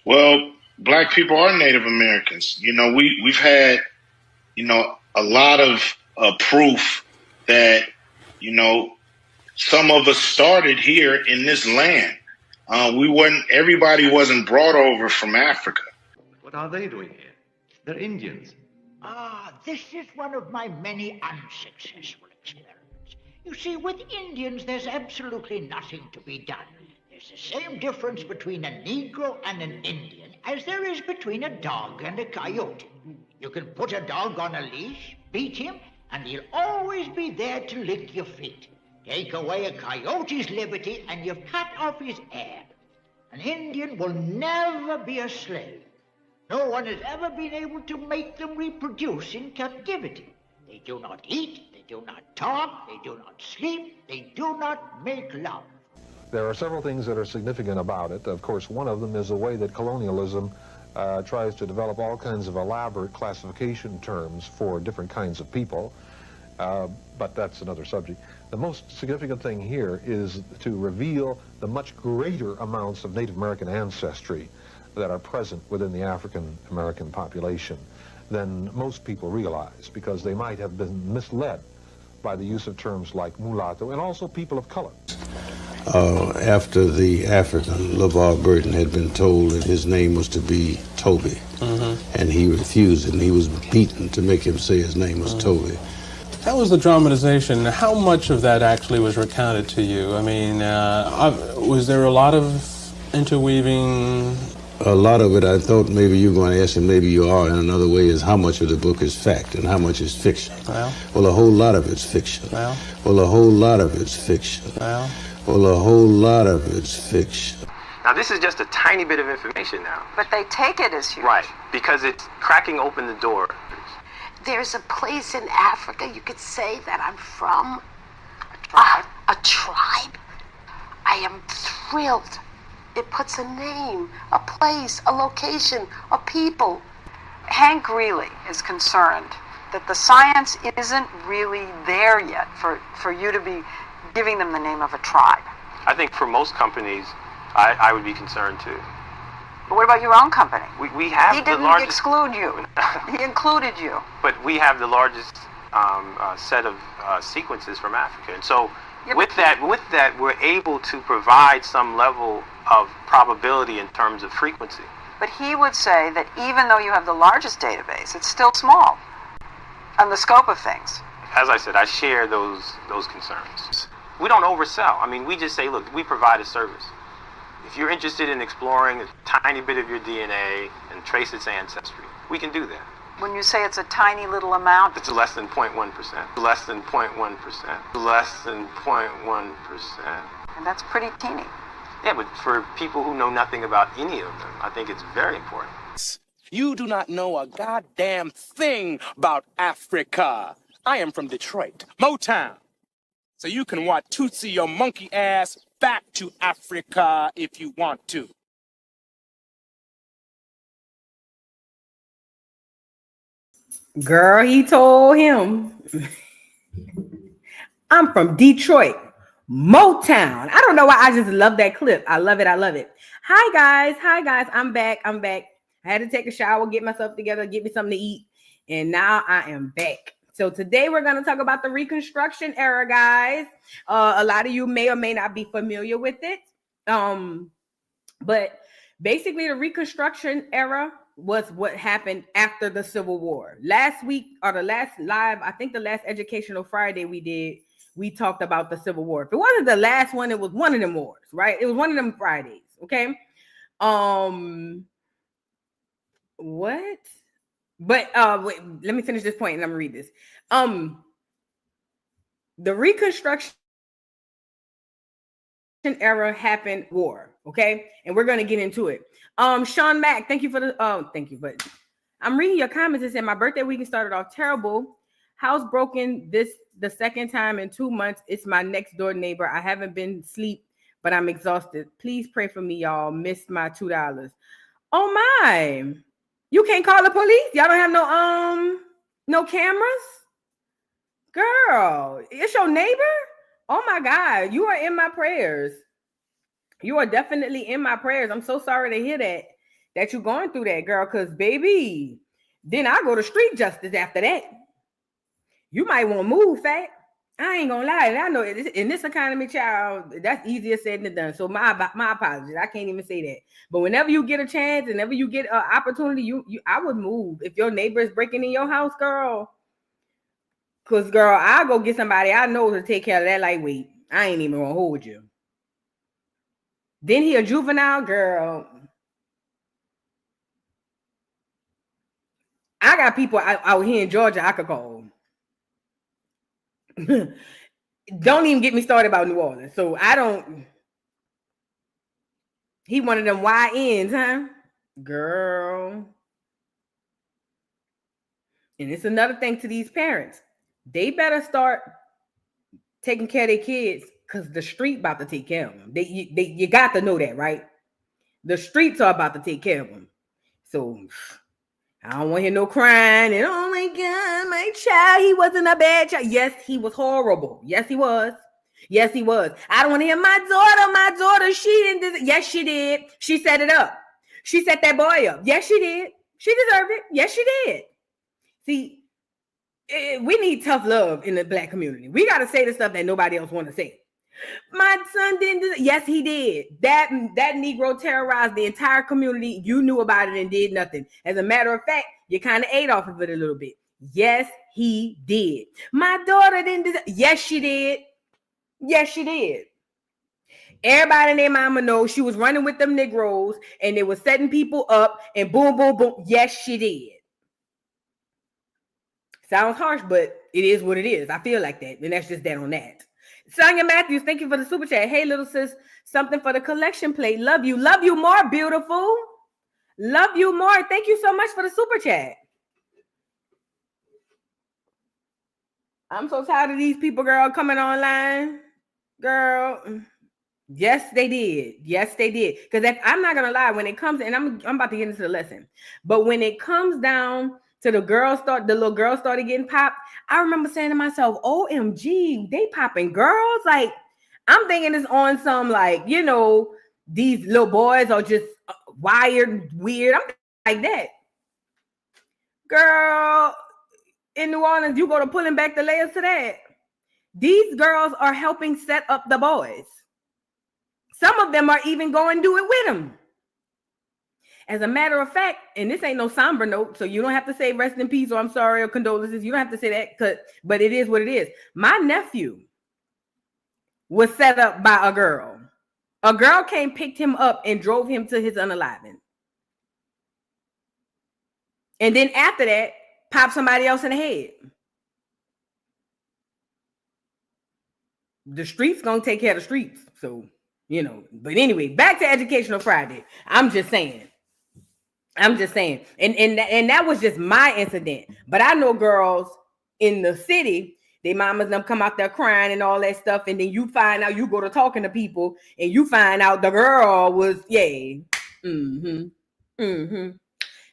Well, black people are Native Americans. We've had a lot of proof that you know some of us started here in this land. We wasn't Everybody wasn't brought over from Africa. What are they doing here? They're Indians. This is one of my many unsuccessful experiments. You see, with Indians, there's absolutely nothing to be done. There's the same difference between a Negro and an Indian as there is between a dog and a coyote. You can put a dog on a leash, beat him, and he'll always be there to lick your feet. Take away a coyote's liberty, and you've cut off his heir. An Indian will never be a slave. No one has ever been able to make them reproduce in captivity. They do not eat, they do not talk, they do not sleep, they do not make love. There are several things that are significant about it. Of course, one of them is the way that colonialism tries to develop all kinds of elaborate classification terms for different kinds of people, but that's another subject. The most significant thing here is to reveal the much greater amounts of Native American ancestry that are present within the African American population than most people realize, because they might have been misled by the use of terms like mulatto and also people of color. After the African, LeVar Burton, had been told that his name was to be Toby, and he refused it, and he was beaten to make him say his name was Toby. How was the dramatization? How much of that actually was recounted to you? I mean, was there a lot of interweaving? A lot of it, I thought maybe you were going to ask, and maybe you are in another way, is how much of the book is fact and how much is fiction. Well, a whole lot of it's fiction. Well, a whole lot of it's fiction. Well, a whole lot of it's fiction. Now, this is just a tiny bit of information now. But they take it as huge. Right, because it's cracking open the door. There's a place in Africa you could say that I'm from. A tribe? A tribe? I am thrilled. It puts a name, a place, a location, a people. Hank really is concerned that the science isn't really there yet for you to be giving them the name of a tribe. I think for most companies, I would be concerned too. But what about your own company? We have He the didn't largest... exclude you. He included you. But we have the largest set of sequences from Africa. And so with that, we're able to provide some level of probability in terms of frequency. But he would say that even though you have the largest database, it's still small on the scope of things. As I said, I share those concerns. We don't oversell. I mean, we just say, look, we provide a service. If you're interested in exploring a tiny bit of your DNA and trace its ancestry, we can do that. When you say it's a tiny little amount, it's less than 0.1%. Less than 0.1%. Less than 0.1%. And that's pretty teeny. Yeah, but for people who know nothing about any of them, I think it's very important. You do not know a goddamn thing about Africa. I am from Detroit, Motown. So you can watch Tootsie your monkey ass back to Africa if you want to. Girl, he told him, I'm from Detroit, Motown. I don't know why, I just love that clip. I love it. I love it. Hi guys. I'm back. I had to take a shower, get myself together, get me something to eat. And now I am back. So today we're going to talk about the Reconstruction era, guys. A lot of you may or may not be familiar with it. But basically the Reconstruction era was what happened after the Civil War. Last week, or the last live, I think the last Educational Friday we did, we talked about the Civil War. If it wasn't the last one, it was one of them wars, right? It was one of them Fridays, okay? What? But wait, let me finish this point and I'm gonna read this. The Reconstruction era happened war, okay? And we're gonna get into it. Sean Mack, thank you for the thank you, but I'm reading your comments. It said my birthday weekend started off terrible. House broken the second time in 2 months. It's my next door neighbor. I haven't been sleep, but I'm exhausted. Please pray for me, y'all. Missed my $2. Oh my. You can't call the police? Y'all don't have no cameras? Girl, it's your neighbor? Oh my God, you are in my prayers. You are definitely in my prayers. I'm so sorry to hear that. that you're going through that, girl, because baby, then I go to street justice after that. You might want to move, fat. I ain't gonna lie. I know in this economy, child, that's easier said than done. So my apologies. I can't even say that. But whenever you get a chance, whenever you get an opportunity, I would move. If your neighbor is breaking in your house, girl, because girl, I'll go get somebody I know to take care of that lightweight. I ain't even gonna hold you. Then he a juvenile, girl. I got people out here in Georgia I could call. Don't even get me started about New Orleans. So I don't. He one of them YNs, huh? Girl. And it's another thing to these parents. They better start taking care of their kids because the street about to take care of them. You got to know that, right? The streets are about to take care of them. So I don't want to hear no crying and oh my God, my child, he wasn't a bad child. Yes, he was horrible. Yes, he was. Yes, he was. I don't want to hear my daughter, she didn't do it. Yes, she did. She set it up. She set that boy up. Yes, she did. She deserved it. Yes, she did. See, we need tough love in the Black community. We got to say the stuff that nobody else want to say. My son didn't do it. Yes, he did. That Negro terrorized the entire community. You knew about it and did nothing. As a matter of fact, you kind of ate off of it a little bit. Yes, he did. My daughter didn't do that. Yes, she did. Yes, she did. Everybody and their mama knows she was running with them Negroes and they were setting people up and boom, boom, boom. Yes, she did. Sounds harsh, but it is what it is. I feel like that. And that's just that on that. Sonia Matthews, thank you for the super chat. Hey, little sis, something for the collection plate. Love you. Love you more, beautiful. Love you more. Thank you so much for the super chat. I'm so tired of these people, girl, coming online. Girl, yes, they did. Yes, they did. Because I'm not going to lie, when it comes, and I'm about to get into the lesson, but when it comes down to the little girl started getting popped, I remember saying to myself, OMG, they popping girls? Like, I'm thinking it's on some, like, these little boys are just wired, weird. I'm like that. Girl, in New Orleans, you go to pulling back the layers to that. These girls are helping set up the boys. Some of them are even going to do it with them. As a matter of fact, and this ain't no somber note, so you don't have to say rest in peace or I'm sorry or condolences. You don't have to say that, but it is what it is. My nephew was set up by a girl. A girl came, picked him up, and drove him to his unaliving. And then after that, popped somebody else in the head. The streets gonna take care of the streets. So, but anyway, back to Educational Friday. I'm just saying. And that was just my incident. But I know girls in the city, their mamas them come out there crying and all that stuff, and then you find out, you go to talking to people, and you find out the girl was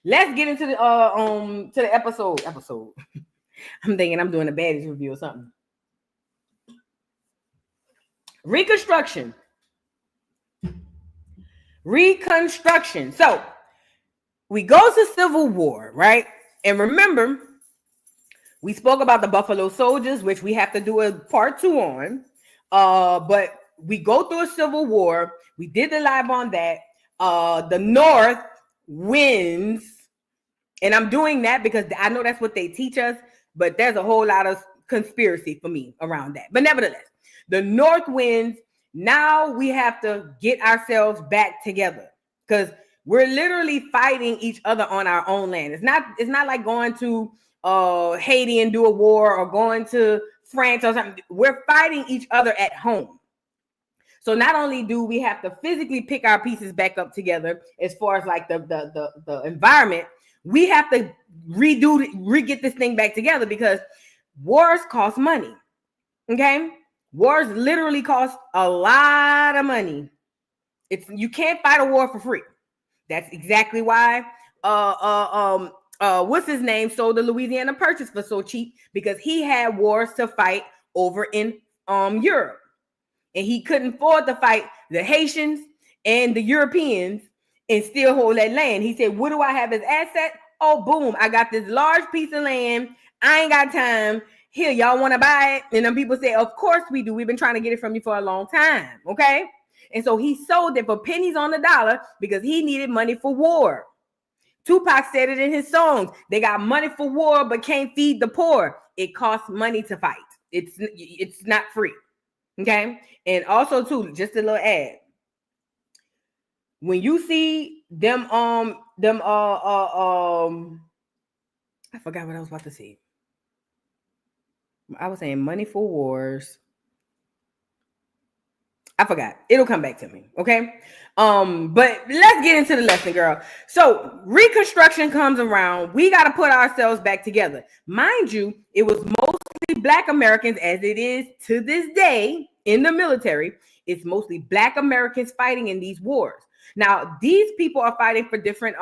Let's get into the episode. I'm thinking I'm doing a baddies review or something. Reconstruction. So we go to Civil War, right? And remember, we spoke about the Buffalo Soldiers, which we have to do a part 2 on. But we go through a Civil War. We did the live on that. The North wins. And I'm doing that because I know that's what they teach us. But there's a whole lot of conspiracy for me around that. But nevertheless, the North wins. Now we have to get ourselves back together because we're literally fighting each other on our own land. It's not like going to Haiti and do a war or going to France or something. We're fighting each other at home. So not only do we have to physically pick our pieces back up together as far as like the environment, we have to re-get this thing back together because wars cost money. Okay? Wars literally cost a lot of money. You can't fight a war for free. That's exactly why what's his name sold the Louisiana Purchase for so cheap, because he had wars to fight over in Europe. And he couldn't afford to fight the Haitians and the Europeans and still hold that land. He said, what do I have as asset? Oh, boom, I got this large piece of land. I ain't got time. Here, y'all want to buy it? And then people say, of course we do. We've been trying to get it from you for a long time, okay? And so he sold it for pennies on the dollar because he needed money for war. Tupac said it in his songs. They got money for war, but can't feed the poor. It costs money to fight. It's not free, okay? And also, too, just a little ad. When you see them, I forgot what I was about to say. I was saying money for wars. I forgot. It'll come back to me. Okay. But let's get into the lesson, girl. So Reconstruction comes around. We got to put ourselves back together. Mind you, it was mostly Black Americans, as it is to this day in the military. It's mostly Black Americans fighting in these wars. Now, these people are fighting for different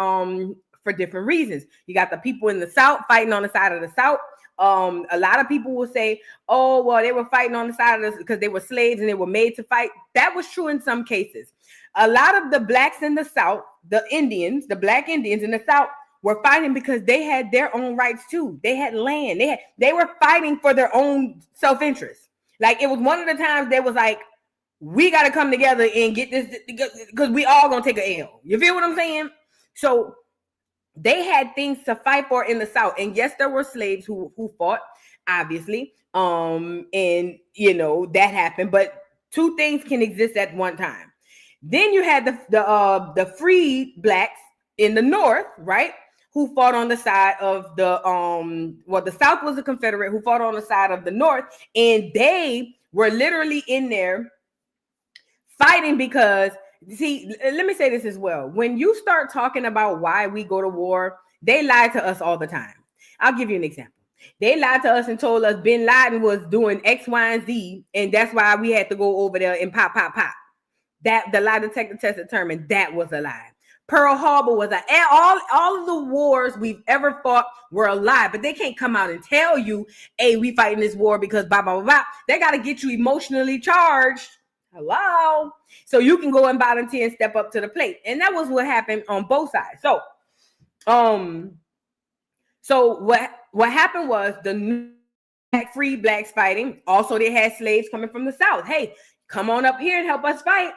reasons. You got the people in the South fighting on the side of the South. A lot of people will say, oh, well, they were fighting on the side of this because they were slaves and they were made to fight. That was true in some cases. A lot of the Blacks in the South, the Indians, the Black Indians in the South, were fighting because they had their own rights too. They had land. They were fighting for their own self-interest. Like, it was one of the times they was like, we got to come together and get this because we all gonna take a L. You feel what I'm saying? So they had things to fight for in the South. And yes, there were slaves who fought, obviously. And you know, that happened. But two things can exist at one time. Then you had the freed Blacks in the North, right? Who fought on the side of the the South was the Confederate who fought on the side of the North, and they were literally in there fighting because, see, let me say this as well. When you start talking about why we go to war, they lie to us all the time. I'll give you an example. They lied to us and told us Bin Laden was doing X, Y, and Z, and that's why we had to go over there and pop. That the lie detector test determined that was a lie. Pearl Harbor was all of the wars we've ever fought were a lie, but they can't come out and tell you, hey, we fighting this war because blah, blah, blah, blah. They got to get you emotionally charged. Hello. So you can go and volunteer and step up to the plate. And that was what happened on both sides. So what happened was the free Blacks fighting. Also, they had slaves coming from the South. Hey, come on up here and help us fight.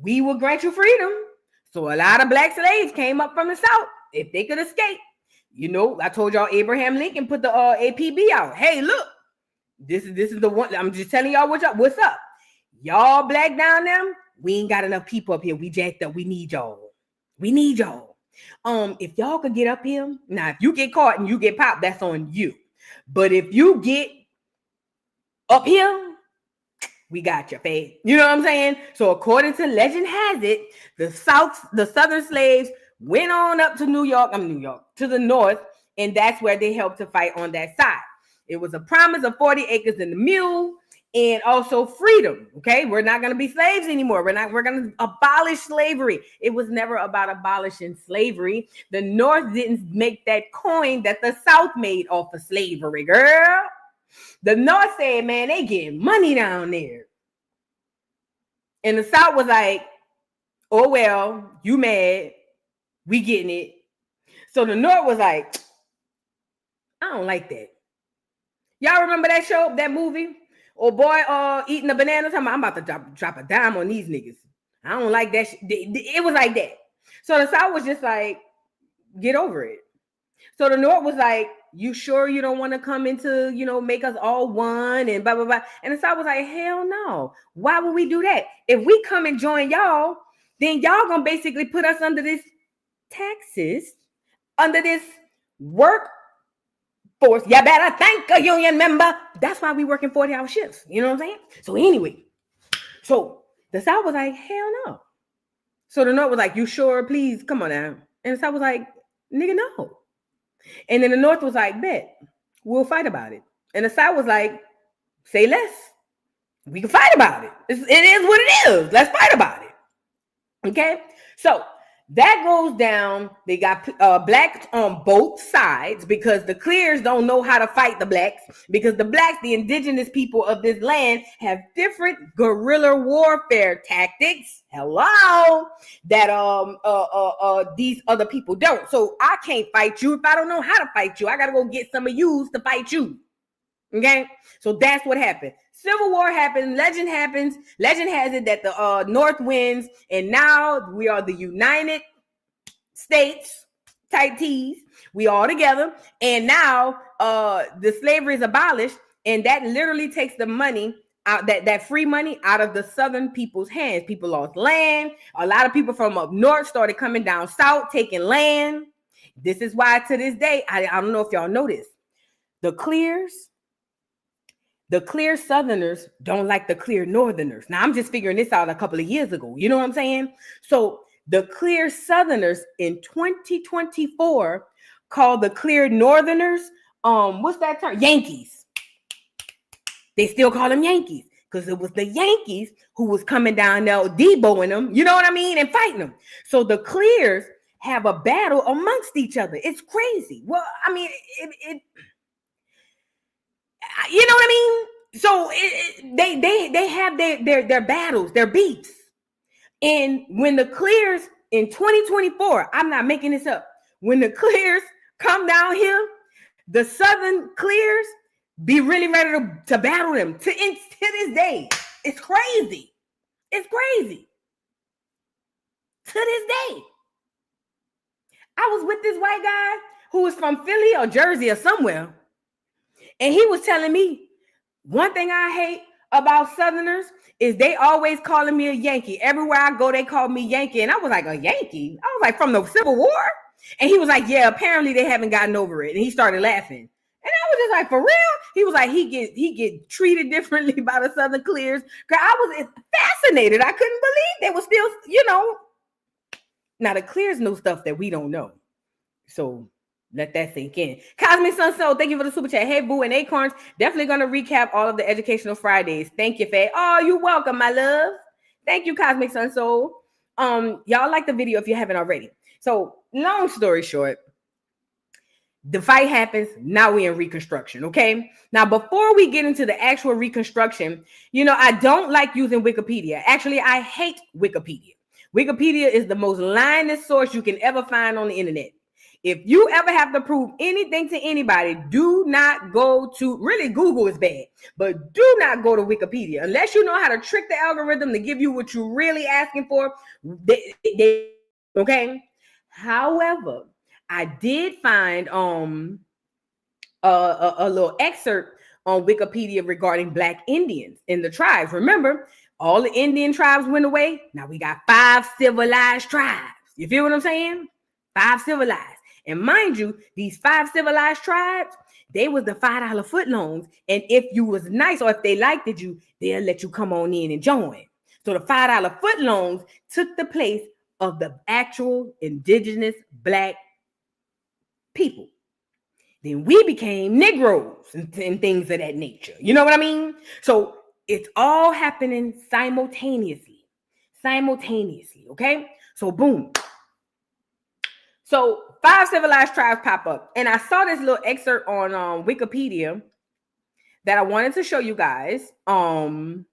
We will grant you freedom. So a lot of Black slaves came up from the South if they could escape. You know, I told y'all Abraham Lincoln put the APB out. Hey, look, this is the one. I'm just telling y'all what's up. Y'all Black down there, we ain't got enough people up here. We jacked up. We need y'all. If y'all could get up here, now if you get caught and you get popped, that's on you. But if you get up here, we got your face. You know what I'm saying? So according to legend has it, the Southern slaves went on up to to the North, and that's where they helped to fight on that side. It was a promise of 40 acres and a mule. And also freedom. Okay, we're not going to be slaves anymore. We're going to abolish slavery. It was never about abolishing slavery. The North didn't make that coin that the South made off of slavery, girl. The North said, man, they getting money down there. And the South was like, oh, well, you mad. We getting it. So the North was like, I don't like that. Y'all remember that show, that movie? Or boy, eating a banana, talking about, I'm about to drop a dime on these niggas. I don't like that. It was like that. So the South was just like, get over it. So the North was like, you sure you don't want to come into, make us all one and blah, blah, blah. And the South was like, hell no. Why would we do that? If we come and join y'all, then y'all gonna basically put us under this taxes, under this work force. You better thank a union member. That's why we working 40-hour shifts. You know what I'm saying? So anyway, so the South was like, hell no. So the North was like, you sure? Please, come on now. And the South was like, nigga, no. And then the North was like, bet, we'll fight about it. And the South was like, say less. We can fight about it. It is what it is. Let's fight about it. Okay? So that goes down. They got blacks on both sides because the clears don't know how to fight the blacks, because the blacks, the indigenous people of this land, have different guerrilla warfare tactics. Hello, that these other people don't. So I can't fight you if I don't know how to fight you. I gotta go get some of yous to fight you. Okay, so that's what happened. Civil War happened. Legend happens. Legend has it that the North wins, and now we are the United States, type T's. We all together, and now the slavery is abolished, and that literally takes the money out, that free money out of the Southern people's hands. People lost land. A lot of people from up north started coming down south, taking land. This is why to this day, I don't know if y'all know this, the clear Southerners don't like the clear Northerners. Now, I'm just figuring this out a couple of years ago. You know what I'm saying? So the clear Southerners in 2024 called the clear Northerners, what's that term? Yankees. They still call them Yankees because it was the Yankees who was coming down there deboing them, you know what I mean, and fighting them. So the clears have a battle amongst each other. It's crazy. Well, I mean, you know what I mean? So they have their battles, their beefs. And when the clears in 2024, I'm not making this up, when the clears come down here, the Southern clears be really ready to battle them to this day. It's crazy. It's crazy. To this day. I was with this white guy who was from Philly or Jersey or somewhere. And he was telling me, one thing I hate about Southerners is they always calling me a Yankee. Everywhere I go, they call me Yankee. And I was like, a Yankee? I was like, from the Civil War? And he was like, yeah, apparently they haven't gotten over it. And he started laughing. And I was just like, for real? He was like, he get treated differently by the Southern clears. I was fascinated. I couldn't believe they were still, you know. Now the clears know stuff that we don't know. So let that sink in. Cosmic Sun Soul, thank you for the super chat. Hey, Boo and Acorns, definitely going to recap all of the Educational Fridays. Thank you, Faye. Oh, you're welcome, my love. Thank you, Cosmic Sun Soul. Y'all like the video if you haven't already. So, long story short, the fight happens. Now we're in Reconstruction, okay? Now, before we get into the actual Reconstruction, you know, I don't like using Wikipedia. Actually, I hate Wikipedia. Wikipedia is the most lyingest source you can ever find on the internet. If you ever have to prove anything to anybody, do not go to, really Google is bad, but do not go to Wikipedia. Unless you know how to trick the algorithm to give you what you're really asking for, okay? However, I did find a little excerpt on Wikipedia regarding Black Indians in the tribes. Remember, all the Indian tribes went away. Now we got 5 civilized tribes. You feel what I'm saying? 5 civilized. And mind you, these 5 civilized tribes, they was the $5 footlongs. And if you was nice or if they liked you, they'll let you come on in and join. So the $5 footlongs took the place of the actual indigenous Black people. Then we became Negroes and things of that nature. You know what I mean? So it's all happening simultaneously. Okay? So boom. So 5 civilized tribes pop up. And I saw this little excerpt on Wikipedia that I wanted to show you guys. Like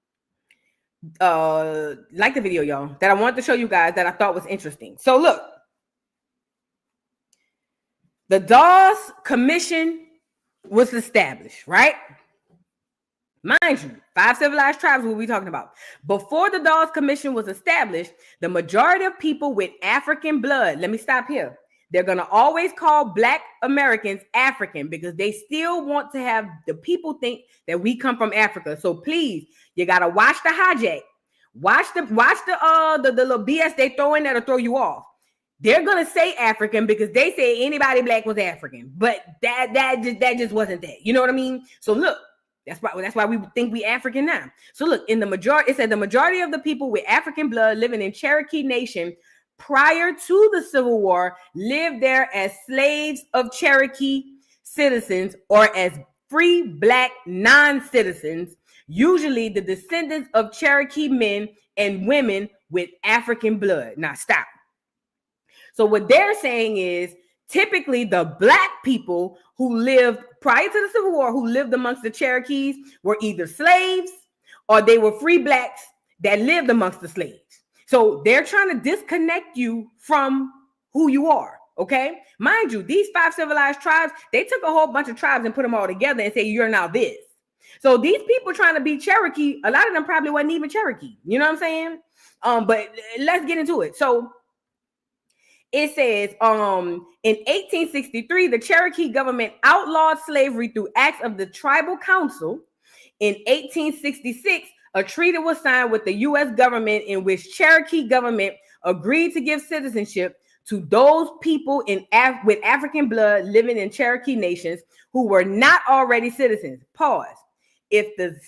the video, y'all. That I wanted to show you guys that I thought was interesting. So look. The Dawes Commission was established, right? Mind you, 5 civilized tribes, what we're talking about. Before the Dawes Commission was established, the majority of people with African blood, let me stop here. They're going to always call Black Americans African because they still want to have the people think that we come from Africa. So please, you got to watch the hijack. Watch the little BS they throw in there to throw you off. They're going to say African because they say anybody Black was African, but that just wasn't that. You know what I mean? So look, that's why we think we African now. So look, in the majority, it said the majority of the people with African blood living in Cherokee Nation prior to the Civil War lived there as slaves of Cherokee citizens or as free Black non-citizens, usually the descendants of Cherokee men and women with African blood. Now stop. So what they're saying is typically the black people who lived prior to the Civil War, who lived amongst the Cherokees, were either slaves or they were free blacks that lived amongst the slaves. So they're trying to disconnect you from who you are. Okay, mind you, these 5 civilized tribes, they took a whole bunch of tribes and put them all together and say you're now this. So these people trying to be Cherokee, a lot of them probably wasn't even Cherokee. You know what I'm saying? But let's get into it. So it says, in 1863, the Cherokee government outlawed slavery through acts of the Tribal Council. In 1866, a treaty was signed with the U.S. government in which Cherokee government agreed to give citizenship to those people with African blood living in Cherokee nations who were not already citizens. Pause. If the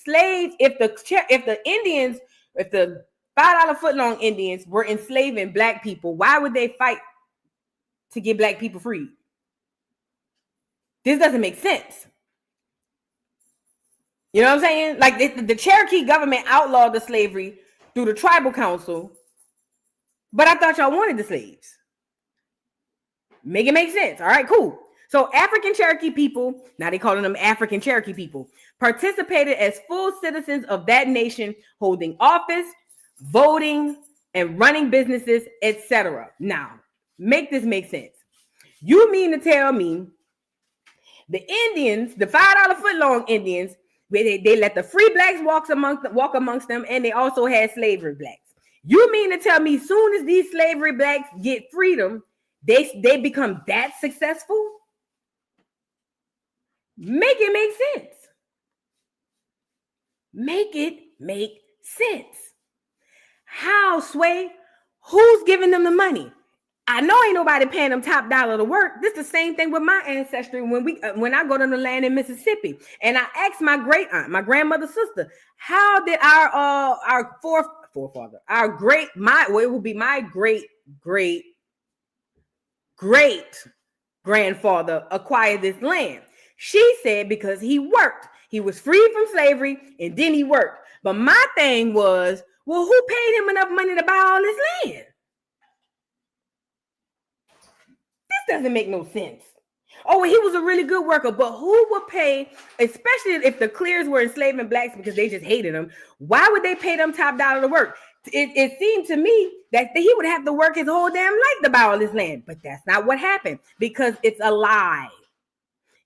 $5 footlong Indians were enslaving black people, why would they fight to get black people freed? This doesn't make sense. You know what I'm saying? Like the Cherokee government outlawed the slavery through the Tribal Council, but I thought y'all wanted the slaves. Make it make sense. All right, cool. So African Cherokee people, now they calling them African Cherokee people, participated as full citizens of that nation, holding office, voting, and running businesses, etc. Now, make this make sense. You mean to tell me the Indians, the $5 footlong Indians, where they let the free blacks walk amongst them, and they also had slavery blacks. You mean to tell me soon as these slavery blacks get freedom, they become that successful? Make it make sense. Make it make sense. How, Sway? Who's giving them the money? I know ain't nobody paying them top dollar to work. This is the same thing with my ancestry. When I go to the land in Mississippi, and I asked my great aunt, my grandmother's sister, how did our forefather, it would be my great grandfather acquire this land? She said because he worked. He was free from slavery and then he worked. But my thing was, well, who paid him enough money to buy all this land? This doesn't make no sense. Oh, he was a really good worker, but who would pay, especially if the clears were enslaving blacks because they just hated them? Why would they pay them top dollar to work? It seemed to me that he would have to work his whole damn life to buy all this land, but that's not what happened because it's a lie.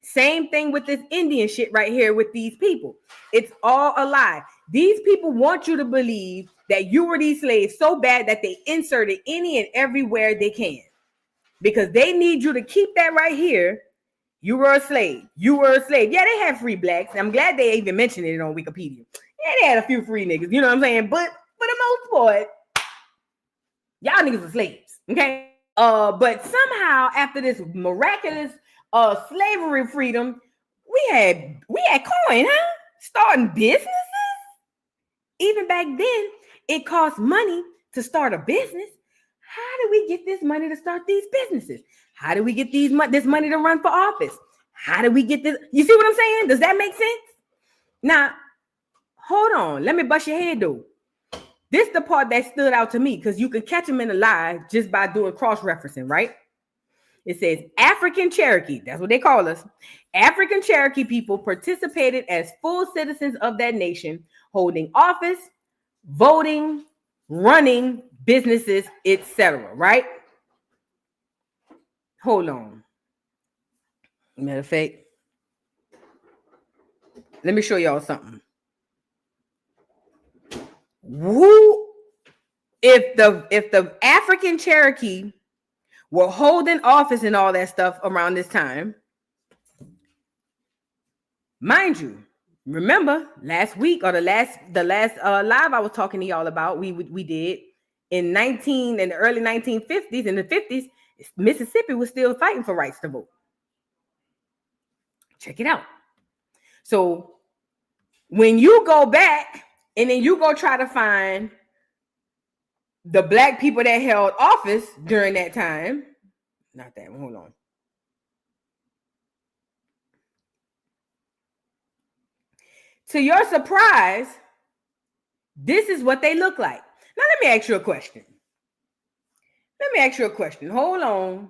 Same thing with this Indian shit right here with these people. It's all a lie. These people want you to believe that you were these slaves so bad that they inserted any and everywhere they can. Because they need you to keep that right here. You were a slave. You were a slave. Yeah, they had free blacks. I'm glad they even mentioned it on Wikipedia. Yeah, they had a few free niggas. You know what I'm saying? But for the most part, y'all niggas are slaves. Okay? But somehow after this miraculous slavery freedom, we had coin, huh? Starting businesses. Even back then, it cost money to start a business. How do we get this money to start these businesses? How do we get this money to run for office? How do we get this? You see what I'm saying? Does that make sense? Now, hold on. Let me bust your head, though. This is the part that stood out to me because you can catch them in a lie just by doing cross-referencing, right? It says African Cherokee. That's what they call us. African Cherokee people participated as full citizens of that nation, holding office, voting, running businesses, etc. Right? Hold on. Matter of fact, let me show y'all something. If the African Cherokee were holding office and all that stuff around this time, mind you, remember last week or the last live I was talking to y'all about, we did in the early 1950s. In the 50s, Mississippi was still fighting for rights to vote. Check it out. So when you go back and then you go try to find the black people that held office during that time, not that one, hold on. To your surprise, this is what they look like. Now, let me ask you a question. me ask you a question. Hold on.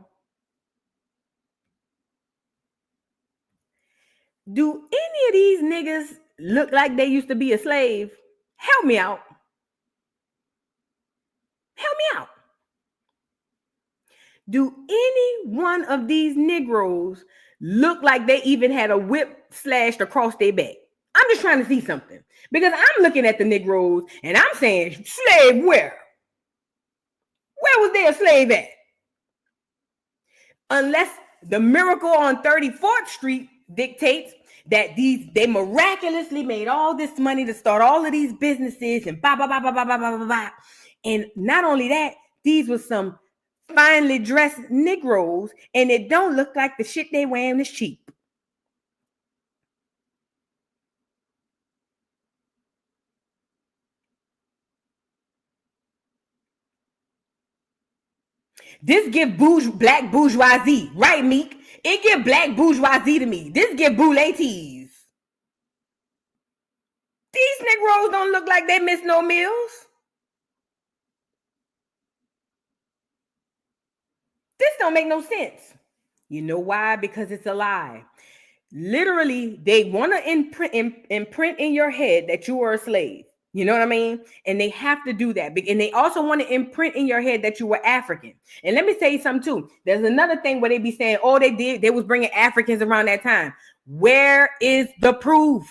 Do any of these niggas look like they used to be a slave? Help me out. Help me out. Do any one of these Negroes look like they even had a whip slashed across their back? I'm just trying to see something. Because I'm looking at the Negroes and I'm saying, slave where? Where was they a slave at? Unless the miracle on 34th Street dictates that they miraculously made all this money to start all of these businesses and blah, blah, blah, blah, blah, blah, blah, blah. And not only that, these were some finely dressed Negroes, and it don't look like the shit they wearing is cheap. This give black bourgeoisie, right, Meek? It give black bourgeoisie to me. This give boule teas. These Negroes don't look like they miss no meals. This don't make no sense. You know why? Because it's a lie. Literally, they want to imprint in your head that you are a slave. You know what I mean? And they have to do that. And they also want to imprint in your head that you were African. And let me tell you something too. There's another thing where they be saying, oh, they was bringing Africans around that time. Where is the proof?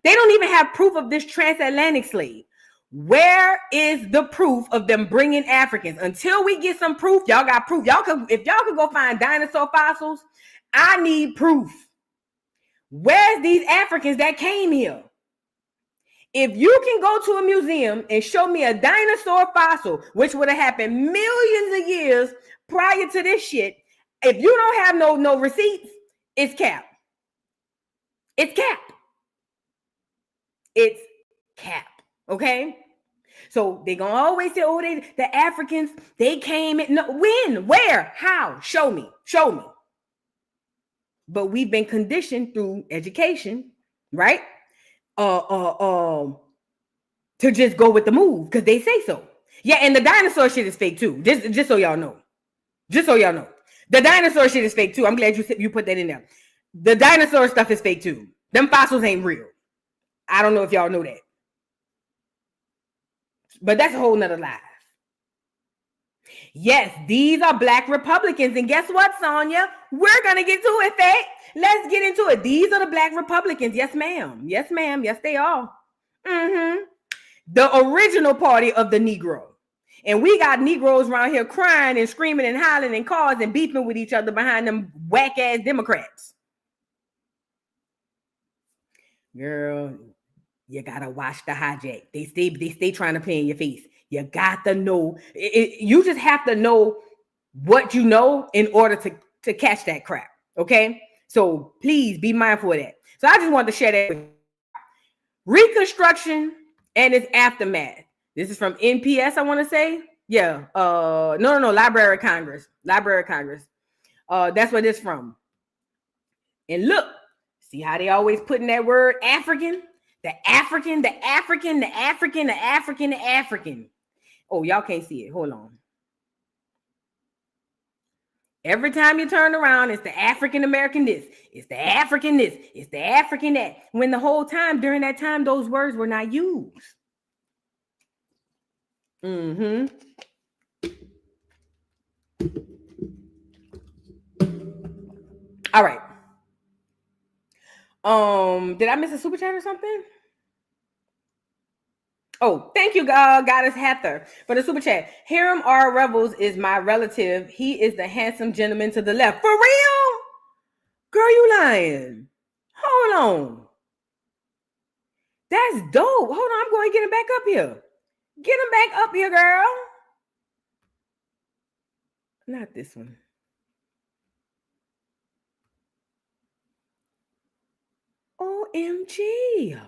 They don't even have proof of this transatlantic slave. Where is the proof of them bringing Africans? Until we get some proof, y'all got proof. If y'all could go find dinosaur fossils, I need proof. Where's these Africans that came here? If you can go to a museum and show me a dinosaur fossil, which would have happened millions of years prior to this shit, if you don't have no receipts, it's cap. It's cap. It's cap. Okay? So they're going to always say, oh, the Africans, they came in. No, when? Where? How? Show me. Show me. But we've been conditioned through education, right? To just go with the move because they say so. Yeah, and the dinosaur shit is fake too. Just so y'all know. Just so y'all know. The dinosaur shit is fake too. I'm glad you put that in there. The dinosaur stuff is fake too. Them fossils ain't real. I don't know if y'all know that. But that's a whole nother life. Yes, these are black Republicans. And guess what, Sonia? We're going to get to it, Faye. Let's get into it. These are the black Republicans. Yes, ma'am. Yes, ma'am. Yes, they are. The original party of the Negro. And we got Negroes around here crying and screaming and hollering in cars and beefing with each other behind them whack-ass Democrats. Girl, you got to watch the hijack. They stay trying to play in your face. You got to know. You just have to know what you know in order to catch that crap. Okay? So please be mindful of that. So I just wanted to share that with you. Reconstruction and its aftermath. This is from NPS, I want to say. Yeah. No. Library of Congress. Library of Congress. That's where this is from. And look, see how they always put in that word African? The African, the African, the African, the African, the African. Oh, y'all can't see it. Hold on. Every time you turn around, it's the African American this, it's the African this, it's the African that. When the whole time, during that time, those words were not used. All right. Did I miss a super chat or something? Oh, thank you, Goddess Heather, for the super chat. Hiram R. Revels is my relative. He is the handsome gentleman to the left. For real? Girl, you lying. Hold on. That's dope. Hold on, I'm going to get him back up here. Get him back up here, girl. Not this one. OMG.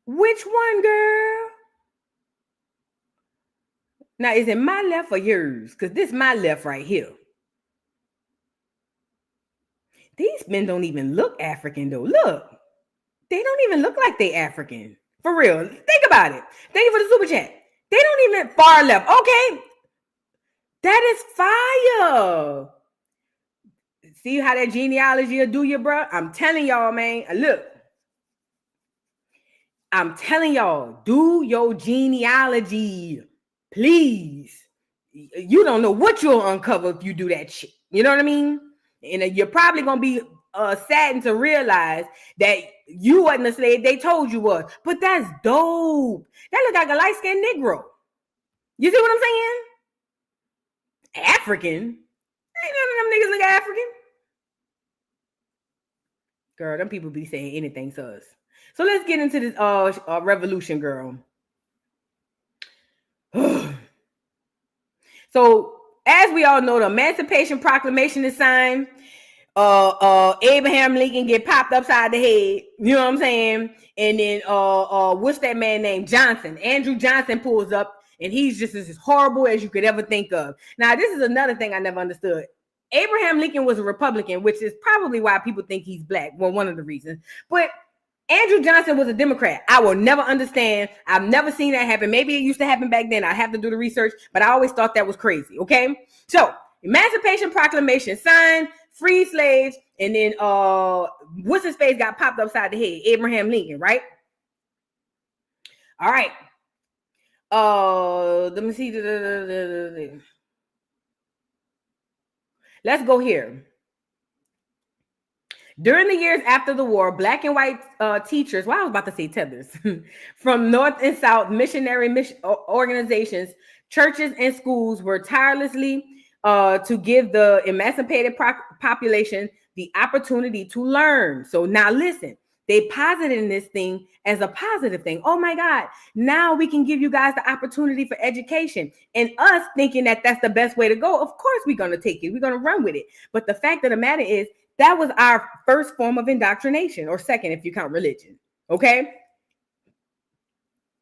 Which one, girl? Now, is it my left or yours? Because this is my left right here. These men don't even look African, though. Look. They don't even look like they African. For real. Think about it. Thank you for the super chat. They don't even far left. Okay. That is fire. See how that genealogy will do you, bro? I'm telling y'all, man. Look. I'm telling y'all, do your genealogy. Please. You don't know what you'll uncover if you do that shit. You know what I mean? And you're probably going to be saddened to realize that you wasn't a slave they told you was. But that's dope. That look like a light-skinned Negro. You see what I'm saying? African. Ain't none of them niggas look African. Girl, them people be saying anything to us. So let's get into this revolution, girl. So as we all know, the Emancipation Proclamation is signed. Abraham Lincoln get popped upside the head. You know what I'm saying? And then what's that man named Johnson? Andrew Johnson pulls up, and he's just as horrible as you could ever think of. Now, this is another thing I never understood. Abraham Lincoln was a Republican, which is probably why people think he's black. Well, one of the reasons. But Andrew Johnson was a Democrat. I will never understand. I've never seen that happen. Maybe it used to happen back then. I have to do the research, but I always thought that was crazy. Okay. So Emancipation Proclamation signed, free slaves, and then what's his face got popped upside the head? Abraham Lincoln, right? All right. Let me see. Let's go here. During the years after the war, black and white teachers, well, I was about to say tethers, from North and South missionary organizations, churches, and schools were tirelessly to give the emancipated population the opportunity to learn. So now listen, they posited this thing as a positive thing. Oh my God, now we can give you guys the opportunity for education. And us thinking that that's the best way to go, of course we're going to take it. We're going to run with it. But the fact of the matter is, that was our first form of indoctrination, or second if you count religion. Okay?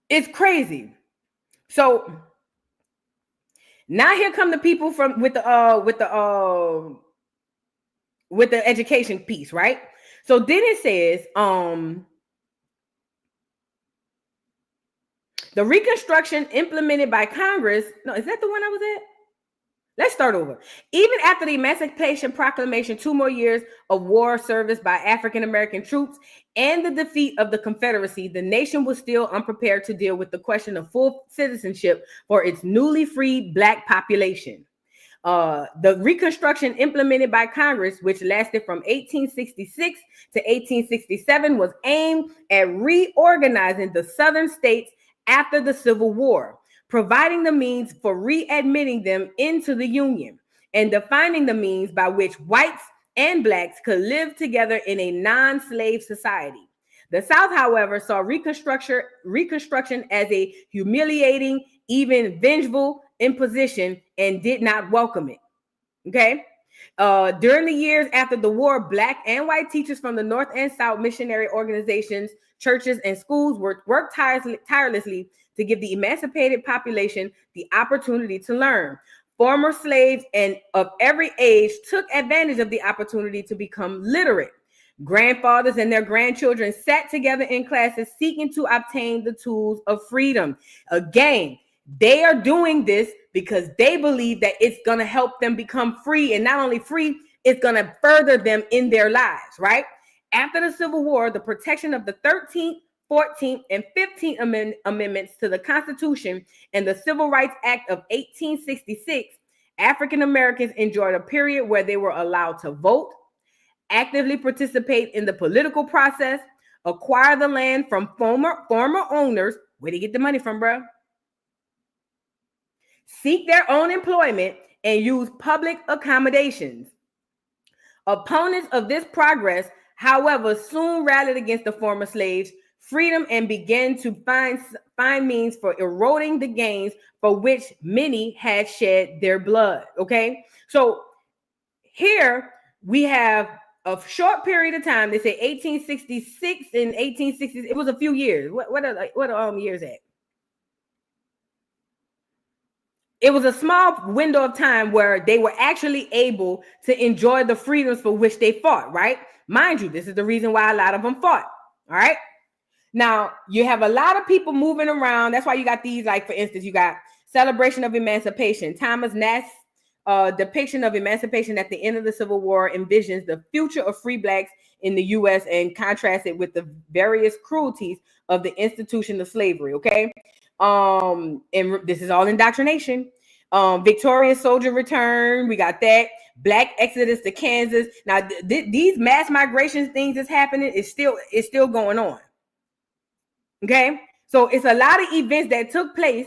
It's crazy. So now here come the people from with the education piece, right? So then it says the Reconstruction implemented by Congress. No, is that the one I was at? Let's start over. Even after the Emancipation Proclamation, 2 more years of war service by African-American troops and the defeat of the Confederacy, the nation was still unprepared to deal with the question of full citizenship for its newly freed black population. The Reconstruction implemented by Congress, which lasted from 1866 to 1867, was aimed at reorganizing the Southern states after the Civil War, providing the means for readmitting them into the Union, and defining the means by which whites and blacks could live together in a non-slave society. The South, however, saw Reconstruction as a humiliating, even vengeful imposition and did not welcome it. Okay? During the years after the war, black and white teachers from the North and South missionary organizations, churches, and schools worked tirelessly to give the emancipated population the opportunity to learn. Former slaves and of every age took advantage of the opportunity to become literate. Grandfathers and their grandchildren sat together in classes seeking to obtain the tools of freedom. Again, they are doing this because they believe that it's going to help them become free, and not only free, it's going to further them in their lives, right? After the Civil War, the protection of the 13th, 14th, and 15th amendments to the Constitution and the Civil Rights Act of 1866, African Americans enjoyed a period where they were allowed to vote, actively participate in the political process, acquire the land from former owners. Where they get the money from, bro? Seek their own employment and use public accommodations. Opponents of this progress, however, soon rallied against the former slaves' freedom and began to find means for eroding the gains for which many had shed their blood. Okay, so here we have a short period of time. They say 1866 and 1860s. It was a few years. What are years at? It was a small window of time where they were actually able to enjoy the freedoms for which they fought, right? Mind you, this is the reason why a lot of them fought, all right? Now, you have a lot of people moving around. That's why you got these, like, for instance, you got Celebration of Emancipation. Thomas Nass depiction of emancipation at the end of the Civil War envisions the future of free blacks in the U.S. and contrasts it with the various cruelties of the institution of slavery. Okay, and this is all indoctrination. Victorious soldier return. We got that. Black exodus to Kansas. Now, these mass migration things that's happening is still going on. Okay, so it's a lot of events that took place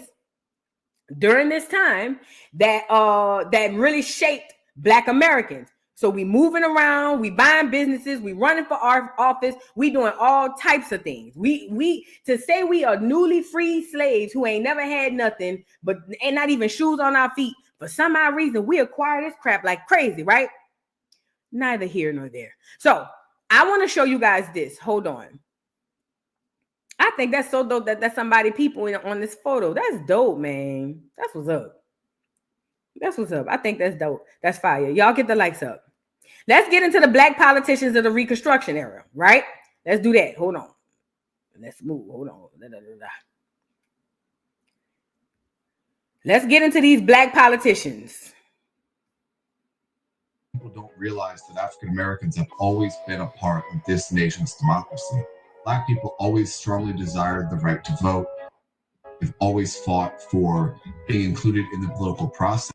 during this time that really shaped Black Americans. So we moving around, we buying businesses, we running for our office, we doing all types of things. We to say we are newly freed slaves who ain't never had nothing, but ain't not even shoes on our feet. For some odd reason, we acquire this crap like crazy, right? Neither here nor there. So I want to show you guys this. Hold on. I think that's so dope that that's somebody people on this photo. That's dope, man. That's what's up. That's what's up. I think that's dope. That's fire. Y'all get the likes up. Let's get into the Black politicians of the Reconstruction era, right? Let's do that. Hold on. Let's move. Hold on. Let's get into these Black politicians. People don't realize that African Americans have always been a part of this nation's democracy. Black people always strongly desired the right to vote. They've always fought for being included in the political process.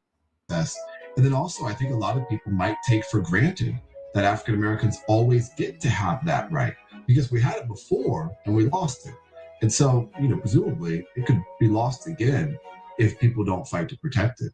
And then also, I think a lot of people might take for granted that African Americans always get to have that right, because we had it before and we lost it. And so, presumably it could be lost again if people don't fight to protect it.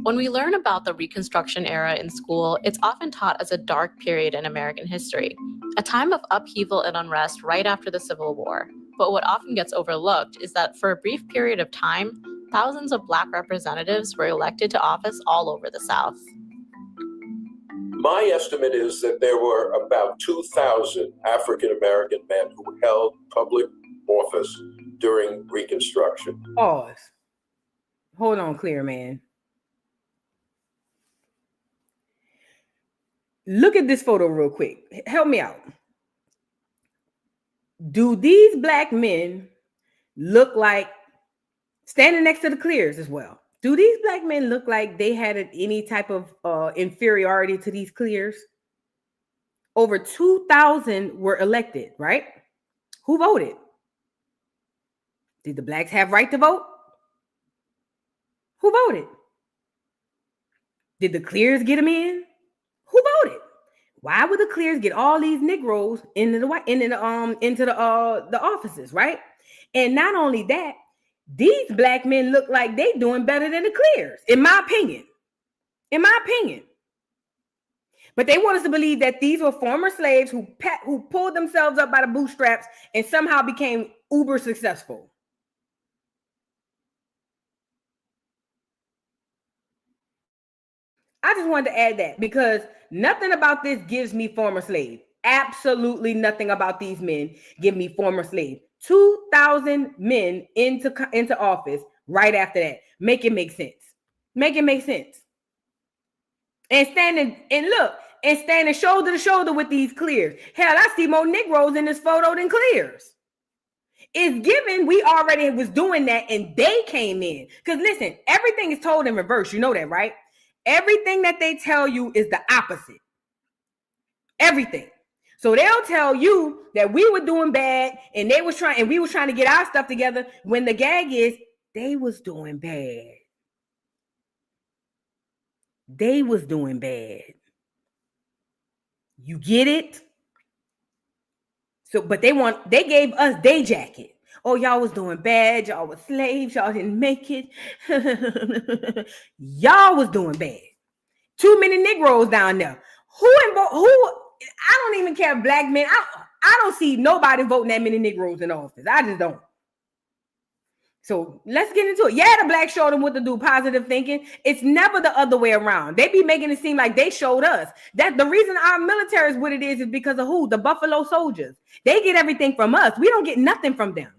When we learn about the Reconstruction era in school, it's often taught as a dark period in American history, a time of upheaval and unrest right after the Civil War. But what often gets overlooked is that for a brief period of time, thousands of Black representatives were elected to office all over the South. My estimate is that there were about 2,000 African-American men who held public office during Reconstruction. Pause. Hold on, Clear Man. Look at this photo real quick. Help me out. Do these Black men look like, standing next to the Clears as well, do these Black men look like they had any type of inferiority to these Clears? Over 2,000 were elected, right? Who voted? Did the Blacks have right to vote? Who voted? Did the Clears get them in? Who voted? Why would the Clears get all these Negroes into the offices, right? And not only that, these Black men look like they doing better than the Clears, in my opinion. In my opinion. But they want us to believe that these were former slaves who pulled themselves up by the bootstraps and somehow became uber successful. I just wanted to add that because nothing about this gives me former slave. Absolutely nothing about these men give me former slave. 2,000 men into office right after that. Make it make sense. Make it make sense. And standing shoulder to shoulder with these Clears. Hell, I see more Negroes in this photo than Clears. It's given we already was doing that and they came in. Because listen, everything is told in reverse. You know that, right? Everything that they tell you is the opposite. Everything. So they'll tell you that we were doing bad and we was trying to get our stuff together when the gag is they was doing bad. They was doing bad. You get it? So, but they gave us day jacket. Oh, y'all was doing bad. Y'all was slaves. Y'all didn't make it. Y'all was doing bad. Too many Negroes down there. Who? I don't even care. Black men. I don't see nobody voting that many Negroes in office. I just don't. So let's get into it. Yeah, the black showed them what to do, positive thinking. It's never the other way around. They be making it seem like they showed us. That the reason our military is what it is because of who? The Buffalo Soldiers. They get everything from us. We don't get nothing from them.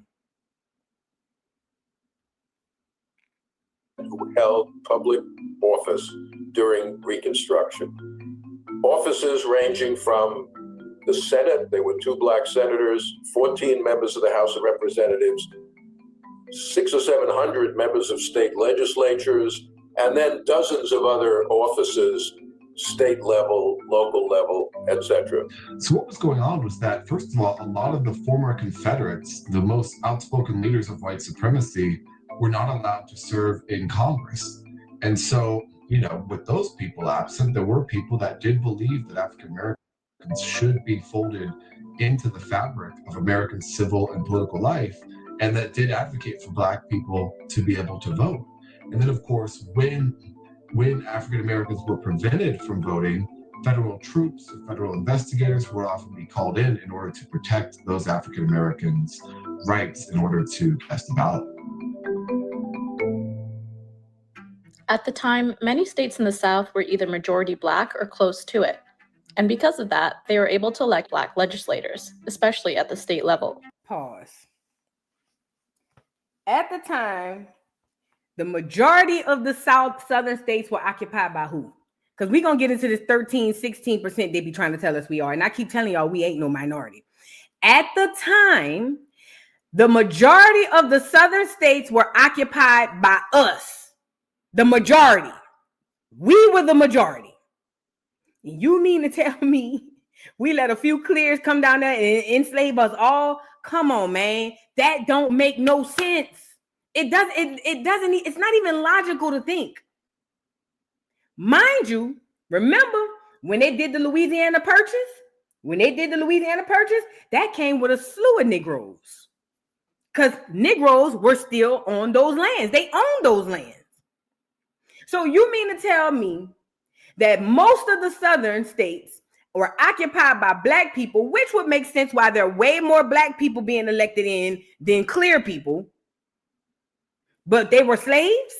Who held public office during Reconstruction. Offices ranging from the Senate, there were 2 black senators, 14 members of the House of Representatives, 600 or 700 members of state legislatures, and then dozens of other offices, state level, local level, etc. So what was going on was that, first of all, a lot of the former Confederates, the most outspoken leaders of white supremacy, were not allowed to serve in Congress. And so, you know, with those people absent, there were people that did believe that African Americans should be folded into the fabric of American civil and political life, and that did advocate for black people to be able to vote. And then, of course, when African Americans were prevented from voting, federal troops or federal investigators would often be called in order to protect those African Americans' rights in order to cast a ballot. At the time, many states in the South were either majority black or close to it. And because of that, they were able to elect black legislators, especially at the state level. Pause. At the time, the majority of the southern states were occupied by who? Because we're going to get into this 13, 16% they be trying to tell us we are. And I keep telling y'all we ain't no minority. At the time, the majority of the southern states were occupied by us. The majority. We were the majority. You mean to tell me we let a few clears come down there and enslave us all? Come on, man. That don't make no sense. It doesn't, it's not even logical to think. Mind you, remember when they did the Louisiana Purchase? When they did the Louisiana Purchase, that came with a slew of Negroes. Because Negroes were still on those lands. They owned those lands. So you mean to tell me that most of the southern states were occupied by black people, which would make sense why there are way more black people being elected in than clear people, but they were slaves?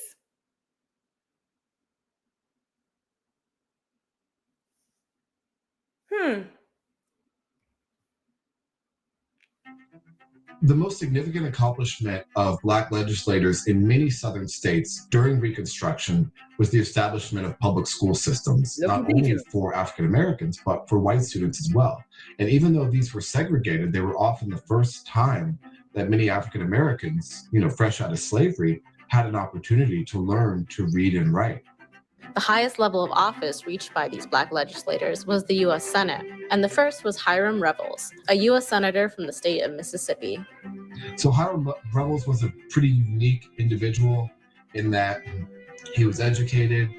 The most significant accomplishment of black legislators in many southern states during Reconstruction was the establishment of public school systems, not only for African Americans, but for white students as well. And even though these were segregated, they were often the first time that many African Americans, you know, fresh out of slavery, had an opportunity to learn to read and write. The highest level of office reached by these black legislators was the U.S. Senate, and the first was Hiram Revels, a U.S. senator from the state of Mississippi. So Hiram Revels was a pretty unique individual in that he was educated,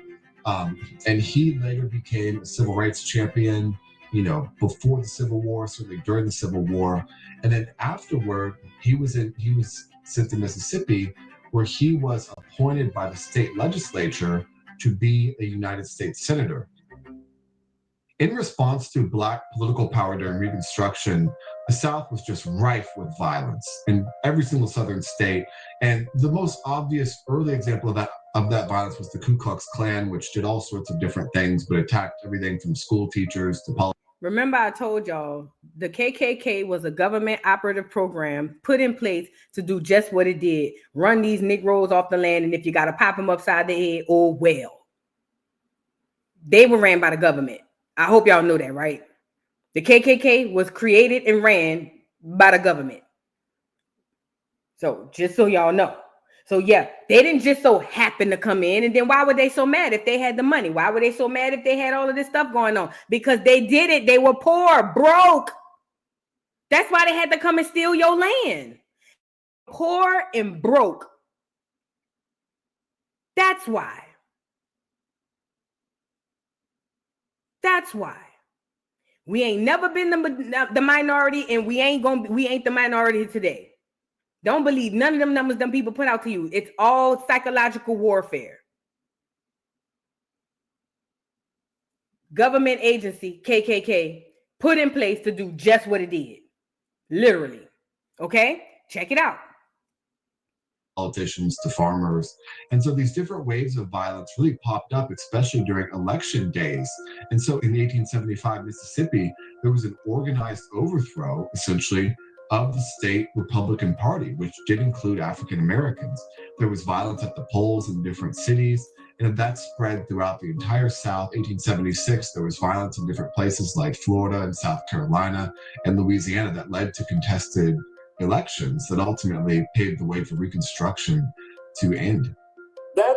and he later became a civil rights champion, you know, before the Civil War, certainly during the Civil War. And then afterward, he was sent to Mississippi, where he was appointed by the state legislature to be a United States Senator. In response to black political power during Reconstruction, the South was just rife with violence in every single southern state. And the most obvious early example of that violence was the Ku Klux Klan, which did all sorts of different things, but attacked everything from school teachers to politics. Remember, I told y'all the KKK was a government operative program put in place to do just what it did: run these Negroes off the land, and if you got to pop them upside the head, oh well. They were ran by the government. I hope y'all know that, right? The KKK was created and ran by the government. So just so y'all know. So yeah, they didn't just so happen to come in. And then why were they so mad if they had the money? Why were they so mad if they had all of this stuff going on? Because they did it. They were poor, broke. That's why they had to come and steal your land. Poor and broke. That's why. That's why. We ain't never been the minority, and we ain't the minority today. Don't believe none of them numbers them people put out to you. It's all psychological warfare. Government agency, KKK, put in place to do just what it did. Literally. Okay? Check it out. politicians to farmers. And so these different waves of violence really popped up, especially during election days. And so in 1875 Mississippi, there was an organized overthrow, essentially, of the state Republican Party, which did include African Americans. There was violence at the polls in different cities, and that spread throughout the entire South. 1876, there was violence in different places like Florida and South Carolina and Louisiana that led to contested elections that ultimately paved the way for Reconstruction to end. That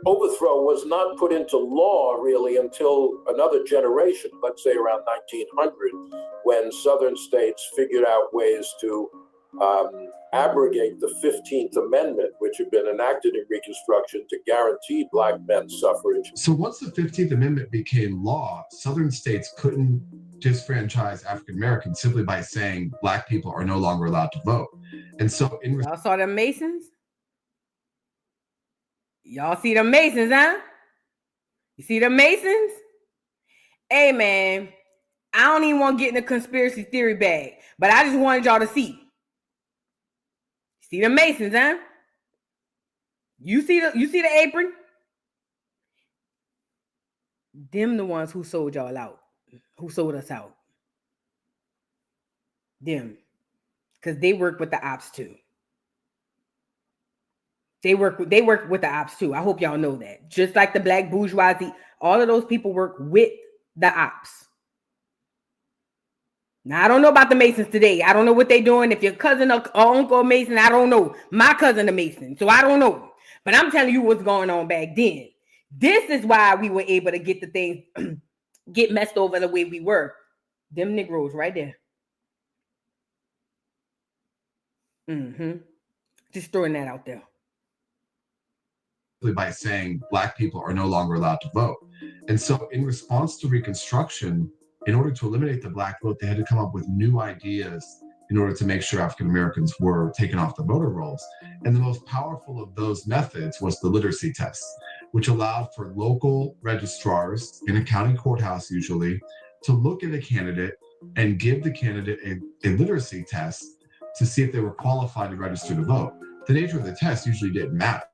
overthrow was not put into law really until another generation, let's say around 1900, when Southern states figured out ways to abrogate the 15th Amendment, which had been enacted in Reconstruction to guarantee Black men's suffrage. So once the 15th Amendment became law, Southern states couldn't disfranchise African Americans simply by saying Black people are no longer allowed to vote. And so y'all saw the Masons? Y'all see the Masons, huh? You see the Masons? Hey, man, I don't even want to get in the conspiracy theory bag, but I just wanted y'all to see. See the Masons, huh? You see the apron? Them the ones who sold y'all out, who sold us out. Them. Because they work with the ops too. They work with the ops too. I hope y'all know that. Just like the black bourgeoisie, all of those people work with the ops. Now, I don't know about the Masons today. I don't know what they're doing. If your cousin or uncle Mason, I don't know. My cousin a Mason, so I don't know. But I'm telling you what's going on back then. This is why we were able to get the things get messed over the way we were. Them Negroes right there. Just throwing that out there. By saying Black people are no longer allowed to vote. And so in response to Reconstruction, in order to eliminate the Black vote, they had to come up with new ideas in order to make sure African Americans were taken off the voter rolls. And the most powerful of those methods was the literacy test, which allowed for local registrars in a county courthouse usually to look at a candidate and give the candidate a literacy test to see if they were qualified to register to vote. The nature of the test usually didn't matter.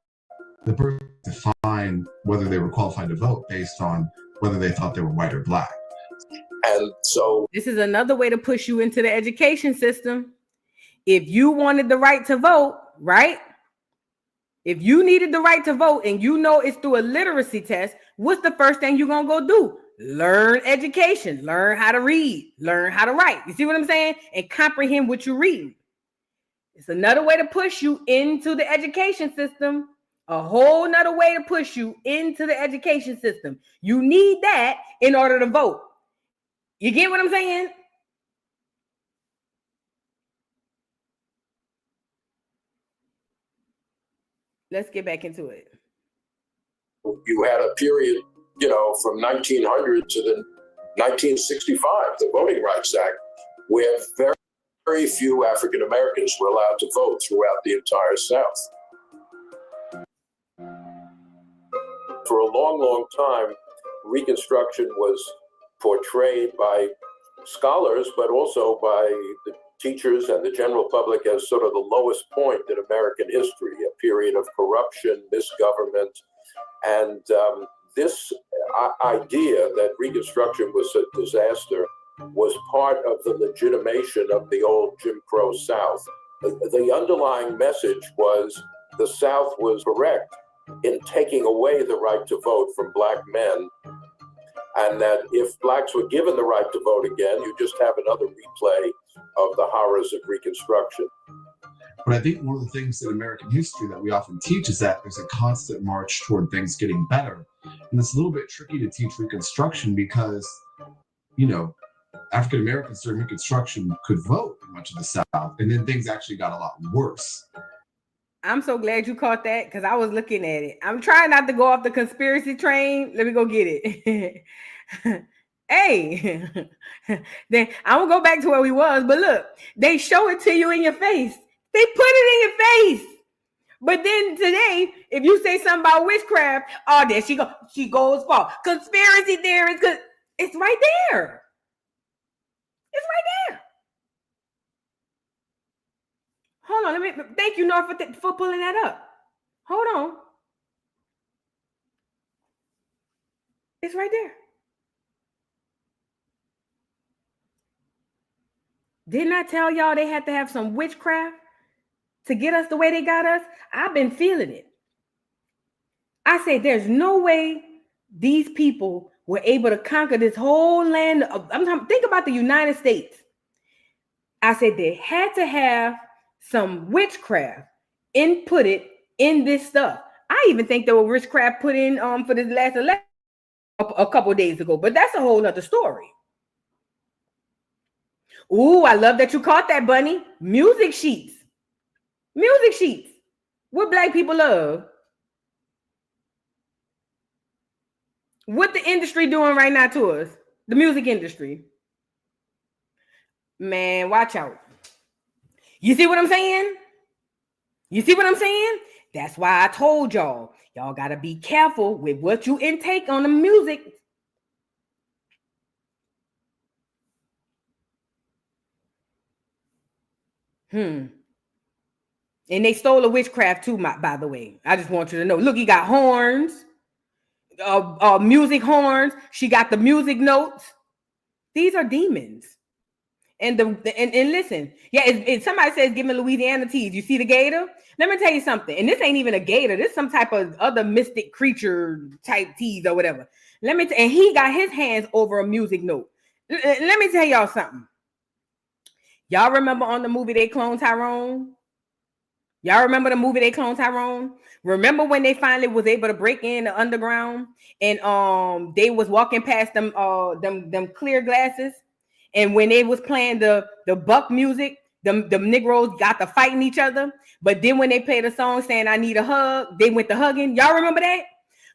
The person defined whether they were qualified to vote based on whether they thought they were white or Black. And so this is another way to push you into the education system. If you wanted the right to vote, right? If you needed the right to vote and you know it's through a literacy test, what's the first thing you're going to go do? Learn education, learn how to read, learn how to write. You see what I'm saying? And comprehend what you read. It's another way to push you into the education system. A whole nother way to push you into the education system. You need that in order to vote. You get what I'm saying? Let's get back into it. You had a period, from 1900 to the 1965, the Voting Rights Act, where very, very few African Americans were allowed to vote throughout the entire South. For a long, long time, Reconstruction was portrayed by scholars, but also by the teachers and the general public as sort of the lowest point in American history, a period of corruption, misgovernment, and this idea that Reconstruction was a disaster was part of the legitimation of the old Jim Crow South. The underlying message was the South was correct in taking away the right to vote from Black men, and that if Blacks were given the right to vote again, you just have another replay of the horrors of Reconstruction. But I think one of the things in American history that we often teach is that there's a constant march toward things getting better. And it's a little bit tricky to teach Reconstruction because, African Americans during Reconstruction could vote in much of the South, and then things actually got a lot worse. I'm so glad you caught that because I was looking at it. I'm trying not to go off the conspiracy train. Let me go get it. Hey, then I won't go back to where we was, but look, they show it to you in your face. They put it in your face. But then today, if you say something about witchcraft, oh, there she goes for conspiracy theories, because it's right there. It's right there. Hold on, thank you, North, for pulling that up. Hold on. It's right there. Didn't I tell y'all they had to have some witchcraft to get us the way they got us? I've been feeling it. I said, there's no way these people were able to conquer this whole land. Think about the United States. I said they had to have some witchcraft inputted in this stuff. I even think there were witchcraft put in for this last election a couple of days ago, but that's a whole nother story. Ooh, I love that you caught that, Bunny. Music sheets. Music sheets. What black people love. What the industry doing right now to us? The music industry. Man, watch out. You see what I'm saying? You see what I'm saying? That's why I told y'all got to be careful with what you intake on the music. And they stole a witchcraft too, by the way. I just want you to know. Look, he got horns, music horns. She got the music notes. These are demons. And listen, yeah, if somebody says, give me Louisiana teas, you see the gator? Let me tell you something. And this ain't even a gator. This is some type of other mystic creature type teas or whatever. And he got his hands over a music note. Let me tell y'all something. Y'all remember on the movie they cloned Tyrone? Y'all remember the movie they cloned Tyrone? Remember when they finally was able to break in the underground and they was walking past them clear glasses? And when they was playing the buck music, the Negroes got to fighting each other. But then when they played a song saying, I need a hug, they went to hugging. Y'all remember that?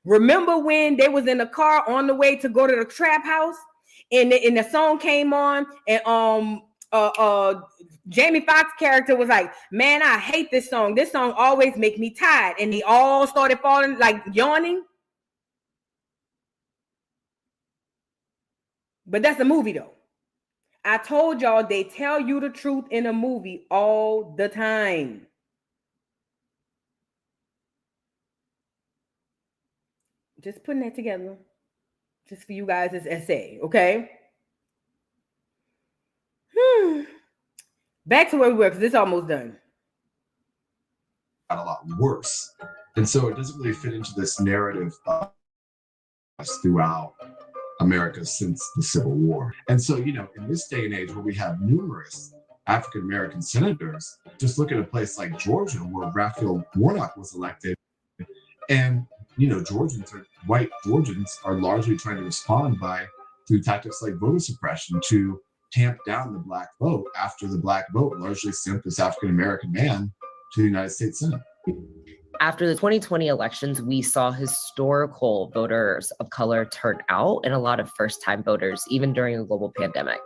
Remember when they was in the car on the way to go to the trap house and the song came on and Jamie Foxx's character was like, man, I hate this song. This song always makes me tired. And they all started falling, like yawning. But that's a movie though. I told y'all they tell you the truth in a movie all the time. Just putting that together. Just for you guys as essay, okay? Back to where we were, because it's almost done. A lot worse. And so it doesn't really fit into this narrative throughout America since the Civil War. And so, in this day and age where we have numerous African-American senators, just look at a place like Georgia where Raphael Warnock was elected. And, white Georgians are largely trying to respond through tactics like voter suppression to tamp down the black vote after the black vote largely sent this African-American man to the United States Senate. After the 2020 elections, we saw historical voters of color turn out and a lot of first-time voters, even during a global pandemic.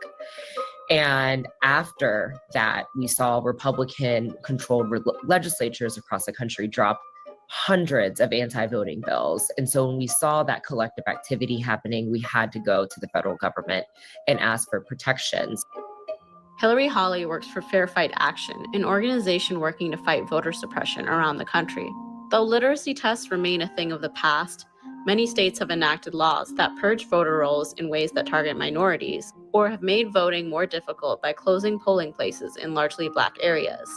And after that, we saw Republican-controlled legislatures across the country drop hundreds of anti-voting bills. And so when we saw that collective activity happening, we had to go to the federal government and ask for protections. Hillary Hawley works for Fair Fight Action, an organization working to fight voter suppression around the country. Though literacy tests remain a thing of the past, many states have enacted laws that purge voter rolls in ways that target minorities, or have made voting more difficult by closing polling places in largely Black areas.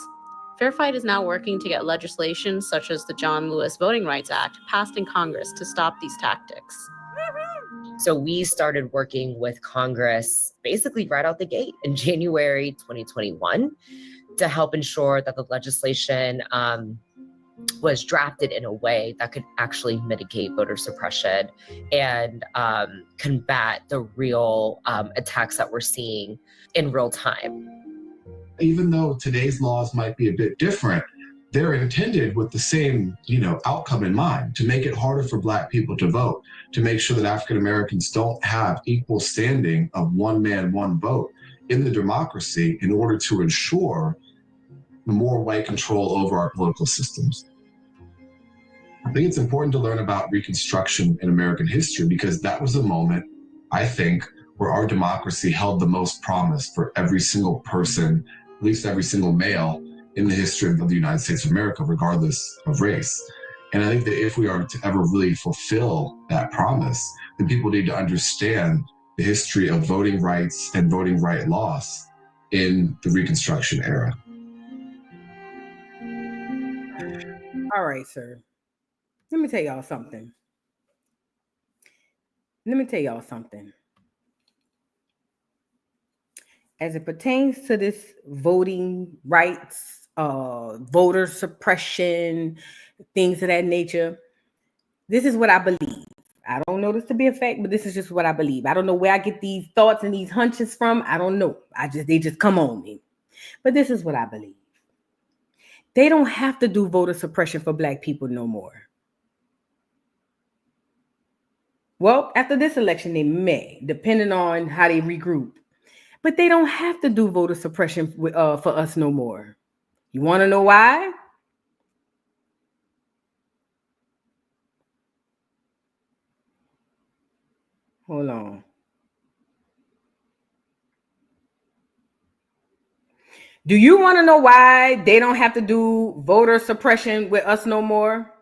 Fair Fight is now working to get legislation such as the John Lewis Voting Rights Act passed in Congress to stop these tactics. So we started working with Congress basically right out the gate in January 2021 to help ensure that the legislation was drafted in a way that could actually mitigate voter suppression and combat the real attacks that we're seeing in real time. Even though today's laws might be a bit different, they're intended with the same, outcome in mind, to make it harder for Black people to vote, to make sure that African Americans don't have equal standing of one man, one vote in the democracy in order to ensure more white control over our political systems. I think it's important to learn about Reconstruction in American history because that was a moment, I think, where our democracy held the most promise for every single person, at least every single male in the history of the United States of America, regardless of race. And I think that if we are to ever really fulfill that promise, then people need to understand the history of voting rights and voting right loss in the Reconstruction era. All right, sir. Let me tell y'all something. As it pertains to this voting rights, voter suppression, things of that nature, this is what I believe. I don't know this to be a fact, but this is just what I believe. I don't know where I get these thoughts and these hunches from. I don't know. They just come on me. But this is what I believe. They don't have to do voter suppression for Black people no more. Well, after this election, they may, depending on how they regroup. But they don't have to do voter suppression for us no more. You want to know why? Hold on. Do you want to know why they don't have to do voter suppression with us no more?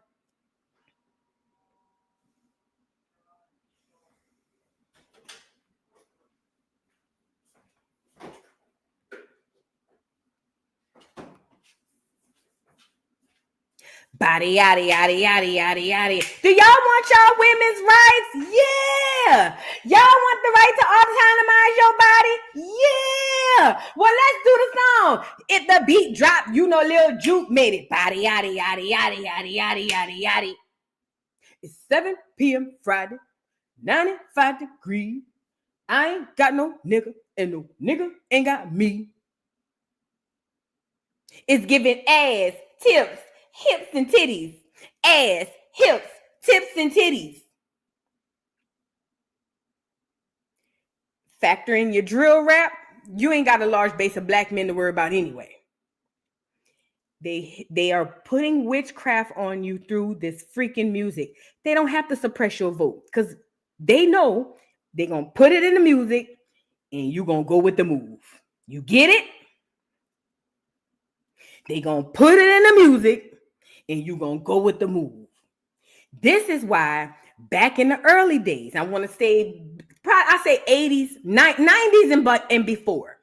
Body, yaddy, yaddy, yaddy, yaddy, yaddy. Do y'all want y'all women's rights? Yeah. Y'all want the right to autonomize your body? Yeah. Well, let's do the song. If the beat drop, you know Lil Juke made it. Body, yaddy, yaddy, yaddy, yaddy, yaddy, yaddy, yaddy. It's 7 p.m. Friday, 95 degrees. I ain't got no nigga, and no nigga ain't got me. It's giving ass, tips, hips, and titties. Ass, hips, tips, and titties. Factor in your drill rap, you ain't got a large base of Black men to worry about anyway. They are putting witchcraft on you through this freaking music. They don't have to suppress your vote because they know they're going to put it in the music and you're going to go with the move. You get it? They're going to put it in the music and you're going to go with the move. This is why back in the early days, I want to say, I say 80s, 90s and before.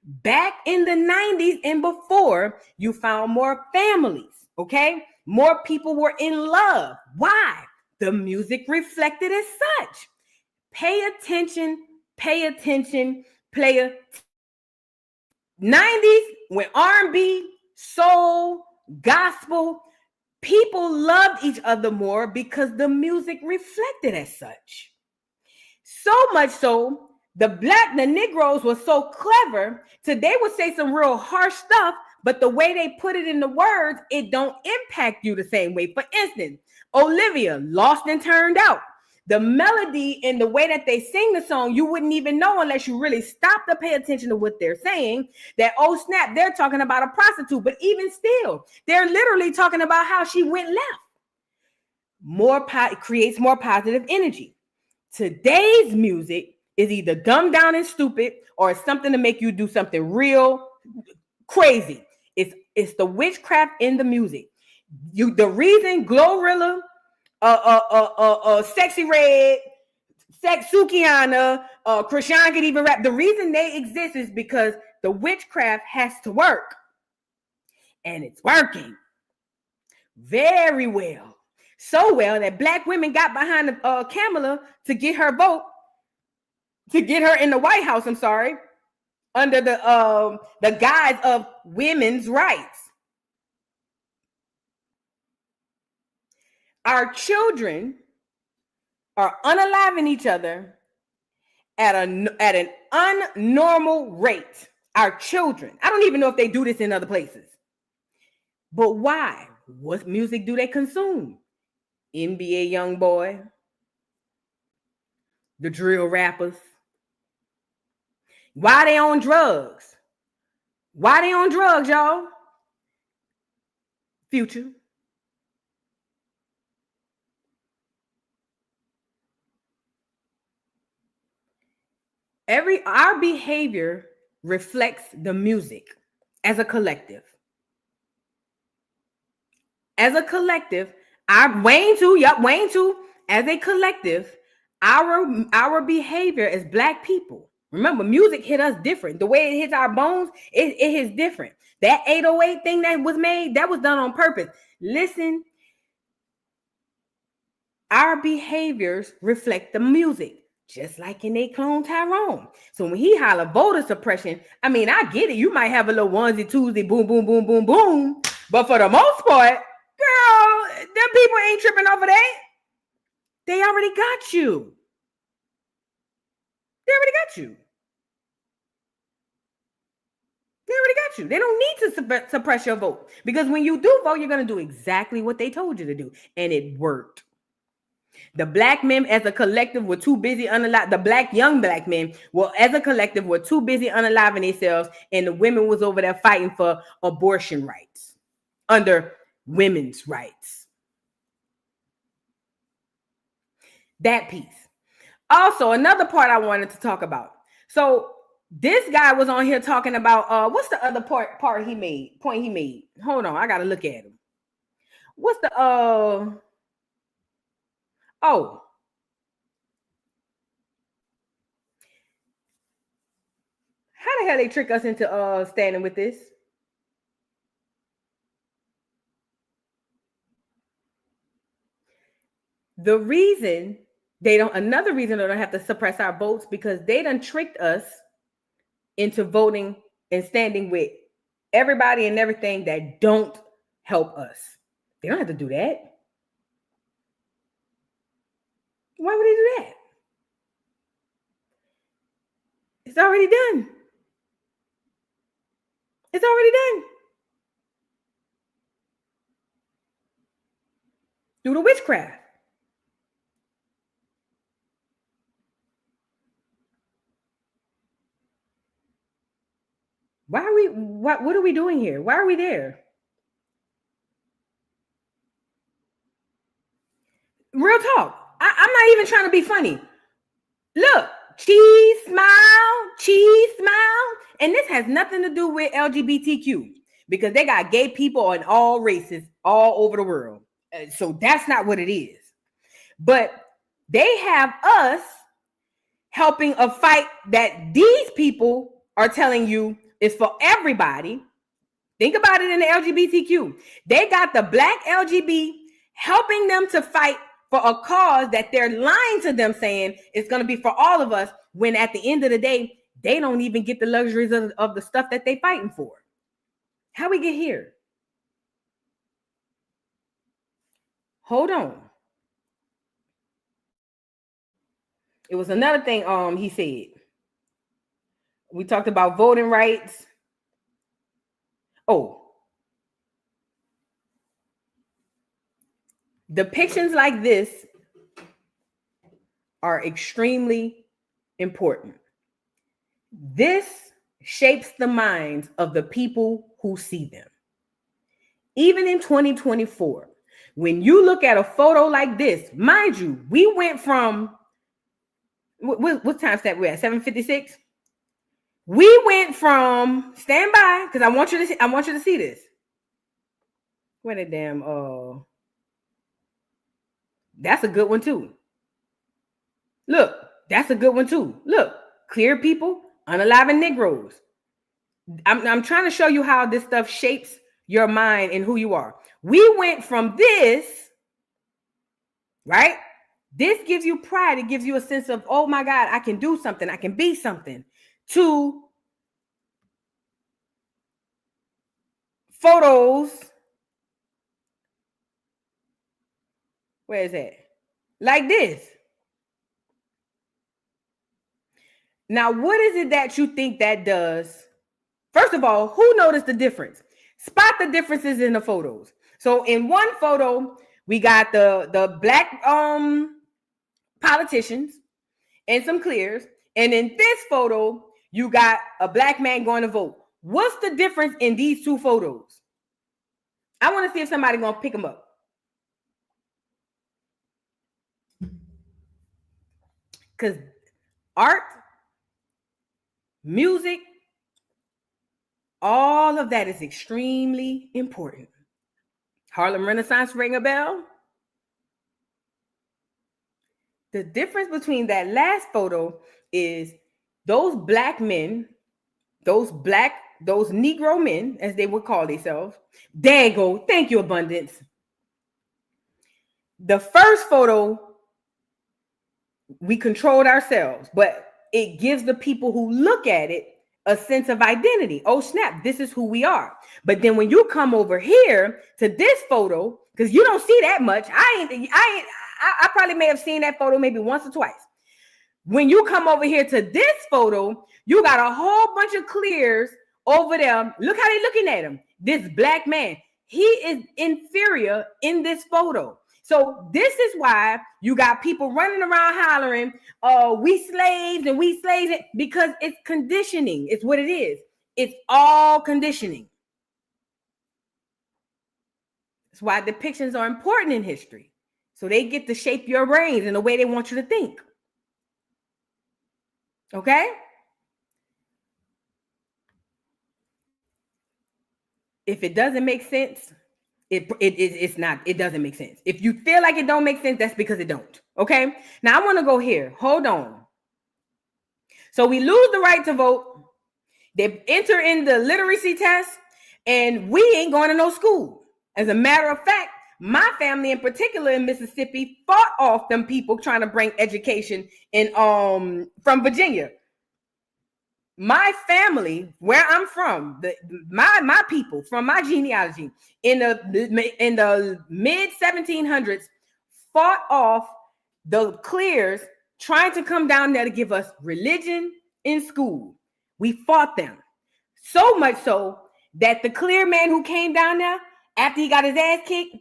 Back in the 90s and before, you found more families, okay? More people were in love. Why? The music reflected as such. Pay attention, play attention. 90s, when R&B, soul, gospel, people loved each other more because the music reflected as such. So much so, the Negroes were so clever, they would say some real harsh stuff, but the way they put it in the words, it don't impact you the same way. For instance, Olivia, Lost and Turned Out. The melody and the way that they sing the song, you wouldn't even know unless you really stop to pay attention to what they're saying, that, oh snap, they're talking about a prostitute. But even still, they're literally talking about how she went left. Creates more positive energy. Today's music is either dumbed down and stupid or it's something to make you do something real crazy. It's the witchcraft in the music. The reason Glorilla, Sexy Red, Sukihana, Krishan could even rap. The reason they exist is because the witchcraft has to work. And it's working very well. So well that Black women got behind Kamala to get her vote, to get her in the White House, under the guise of women's rights. Our children are unaliving each other at an unnormal rate. Our children. I don't even know if they do this in other places. But why? What music do they consume? NBA Youngboy, the drill rappers. Why they on drugs? Why they on drugs, y'all? Future. Our behavior reflects the music as a collective. as a collective, Wayne too, as a collective, our behavior as Black people. Remember, music hit us different. The way it hits our bones, it hits different. That 808 thing that was made, that was done on purpose. Listen, our behaviors reflect the music, just like in they clone Tyrone. So when he holler voter suppression, I mean, I get it. You might have a little onesie, Tuesday, boom, boom, boom, boom, boom. But for the most part, girl, them people ain't tripping over that. They already got you. They already got you. They already got you. They don't need to suppress your vote. Because when you do vote, you're going to do exactly what they told you to do. And it worked. The Black men as a collective were too busy unalive. The young black men were as a collective were too busy unaliving themselves. And the women was over there fighting for abortion rights under women's rights. That piece. Also, another part I wanted to talk about. So this guy was on here talking about what's the other point he made? Hold on, I gotta look at him. What's the how the hell they trick us into standing with this? Another reason they don't have to suppress our votes, because they done tricked us into voting and standing with everybody and everything that don't help us. They don't have to do that. Why would they do that? It's already done. It's already done. Do the witchcraft. What are we doing here? Why are we there? Real talk. I'm not even trying to be funny. Look, cheese smile. And this has nothing to do with LGBTQ, because they got gay people in all races all over the world. So that's not what it is. But they have us helping a fight that these people are telling you is for everybody. Think about it in the LGBTQ. They got the Black LGBT helping them to fight for a cause that they're lying to them, saying it's going to be for all of us, when at the end of the day, they don't even get the luxuries of the stuff that they fighting for. How we get here? Hold on. It was another thing he said. We talked about voting rights. Depictions like this are extremely important. This shapes the minds of the people who see them. Even in 2024, when you look at a photo like this, mind you, we went from what time stamp we at? 7:56. We went from, stand by, because I want you to see this. Where the damn that's a good one too. Look, that's a good one too. Look, clear people, unaliving Negroes. I'm trying to show you how this stuff shapes your mind and who you are. We went from this, right? This gives you pride. It gives you a sense of, oh my God, I can do something. I can be something. To photos. Where is that? Like this. Now, what is it that you think that does? First of all, who noticed the difference? Spot the differences in the photos. So in one photo, we got the Black politicians and some clears. And in this photo, you got a Black man going to vote. What's the difference in these two photos? I want to see if somebody going to pick them up. Because art, music, all of that is extremely important. Harlem Renaissance ring a bell? The difference between that last photo is those black men, those Negro men, as they would call themselves. There you go. Thank you, Abundance. The first photo, we controlled ourselves, but it gives the people who look at it a sense of identity. Oh, snap, this is who we are. But then when you come over here to this photo, because you don't see that much, I probably may have seen that photo maybe once or twice. When you come over here to this photo, you got a whole bunch of clears over there. Look how they're looking at him. This black man, he is inferior in this photo. So this is why you got people running around hollering, we slaves, because it's conditioning. It's what it is. It's all conditioning. That's why depictions are important in history. So they get to shape your brains in the way they want you to think. Okay? If it doesn't make sense, it doesn't make sense. If you feel like it don't make sense, that's because it don't. Okay? Now I want to go here. Hold on. So we lose the right to vote. They enter in the literacy test, and we ain't going to no school. As a matter of fact, my family in particular in Mississippi fought off them people trying to bring education in from Virginia. My family, where I'm from, my people from my genealogy in the mid 1700s fought off the clears trying to come down there to give us religion in school. We fought them so much so that the clear man who came down there after he got his ass kicked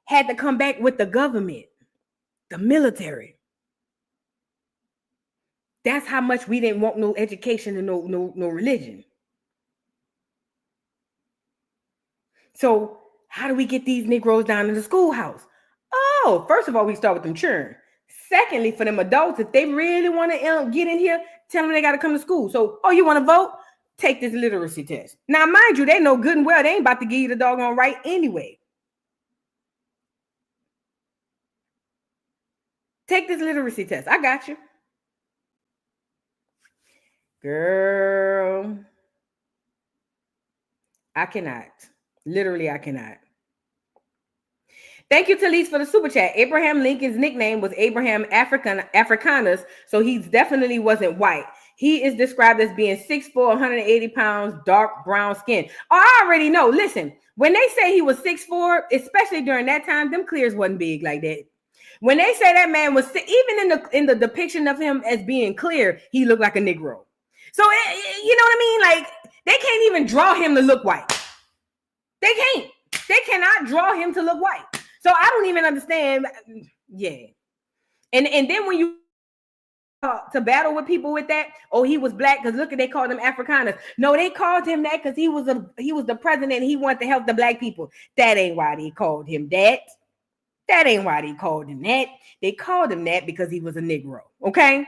had to come back with the government, the military. That's how much we didn't want no education and no religion. So how do we get these Negroes down in the schoolhouse? Oh, first of all, we start with them children. Secondly, for them adults, if they really want to get in here, tell them they got to come to school. So, you want to vote? Take this literacy test. Now, mind you, they know good and well they ain't about to give you the doggone right anyway. Take this literacy test. I got you. Girl, I cannot. Literally, I cannot. Thank you, Talise, for the super chat. Abraham Lincoln's nickname was Abraham Africanus, so he definitely wasn't white. He is described as being 6'4", 180 pounds, dark brown skin. Oh, I already know. Listen, when they say he was 6'4", especially during that time, them clears wasn't big like that. When they say that man was, even in the depiction of him as being clear, he looked like a Negro. So, you know what I mean? Like, they can't even draw him to look white. They can't. They cannot draw him to look white. So I don't even understand. Yeah. And then when you to battle with people with that, he was black because look, they called him Africanus. No, they called him that because he was the president and he wanted to help the black people. That ain't why they called him that. That ain't why they called him that. They called him that because he was a Negro. Okay?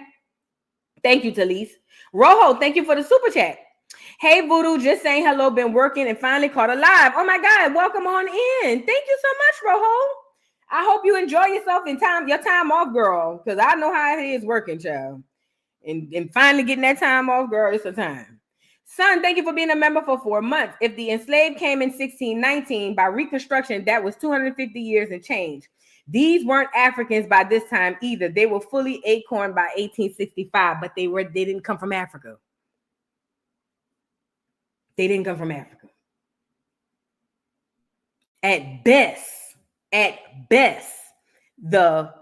Thank you, Talise. Rojo, thank you for the super chat. Hey, Voodoo, just saying hello, been working and finally caught a live. Oh my God, welcome on in. Thank you so much, Rojo. I hope you enjoy yourself in your time off, girl, because I know how it is working, child. And finally getting that time off, girl, it's a time. Son, thank you for being a member for 4 months. If the enslaved came in 1619, by Reconstruction, that was 250 years and change. These weren't Africans by this time either. They were fully acorn by 1865, but they didn't come from Africa. They didn't come from Africa. At best, the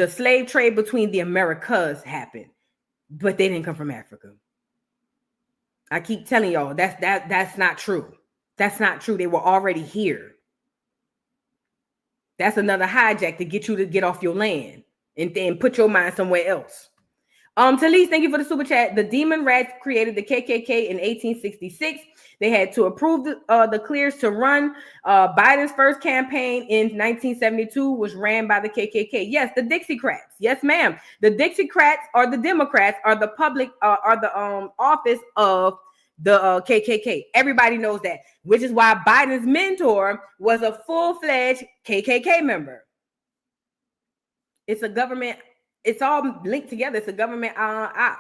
slave trade between the Americas happened, but they didn't come from Africa. I keep telling y'all that's not true. That's not true. They were already here. That's another hijack to get you to get off your land and then put your mind somewhere else. Talise, thank you for the super chat. The Demon Rats created the KKK in 1866. They had to approve the clears to run. Biden's first campaign in 1972 was ran by the KKK. Yes, the Dixiecrats. Yes, ma'am. The Dixiecrats or the Democrats are the public, are the office of the KKK. Everybody knows that, which is why Biden's mentor was a full-fledged KKK member. It's a government, it's all linked together. It's a government op.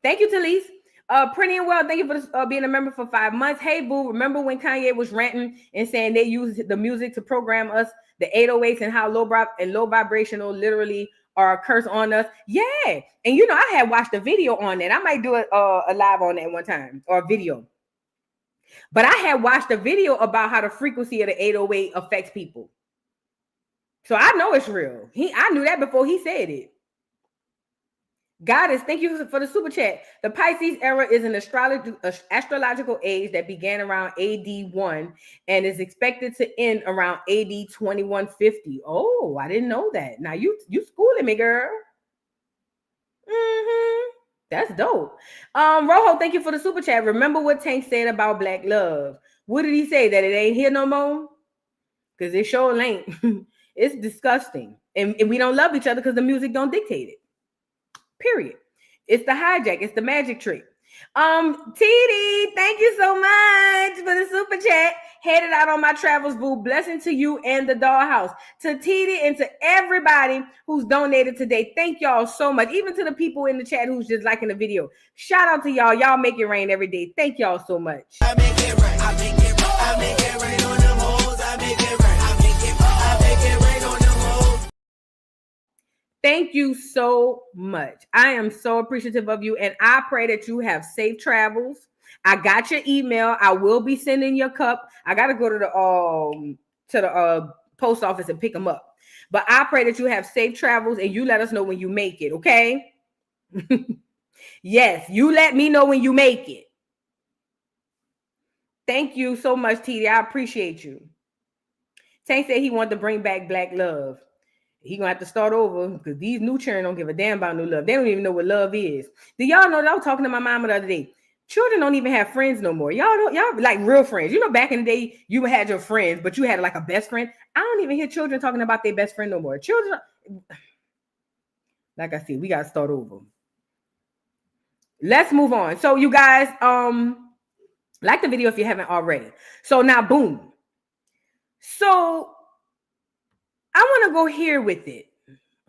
Thank you, Talise. Pretty and well, thank you for being a member for 5 months. Hey, boo, remember when Kanye was ranting and saying they used the music to program us, the 808s, and how low vibrational literally are a curse on us? Yeah. And you know, I had watched a video on that. I might do a live on that one time, or a video. But I had watched a video about how the frequency of the 808 affects people. So I know it's real. I knew that before he said it. Goddess, thank you for the super chat. The Pisces era is an astrological age that began around AD 1 and is expected to end around AD 2150. Oh, I didn't know that. Now you schooling me, girl. That's dope. Rojo, thank you for the super chat. Remember what Tank said about Black love. What did he say? That it ain't here no more? Because it sure ain't. It's disgusting. And we don't love each other because the music don't dictate it. Period. It's the hijack. It's the magic trick. TD, thank you so much for the super chat. Headed out on my travels, boo. Blessing to you and the dollhouse. To TD and to everybody who's donated today. Thank y'all so much. Even to the people in the chat who's just liking the video. Shout out to y'all. Y'all make it rain every day. Thank y'all so much. I make it rain. I make it rain. I make it rain on them hoes. I make it rain. I make it rain on them hoes. Thank you so much. I am so appreciative of you, and I pray that you have safe travels. I got your email. I will be sending your cup. I got to go to the post office and pick them up. But I pray that you have safe travels, and you let us know when you make it, okay? Yes, you let me know when you make it. Thank you so much, TD. I appreciate you. Tank said he wanted to bring back Black love. He gonna have to start over because these new children don't give a damn about new love. They don't even know what love is. Do y'all know that I was talking to my mama the other day? Children don't even have friends no more. Y'all like real friends. You know, back in the day, you had your friends, but you had like a best friend. I don't even hear children talking about their best friend no more. Children, like I said, we gotta start over. Let's move on. So you guys, like the video if you haven't already. So now, boom. So I want to go here with it.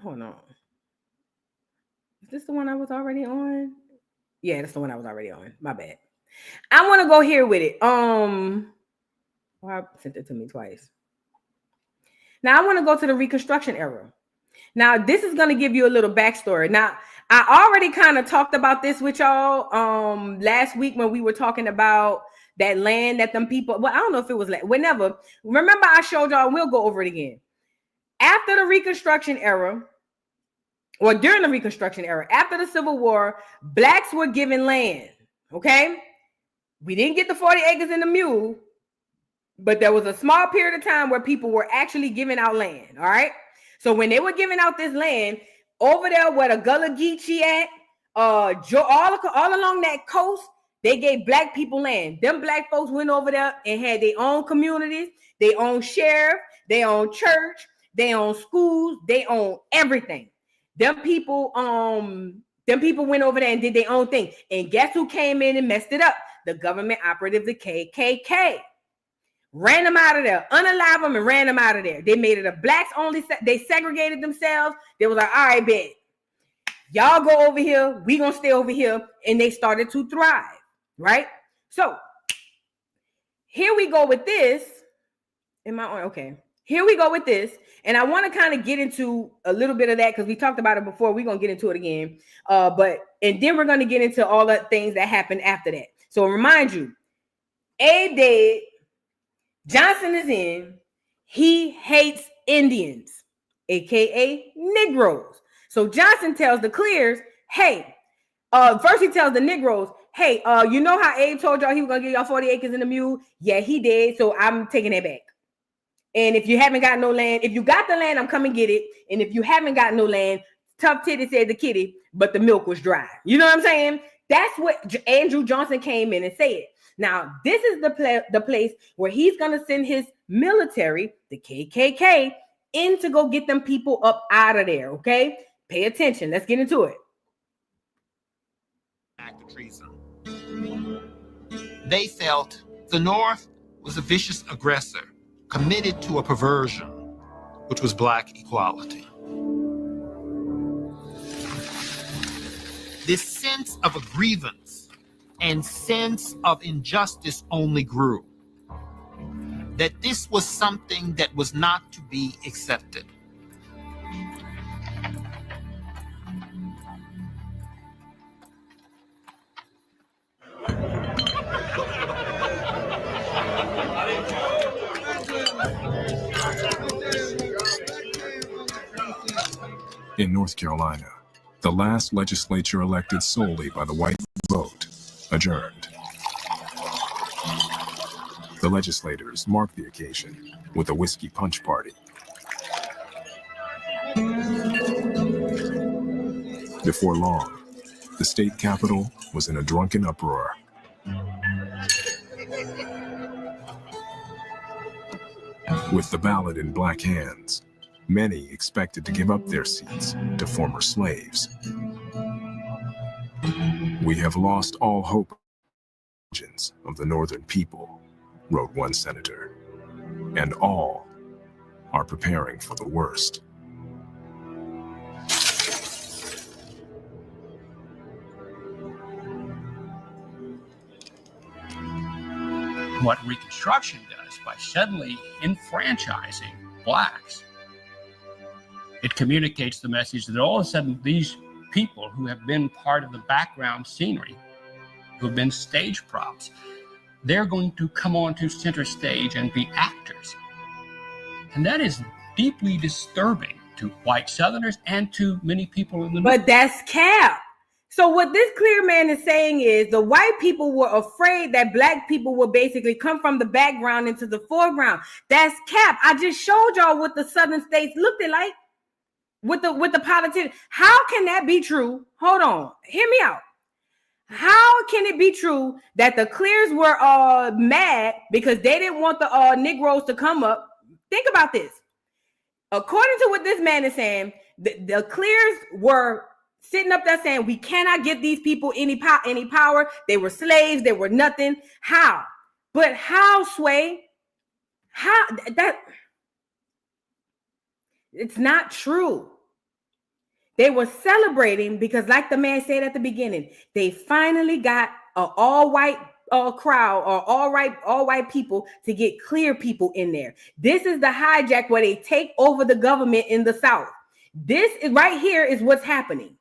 Hold on. Is this the one I was already on? Yeah, that's the one I was already on. My bad. I want to go here with it. Well, I sent it to me twice. Now I want to go to the Reconstruction era. Now, this is going to give you a little backstory. Now, I already kind of talked about this with y'all last week when we were talking about that land that them people, well, I don't know if it was whenever. Remember, I showed y'all, and we'll go over it again. After the Reconstruction era, or during the Reconstruction era, after the Civil War, blacks were given land, okay? We didn't get the 40 acres and the mule, but there was a small period of time where people were actually giving out land, all right? So when they were giving out this land, over there where the Gullah Geechee at, all along that coast, they gave black people land. Them black folks went over there and had their own communities, their own sheriff, their own church, their own schools, they own everything. Them people went over there and did their own thing. And guess who came in and messed it up? The government operative, the KKK. Ran them out of there, unalived them and ran them out of there. They made it a blacks only. They segregated themselves. They was like, all right, bet. Y'all go over here. We gonna stay over here. And they started to thrive, right? So here we go with this. Am I on? Okay. Here we go with this. And I want to kind of get into a little bit of that because we talked about it before. We're going to get into it again. And then we're going to get into all the things that happened after that. So remind you, Abe dead. Johnson is in. He hates Indians, aka Negroes. So Johnson tells the Clears, hey, first he tells the Negroes, hey, you know how Abe told y'all he was gonna give y'all 40 acres and a mule? Yeah, he did. So I'm taking it back. And if you haven't got no land, if you got the land, I'm coming get it. And if you haven't got no land, tough titty said the kitty, but the milk was dry. You know what I'm saying? That's what Andrew Johnson came in and said. Now, this is the place where he's going to send his military, the KKK, in to go get them people up out of there, okay? Pay attention. Let's get into it. Act of treason. They felt the North was a vicious aggressor committed to a perversion, which was black equality. This sense of a grievance and sense of injustice only grew. That this was something that was not to be accepted. In North Carolina, the last legislature elected solely by the white vote adjourned. The legislators marked the occasion with a whiskey punch party. Before long, the state capitol was in a drunken uproar. With the ballot in black hands, many expected to give up their seats to former slaves. We have lost all hope of the northern people, wrote one senator, and all are preparing for the worst. What Reconstruction does by suddenly enfranchising blacks, it communicates the message that all of a sudden these people who have been part of the background scenery, who have been stage props, they're going to come onto center stage and be actors. And that is deeply disturbing to white Southerners and to many people in the North. But that's cap. So what this clear man is saying is the white people were afraid that black people would basically come from the background into the foreground. That's cap. I just showed y'all what the southern states looked like with the politics. How can that be true? Hold on. Hear me out. How can it be true that the clears were mad because they didn't want the Negroes to come up? Think about this. According to what this man is saying, the clears were sitting up there saying, we cannot give these people any power. They were slaves. They were nothing. How? But how, Sway? How? That it's not true. They were celebrating because, like the man said at the beginning, they finally got an all-white crowd or all white people to get clear people in there. This is the hijack where they take over the government in the South. This is right here is what's happening.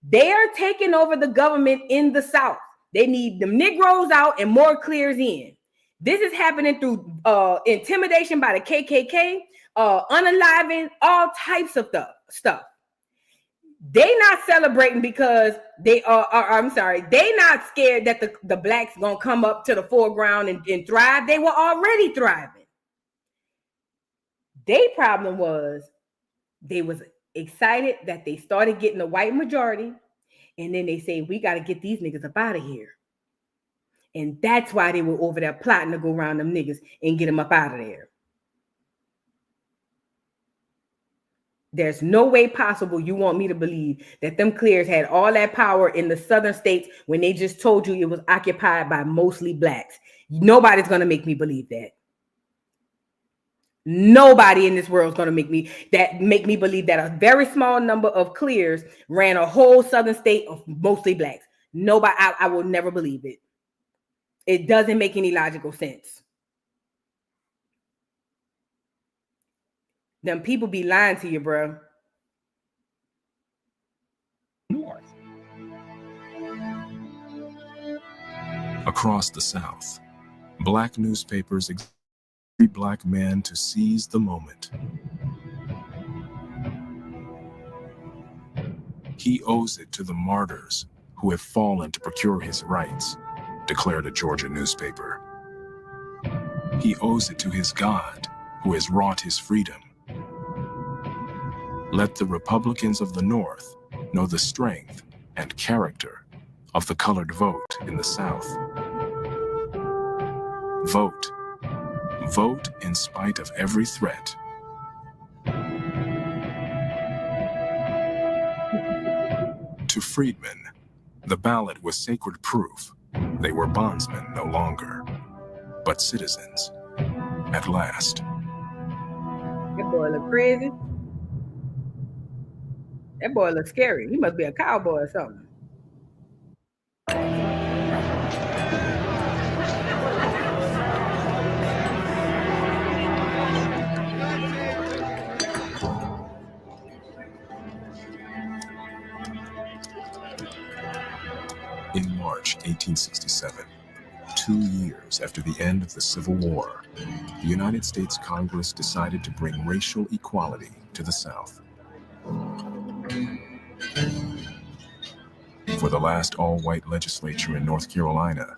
They are taking over the government in the South. They need the Negroes out and more clears in. This is happening through intimidation by the KKK, unaliving, all types of stuff. They not celebrating because they I'm sorry. They not scared that the blacks gonna come up to the foreground and thrive. They were already thriving. Their problem was they was excited that they started getting a white majority, and then they say, we got to get these niggas up out of here. And that's why they were over there plotting to go around them niggas and get them up out of there. There's no way possible you want me to believe that them clears had all that power in the southern states when they just told you it was occupied by mostly blacks. Nobody's going to make me believe that. Nobody in this world is going to make me believe that a very small number of clears ran a whole southern state of mostly blacks. Nobody, I will never believe it. It doesn't make any logical sense. Them people be lying to you, bro. North. Across the South, black newspapers exhort every black man to seize the moment. He owes it to the martyrs who have fallen to procure his rights, declared a Georgia newspaper. He owes it to his God who has wrought his freedom. Let the Republicans of the North know the strength and character of the colored vote in the South. Vote. Vote in spite of every threat. To freedmen, the ballot was sacred proof They were bondsmen no longer, but citizens at last. That boy look crazy. That boy look scary. He must be a cowboy or something. In March 1867, 2 years after the end of the Civil War, the United States Congress decided to bring racial equality to the South. For the last all-white legislature in North Carolina,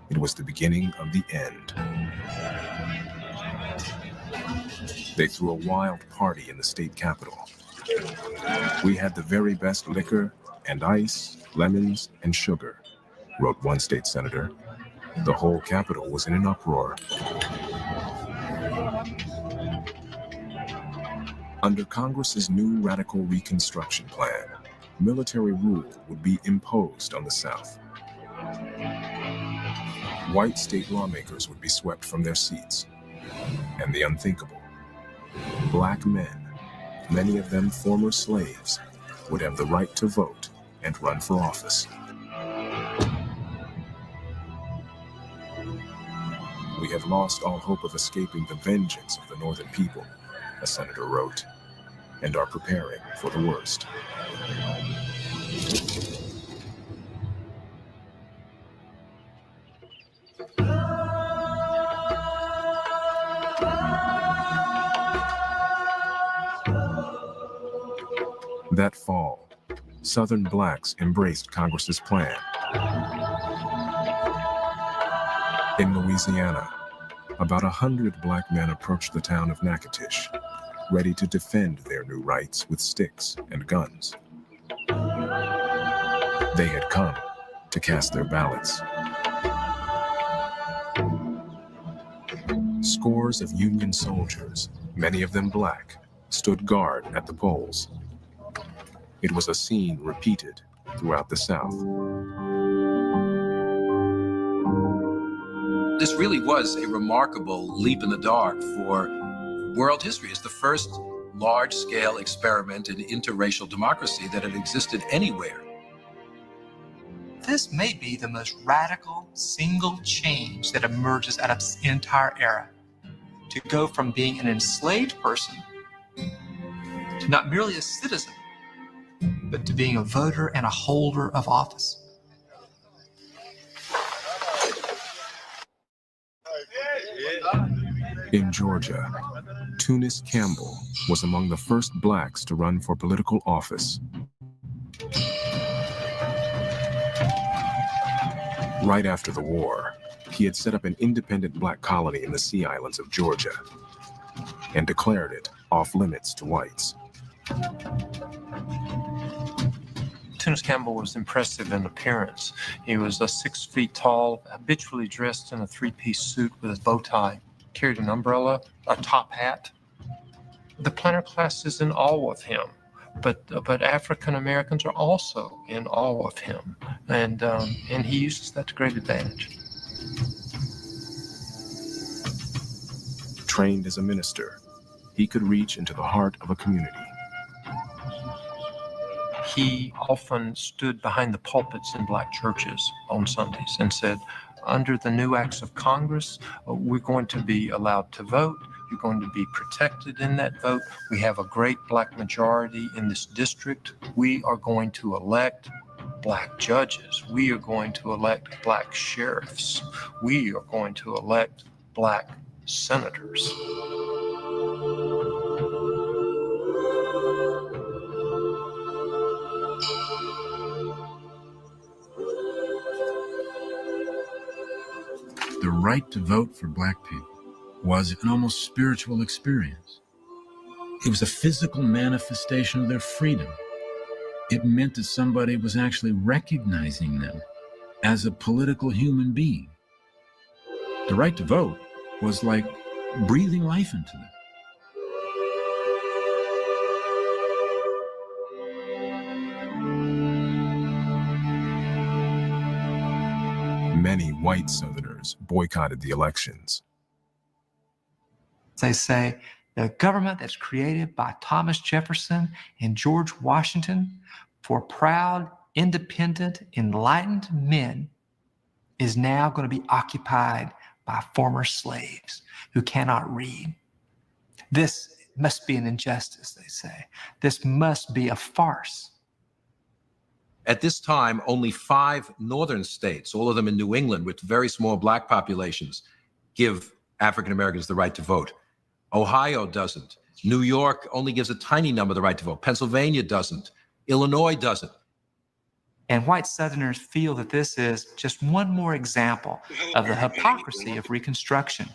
it was the beginning of the end. They threw a wild party in the state capitol. "We had the very best liquor and ice, lemons, and sugar," wrote one state senator. The whole Capitol was in an uproar. Under Congress's new radical Reconstruction plan, military rule would be imposed on the South. White state lawmakers would be swept from their seats. And the unthinkable, black men, many of them former slaves, would have the right to vote and run for office. "We have lost all hope of escaping the vengeance of the Northern people," a senator wrote, "and are preparing for the worst." That fall, Southern blacks embraced Congress's plan. In Louisiana, about 100 black men approached the town of Natchitoches, ready to defend their new rights with sticks and guns. They had come to cast their ballots. Scores of Union soldiers, many of them black, stood guard at the polls. It was a scene repeated throughout the South. This really was a remarkable leap in the dark for world history. It's the first large-scale experiment in interracial democracy that had existed anywhere. This may be the most radical single change that emerges out of this entire era. To go from being an enslaved person to not merely a citizen, but to being a voter and a holder of office. In Georgia, Tunis Campbell was among the first blacks to run for political office. Right after the war, he had set up an independent black colony in the Sea Islands of Georgia and declared it off limits to whites. Tunis Campbell was impressive in appearance. He was 6 feet tall, habitually dressed in a three-piece suit with a bow tie, carried an umbrella, a top hat. The planter class is in awe of him, but African Americans are also in awe of him, and he uses that to great advantage. Trained as a minister, he could reach into the heart of a community. He often stood behind the pulpits in black churches on Sundays and said, under the new acts of Congress, we're going to be allowed to vote. You're going to be protected in that vote. We have a great black majority in this district. We are going to elect black judges. We are going to elect black sheriffs. We are going to elect black senators. The right to vote for black people was an almost spiritual experience. It was a physical manifestation of their freedom. It meant that somebody was actually recognizing them as a political human being. The right to vote was like breathing life into them. many white Southerners boycotted the elections. They say the government that's created by Thomas Jefferson and George Washington for proud, independent, enlightened men is now going to be occupied by former slaves who cannot read. This must be an injustice, they say. This must be a farce. At this time, only 5 northern states, all of them in New England with very small black populations, give African Americans the right to vote. Ohio doesn't. New York only gives a tiny number the right to vote. Pennsylvania doesn't. Illinois doesn't. And white Southerners feel that this is just one more example of the hypocrisy of Reconstruction,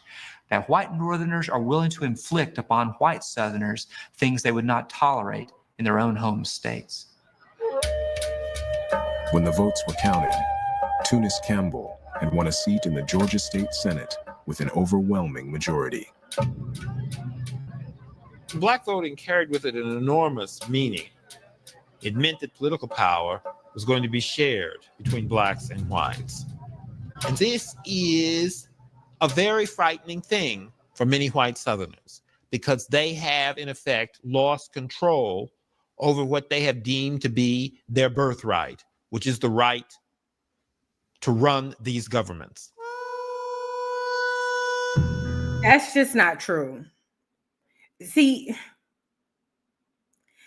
that white Northerners are willing to inflict upon white Southerners things they would not tolerate in their own home states. When the votes were counted, Tunis Campbell had won a seat in the Georgia State Senate with an overwhelming majority. Black voting carried with it an enormous meaning. It meant that political power was going to be shared between blacks and whites. And this is a very frightening thing for many white Southerners, because they have, in effect, lost control over what they have deemed to be their birthright, which is the right to run these governments. That's just not true. See,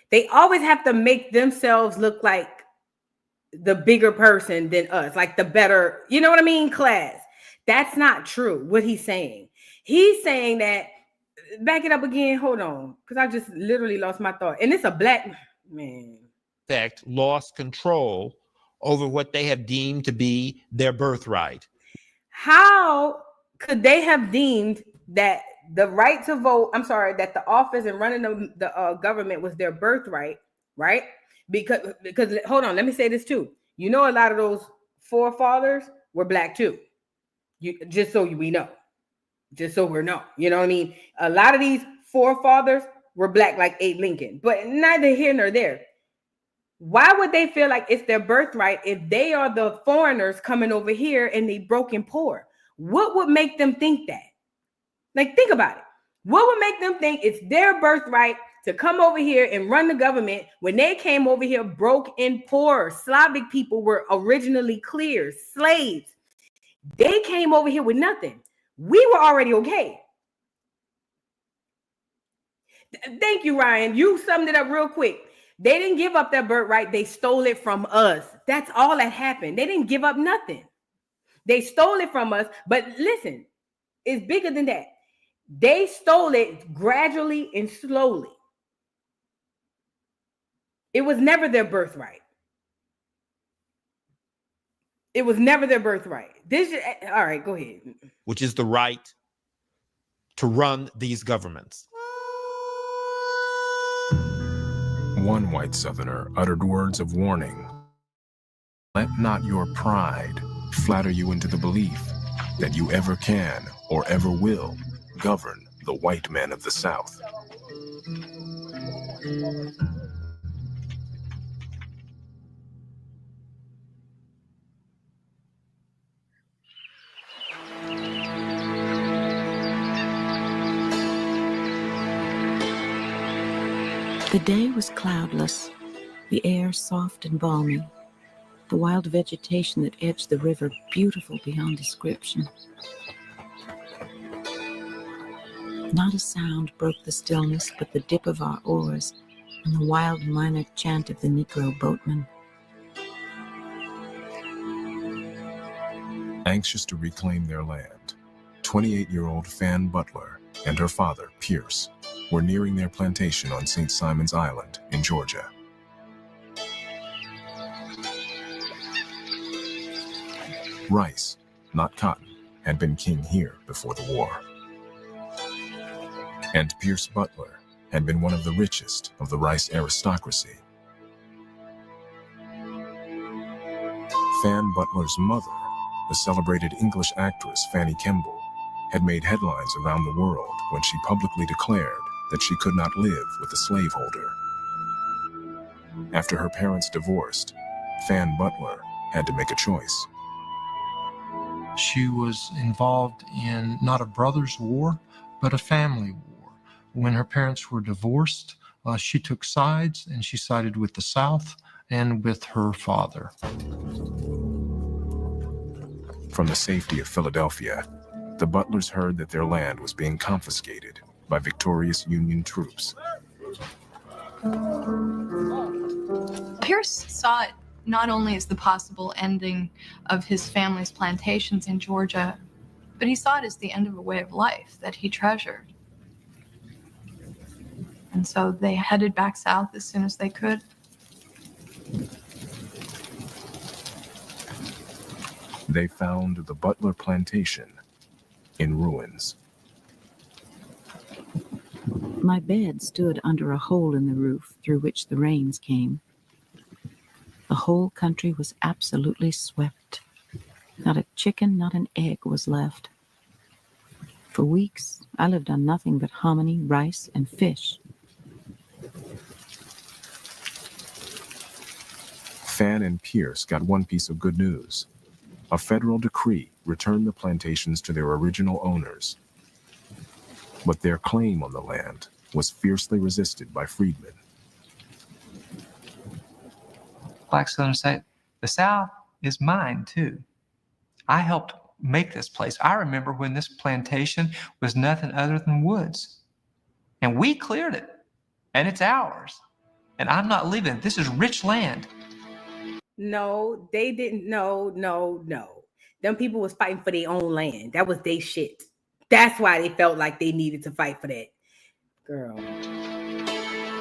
they always have to make themselves look like the bigger person than us, like the better, you know what I mean, class. That's not true, what he's saying. He's saying that, back it up again, hold on, because I just literally lost my thought. And it's a black man. In fact, lost control over what they have deemed to be their birthright. How could they have deemed that the right to vote, that the office and running the government was their birthright, right? Because hold on, let me say this too. You know, a lot of those forefathers were black too. Just so we know. Just so we're know. You know what I mean? A lot of these forefathers were black, like Abe Lincoln, but neither here nor there. Why would they feel like it's their birthright if they are the foreigners coming over here and they broken poor? What would make them think that? Like, think about it. What would make them think it's their birthright to come over here and run the government when they came over here broke and poor? Slavic people were originally clear slaves. They came over here with nothing. We were already okay. Thank you, Ryan. You summed it up real quick. They didn't give up their birthright. They stole it from us. That's all that happened. They didn't give up nothing. They stole it from us. But listen, it's bigger than that. They stole it gradually and slowly. It was never their birthright. It was never their birthright. All right, go ahead. Which is the right to run these governments. One white Southerner uttered words of warning. Let not your pride flatter you into the belief that you ever can or ever will govern the white men of the South. The day was cloudless, the air soft and balmy, the wild vegetation that edged the river beautiful beyond description. Not a sound broke the stillness but the dip of our oars and the wild minor chant of the Negro boatmen. Anxious to reclaim their land, 28-year-old Fan Butler and her father, Pierce, were nearing their plantation on St. Simon's Island in Georgia. Rice, not cotton, had been king here before the war. And Pierce Butler had been one of the richest of the Rice aristocracy. Fan Butler's mother, the celebrated English actress Fanny Kemble, had made headlines around the world when she publicly declared that she could not live with a slaveholder. After her parents divorced, Fan Butler had to make a choice. She was involved in not a brother's war, but a family war. When her parents were divorced, she took sides, and she sided with the South and with her father. From the safety of Philadelphia, the Butlers heard that their land was being confiscated by victorious Union troops. Pierce saw it not only as the possible ending of his family's plantations in Georgia, but he saw it as the end of a way of life that he treasured. And so they headed back south as soon as they could. They found the Butler plantation in ruins. My bed stood under a hole in the roof through which the rains came. The whole country was absolutely swept. Not a chicken, not an egg was left. For weeks, I lived on nothing but hominy, rice, and fish. Fan and Pierce got one piece of good news. A federal decree returned the plantations to their original owners. But their claim on the land was fiercely resisted by freedmen. Black Southerners say, the South is mine too. I helped make this place. I remember when this plantation was nothing other than woods. And we cleared it. And it's ours. And I'm not leaving it. This is rich land. No, they didn't. No. Them people was fighting for their own land. That was their shit. That's why they felt like they needed to fight for that. Girl.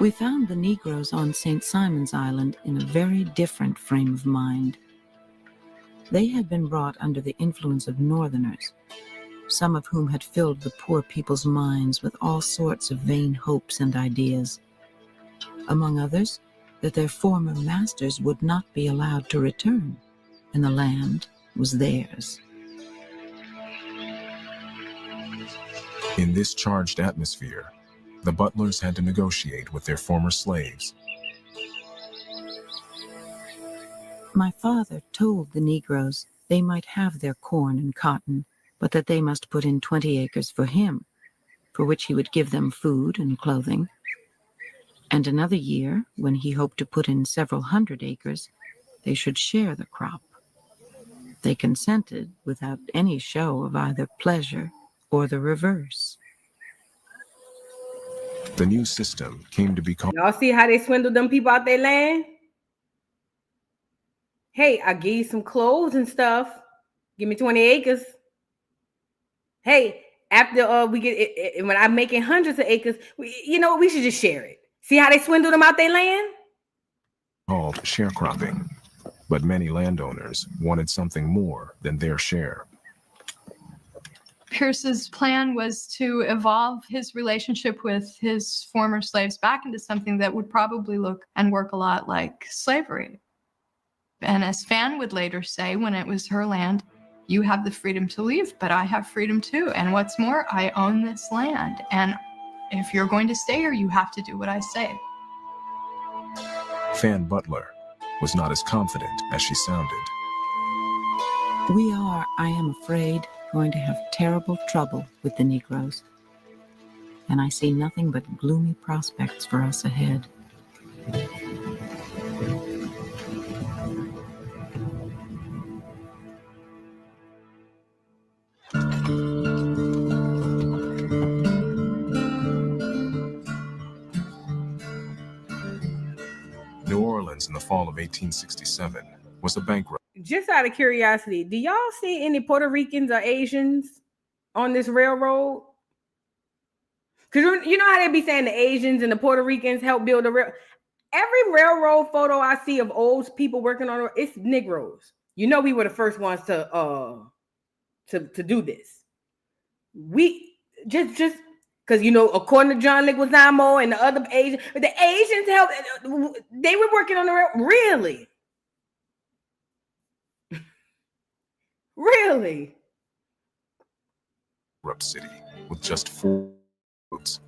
We found the Negroes on St. Simon's Island in a very different frame of mind. They had been brought under the influence of Northerners, some of whom had filled the poor people's minds with all sorts of vain hopes and ideas. Among others, that their former masters would not be allowed to return, and the land was theirs. In this charged atmosphere, the Butlers had to negotiate with their former slaves. My father told the Negroes they might have their corn and cotton, but that they must put in 20 acres for him, for which he would give them food and clothing. And another year, when he hoped to put in several hundred acres, they should share the crop. They consented without any show of either pleasure or the reverse. The new system came to be called... Y'all see how they swindled them people out their land? Hey, I give you some clothes and stuff. Give me 20 acres. Hey, after we get it, when I'm making hundreds of acres, we should just share it. See how they swindled them out their land? Called sharecropping, but many landowners wanted something more than their share. Pierce's plan was to evolve his relationship with his former slaves back into something that would probably look and work a lot like slavery. And as Fan would later say, when it was her land, you have the freedom to leave, but I have freedom too. And what's more, I own this land. And if you're going to stay here, you have to do what I say. Fan Butler was not as confident as she sounded. We are, I am afraid, going to have terrible trouble with the Negroes. And I see nothing but gloomy prospects for us ahead. New Orleans in the fall of 1867 was a bankrupt. Just out of curiosity, do y'all see any Puerto Ricans or Asians on this railroad? Because you know how they be saying the Asians and the Puerto Ricans helped build the railroad? Every railroad photo I see of old people working on it, it's Negroes. You know, we were the first ones to do this. We just because according to John Leguizamo and the other Asians, the Asians helped. They were working on the railroad. Really. Really? City with just 4 roads.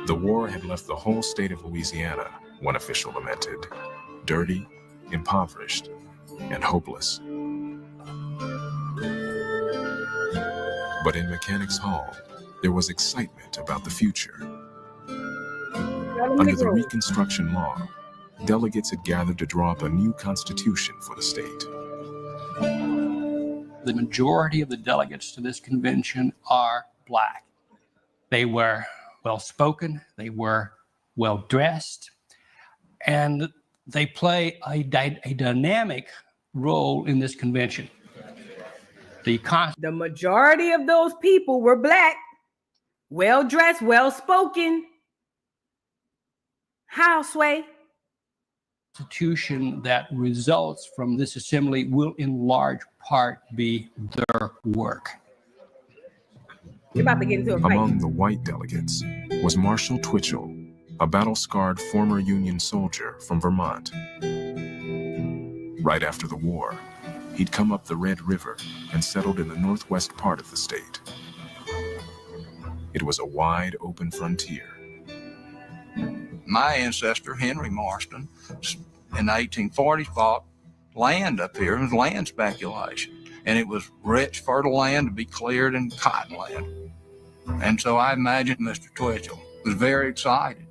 The war had left the whole state of Louisiana, one official lamented, dirty, impoverished, and hopeless. But in Mechanics Hall, there was excitement about the future. Under the Reconstruction law, delegates had gathered to draw up a new constitution for the state. The majority of the delegates to this convention are Black. They were well-spoken, they were well-dressed, and they play a dynamic role in this convention. The majority of those people were Black, well-dressed, well-spoken. How, Sway? Constitution that results from this assembly will in large part be their work. You're about to get into a fight. Among the white delegates was Marshall Twitchell, a battle-scarred former Union soldier from Vermont. Right after the war, he'd come up the Red River and settled in the northwest part of the state. It was a wide open frontier. My ancestor, Henry Marston, in the 1840s bought land up here. It was land speculation. And it was rich, fertile land to be cleared and cotton land. And so I imagine Mr. Twitchell was very excited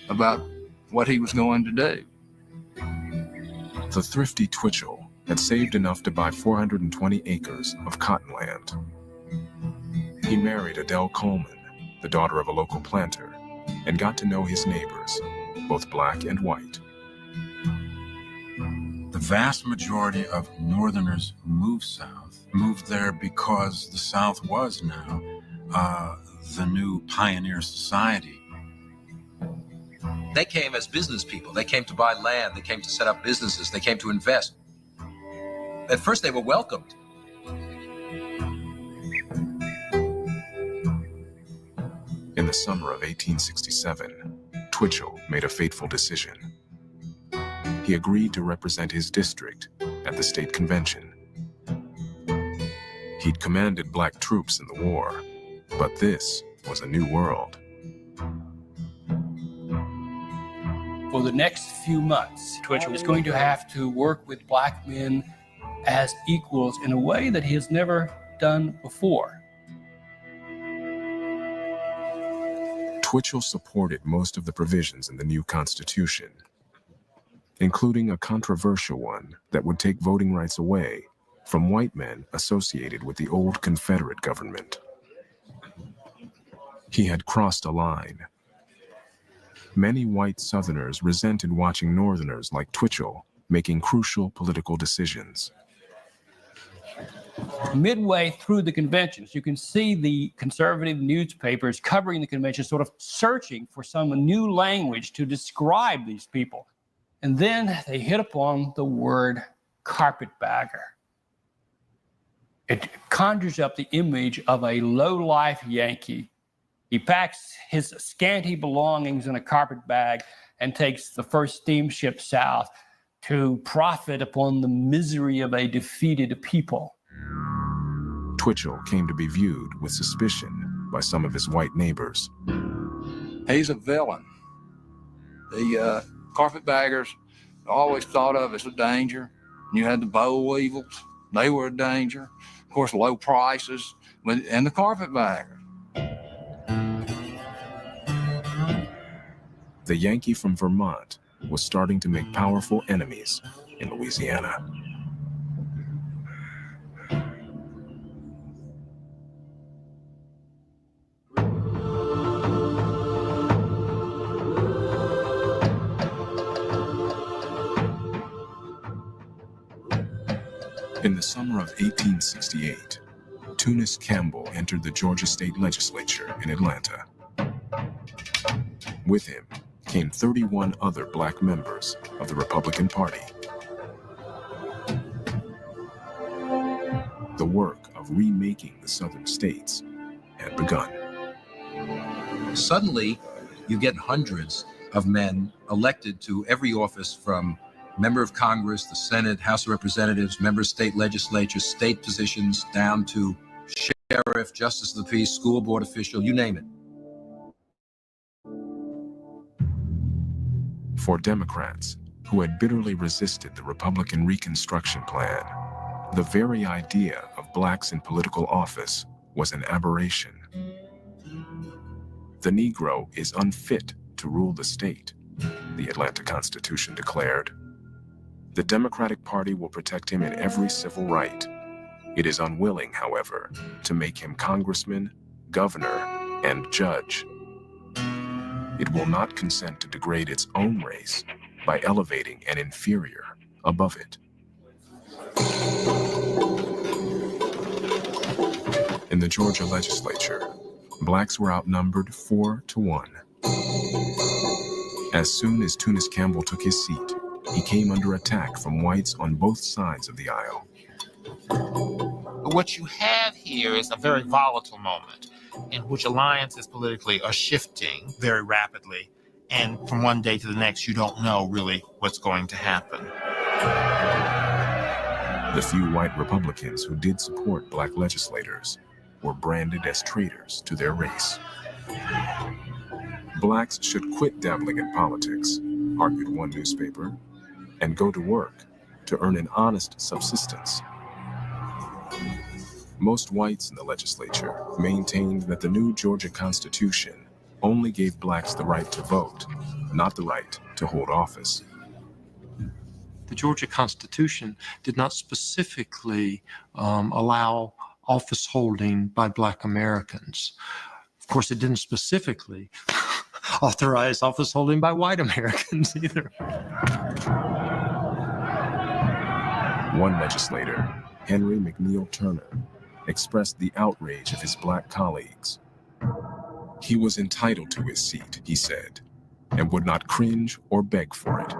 about what he was going to do. The thrifty Twitchell had saved enough to buy 420 acres of cotton land. He married Adele Coleman, the daughter of a local planter, and got to know his neighbors, both Black and white. The vast majority of Northerners who moved south moved there because the South was now the new pioneer society. They came as business people. They came to buy land. They came to set up businesses. They came to invest. At first, they were welcomed. In the summer of 1867, Twitchell made a fateful decision. He agreed to represent his district at the state convention. He'd commanded Black troops in the war, but this was a new world. For the next few months, Twitchell is going to have to work with Black men as equals in a way that he has never done before. Twitchell supported most of the provisions in the new Constitution, including a controversial one that would take voting rights away from white men associated with the old Confederate government. He had crossed a line. Many white Southerners resented watching Northerners like Twitchell making crucial political decisions. Midway through the conventions, you can see the conservative newspapers covering the convention, sort of searching for some new language to describe these people. And then they hit upon the word carpetbagger. It conjures up the image of a low-life Yankee. He packs his scanty belongings in a carpet bag and takes the first steamship south to profit upon the misery of a defeated people. Twitchell came to be viewed with suspicion by some of his white neighbors. He's a villain. The carpetbaggers always thought of as a danger. You had the boll weevils, they were a danger. Of course, low prices, and the carpetbaggers. The Yankee from Vermont was starting to make powerful enemies in Louisiana. In the summer of 1868, Tunis Campbell entered the Georgia State Legislature in Atlanta. With him came 31 other Black members of the Republican Party. The work of remaking the Southern states had begun. Suddenly, you get hundreds of men elected to every office, from member of Congress, the Senate, House of Representatives, member of state legislatures, state positions, down to sheriff, justice of the peace, school board official, you name it. For Democrats, who had bitterly resisted the Republican Reconstruction plan, the very idea of Blacks in political office was an aberration. The Negro is unfit to rule the state, the Atlanta Constitution declared. The Democratic Party will protect him in every civil right. It is unwilling, however, to make him congressman, governor, and judge. It will not consent to degrade its own race by elevating an inferior above it. In the Georgia legislature, blacks were outnumbered 4-1. As soon as Tunis Campbell took his seat, he came under attack from whites on both sides of the aisle. But what you have here is a very volatile moment in which alliances politically are shifting very rapidly. And from one day to the next, you don't know really what's going to happen. The few white Republicans who did support black legislators were branded as traitors to their race. Blacks should quit dabbling in politics, argued one newspaper, and go to work to earn an honest subsistence. Most whites in the legislature maintained that the new Georgia Constitution only gave blacks the right to vote, not the right to hold office. The Georgia Constitution did not specifically allow office holding by black Americans. Of course, it didn't specifically authorize office holding by white Americans either. One legislator, Henry McNeil Turner, expressed the outrage of his black colleagues. He was entitled to his seat, he said, and would not cringe or beg for it.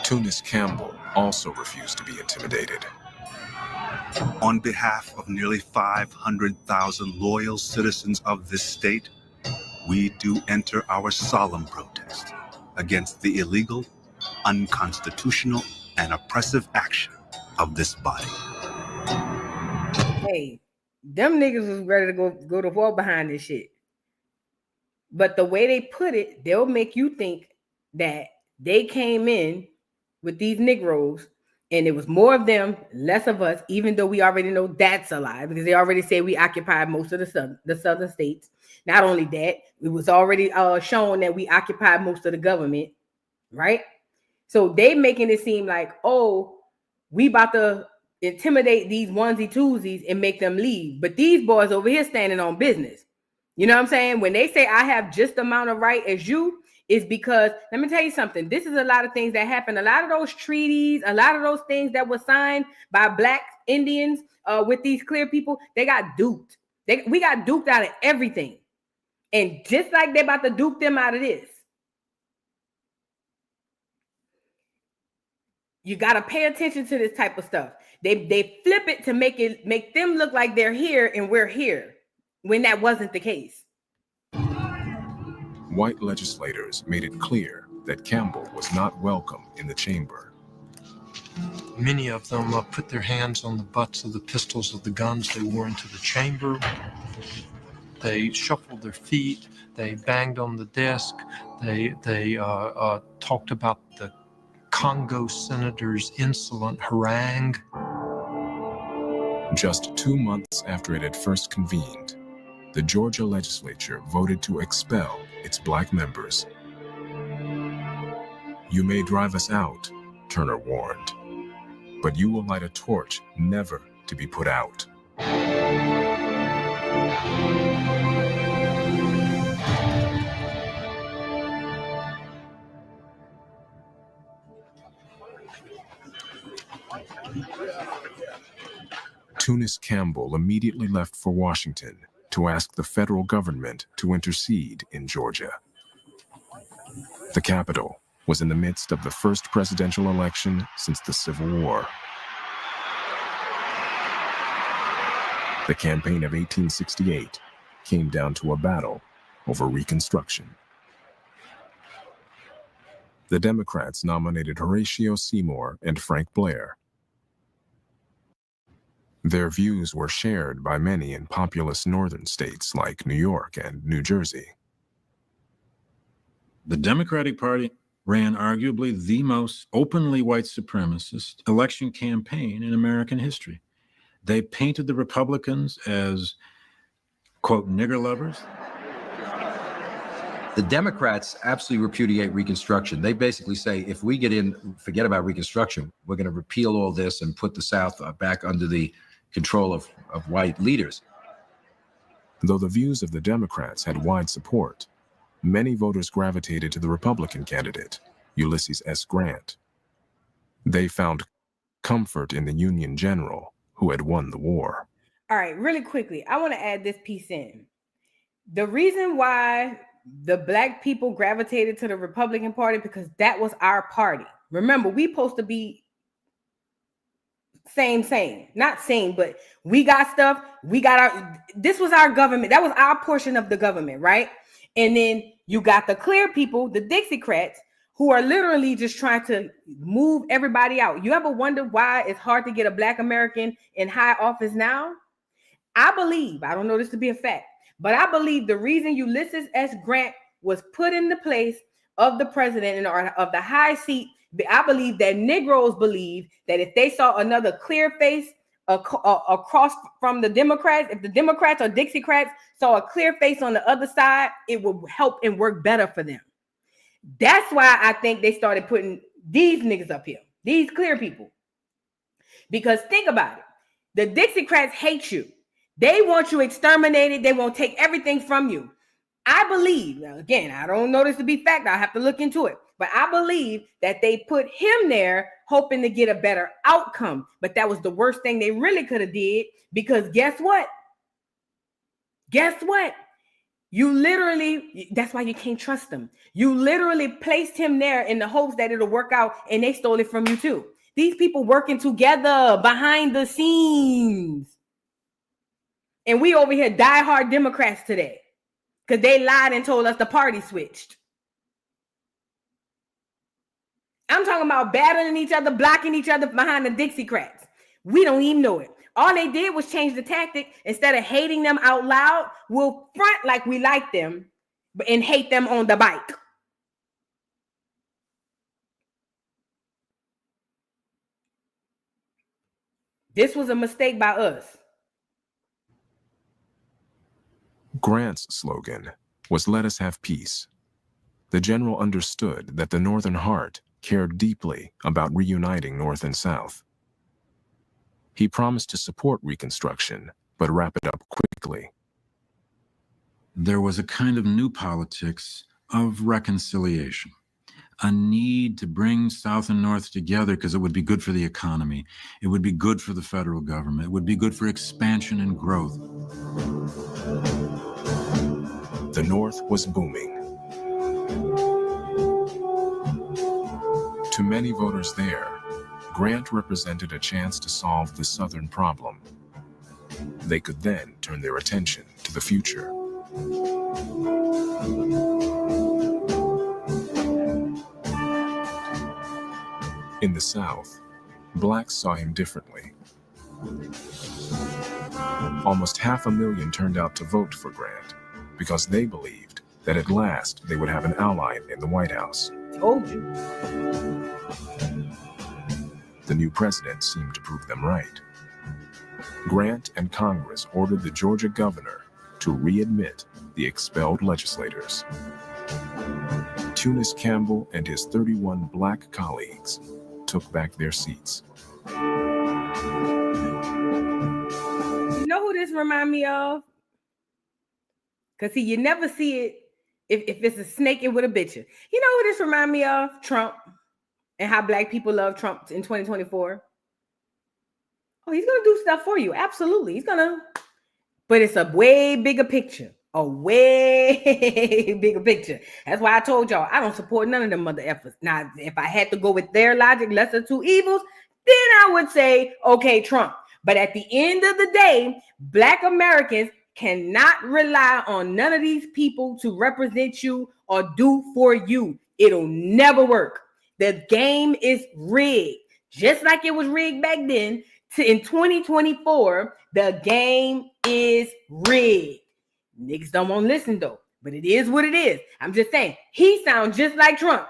Tunis Campbell also refused to be intimidated. On behalf of nearly 500,000 loyal citizens of this state, we do enter our solemn protest against the illegal, unconstitutional, and oppressive action of this body. Hey, them niggas was ready to go to war behind this shit. But the way they put it, they'll make you think that they came in with these Negroes and it was more of them, less of us, even though we already know that's a lie because they already say we occupied most of the southern states. Not only that, it was already shown that we occupied most of the government, right? So they making it seem like, oh, we about to intimidate these onesie-twosies and make them leave. But these boys over here standing on business. You know what I'm saying? When they say I have just the amount of right as you, is because, let me tell you something, this is a lot of things that happen. A lot of those treaties, a lot of those things that were signed by black Indians with these clear people, they got duped. We got duped out of everything. And just like they're about to dupe them out of this, you got to pay attention to this type of stuff. They flip it to make them look like they're here and we're here, when that wasn't the case. White legislators made it clear that Campbell was not welcome in the chamber. Many of them put their hands on the butts of the pistols of the guns they wore into the chamber. They shuffled their feet. They banged on the desk. They talked about the Congo senator's insolent harangue. Just 2 months after it had first convened, the Georgia legislature voted to expel its black members. You may drive us out, Turner warned, but you will light a torch never to be put out. Tunis Campbell immediately left for Washington to ask the federal government to intercede in Georgia. The capital was in the midst of the first presidential election since the Civil War. The campaign of 1868 came down to a battle over Reconstruction. The Democrats nominated Horatio Seymour and Frank Blair. Their views were shared by many in populous northern states like New York and New Jersey. The Democratic Party ran arguably the most openly white supremacist election campaign in American history. They painted the Republicans as, quote, nigger lovers. The Democrats absolutely repudiate Reconstruction. They basically say, if we get in, forget about Reconstruction, we're going to repeal all this and put the South back under the control of white leaders. Though the views of the Democrats had wide support, many voters gravitated to the Republican candidate, Ulysses S. Grant. They found comfort in the Union general who had won the war. All right, really quickly, I want to add this piece in. The reason why the black people gravitated to the Republican Party, because that was our party. Remember, we supposed to be same, not same, but we got stuff. We got this was our government. That was our portion of the government, right? And then you got the clear people, the Dixiecrats, who are literally just trying to move everybody out. You ever wonder why it's hard to get a black American in high office now? I believe, I don't know this to be a fact, but I believe the reason Ulysses S. Grant was put in the place of the president or of the high seat, I believe that Negroes believe that if they saw another clear face across from the Democrats, if the Democrats or Dixiecrats saw a clear face on the other side, it would help and work better for them. That's why I think they started putting these niggas up here, these clear people. Because think about it. The Dixiecrats hate you. They want you exterminated. They won't take everything from you. I believe, now again, I don't know this to be fact. I have to look into it. But I believe that they put him there hoping to get a better outcome. But that was the worst thing they really could have did, because guess what? Guess what? You literally, that's why you can't trust them. You literally placed him there in the hopes that it'll work out, and they stole it from you too. These people working together behind the scenes. And we over here diehard Democrats today because they lied and told us the party switched. I'm talking about battling each other, blocking each other behind the Dixiecrats. We don't even know it. All they did was change the tactic. Instead of hating them out loud, we'll front like we like them and hate them on the bike. This was a mistake by us. Grant's slogan was "Let us have peace." The general understood that the Northern heart cared deeply about reuniting North and South. He promised to support Reconstruction, but wrap it up quickly. There was a kind of new politics of reconciliation, a need to bring South and North together because it would be good for the economy. It would be good for the federal government. It would be good for expansion and growth. The North was booming. To many voters there, Grant represented a chance to solve the Southern problem. They could then turn their attention to the future. In the South, blacks saw him differently. Almost 500,000 turned out to vote for Grant because they believed that at last they would have an ally in the White House. Told you. The new president seemed to prove them right. Grant and Congress ordered the Georgia governor to readmit the expelled legislators. Tunis Campbell and his 31 black colleagues took back their seats. You know who this remind me of? Because you never see it. If it's a snake, it would have bit you. You know who this remind me of? Trump. And how black people love Trump in 2024. Oh, he's going to do stuff for you. Absolutely. He's going to. But it's a way bigger picture. A way bigger picture. That's why I told y'all I don't support none of them mother effers. Now, if I had to go with their logic, lesser two evils, then I would say, okay, Trump. But at the end of the day, black Americans cannot rely on none of these people to represent you or do for you. It'll never work. The game is rigged. Just like it was rigged back then, in 2024, the game is rigged. Niggas don't want to listen though, but it is what it is. I'm just saying, he sounds just like Trump.